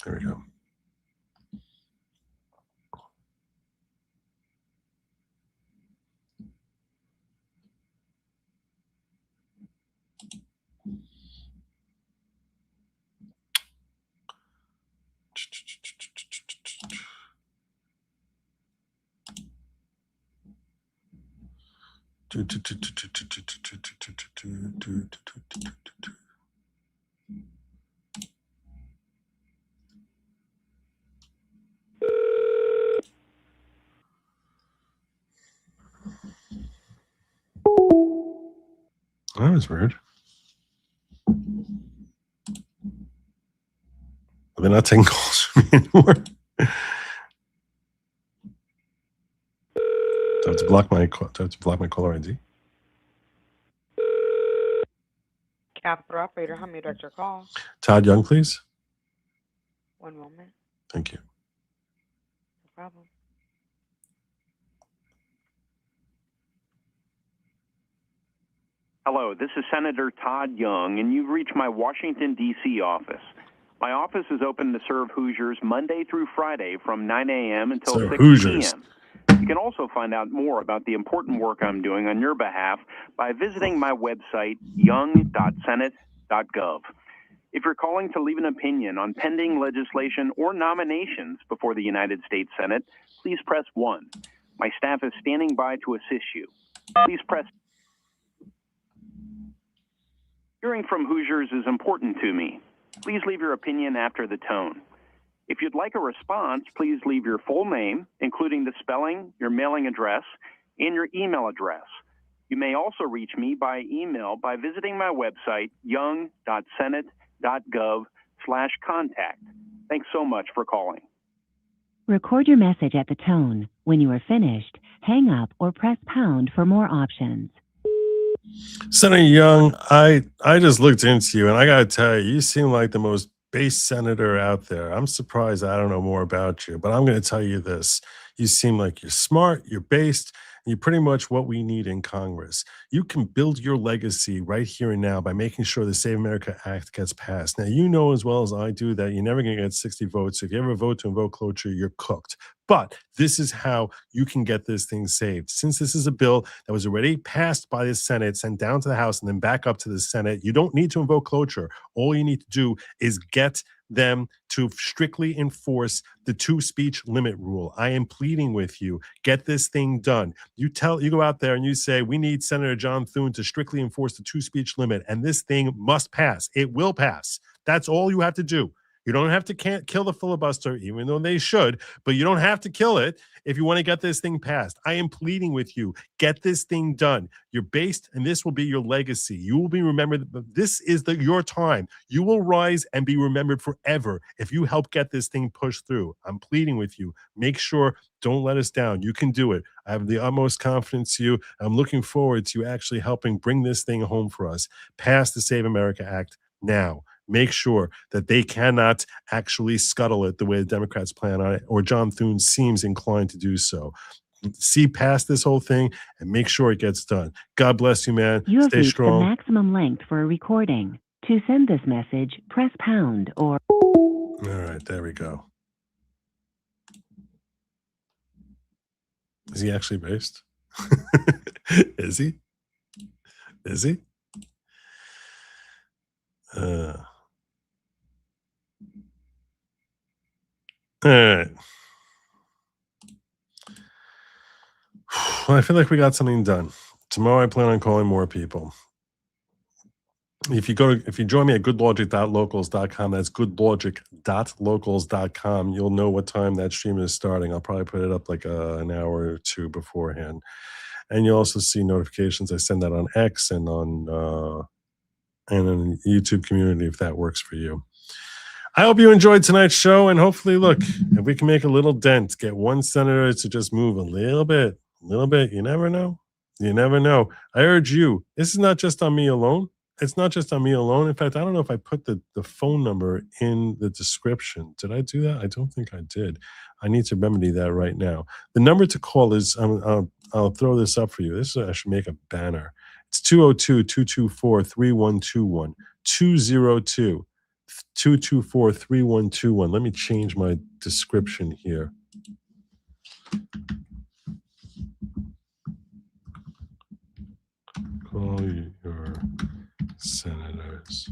There we go. That was weird. They're not taking calls from me anymore. Do I have to block my caller ID? Capital operator, how may I direct your call? Todd Young, please. One moment. Thank you. No problem. Hello, this is Senator Todd Young, and you've reached my Washington, D.C. office. My office is open to serve Hoosiers Monday through Friday from 9 a.m. until 6 p.m. You can also find out more about the important work I'm doing on your behalf by visiting my website, young.senate.gov. If you're calling to leave an opinion on pending legislation or nominations before the United States Senate, please press 1. My staff is standing by to assist you. Please press. Hearing from Hoosiers is important to me. Please leave your opinion after the tone. If you'd like a response, please leave your full name, including the spelling, your mailing address, and your email address. You may also reach me by email by visiting my website, young.senate.gov/contact. Thanks so much for calling. Record your message at the tone. When you are finished, hang up or press pound for more options. Senator Young, I just looked into you, and I got to tell you, you seem like the most base senator out there. I'm surprised I don't know more about you, but I'm going to tell you this. You seem like you're smart, you're based, and you're pretty much what we need in Congress. You can build your legacy right here and now by making sure the Save America Act gets passed. Now, you know as well as I do that you're never going to get 60 votes. So if you ever vote to invoke cloture, you're cooked. But this is how you can get this thing saved. Since this is a bill that was already passed by the Senate, sent down to the House, and then back up to the Senate, you don't need to invoke cloture. All you need to do is get them to strictly enforce the 2-speech limit rule. I am pleading with you, get this thing done. You go out there and you say, we need Senator John Thune to strictly enforce the 2-speech limit, and this thing must pass. It will pass. That's all you have to do. You don't have to can't kill the filibuster, even though they should, but you don't have to kill it if you want to get this thing passed. I am pleading with you. Get this thing done. You're based, and this will be your legacy. You will be remembered. This is your time. You will rise and be remembered forever if you help get this thing pushed through. I'm pleading with you. Make sure, don't let us down. You can do it. I have the utmost confidence in you. I'm looking forward to actually helping bring this thing home for us. Pass the Save America Act now. Make sure that they cannot actually scuttle it the way the Democrats plan on it, or John Thune seems inclined to do so. See past this whole thing and make sure it gets done. God bless you, man. You have Stay reached strong. the maximum length for a recording. To send this message, press pound or... All right, there we go. Is he actually based? Is he? Is he? All right. Well, I feel like we got something done. Tomorrow I plan on calling more people. If you join me at goodlogic.locals.com, that's goodlogic.locals.com, you'll know what time that stream is starting. I'll probably put it up like an hour or two beforehand. And you'll also see notifications. I send that on X and on the YouTube community if that works for you. I hope you enjoyed tonight's show, and hopefully, look, if we can make a little dent, get one senator to just move a little bit. You never know. You never know. I urge you, this is not just on me alone. It's not just on me alone. In fact, I don't know if I put the phone number in the description. Did I do that? I don't think I did. I need to remedy that right now. The number to call is, I'll throw this up for you. I should make a banner. It's 202-224-3121. 202-224-3121. Let me change my description here. Call your senators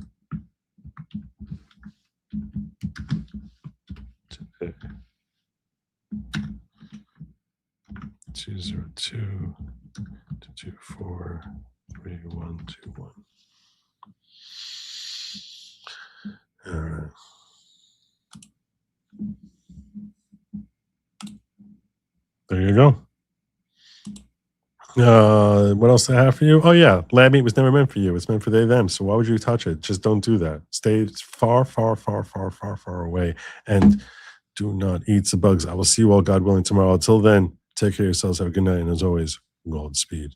today. 202-224-3121. All right. There you go. What else do I have for you? Oh yeah, lab meat was never meant for you. It's meant for they, them. So why would you touch it? Just don't do that. Stay far, far, far, far, far, far away, and do not eat the bugs. I will see you all, God willing, tomorrow. Until then, take care of yourselves. Have a good night, and as always, Godspeed.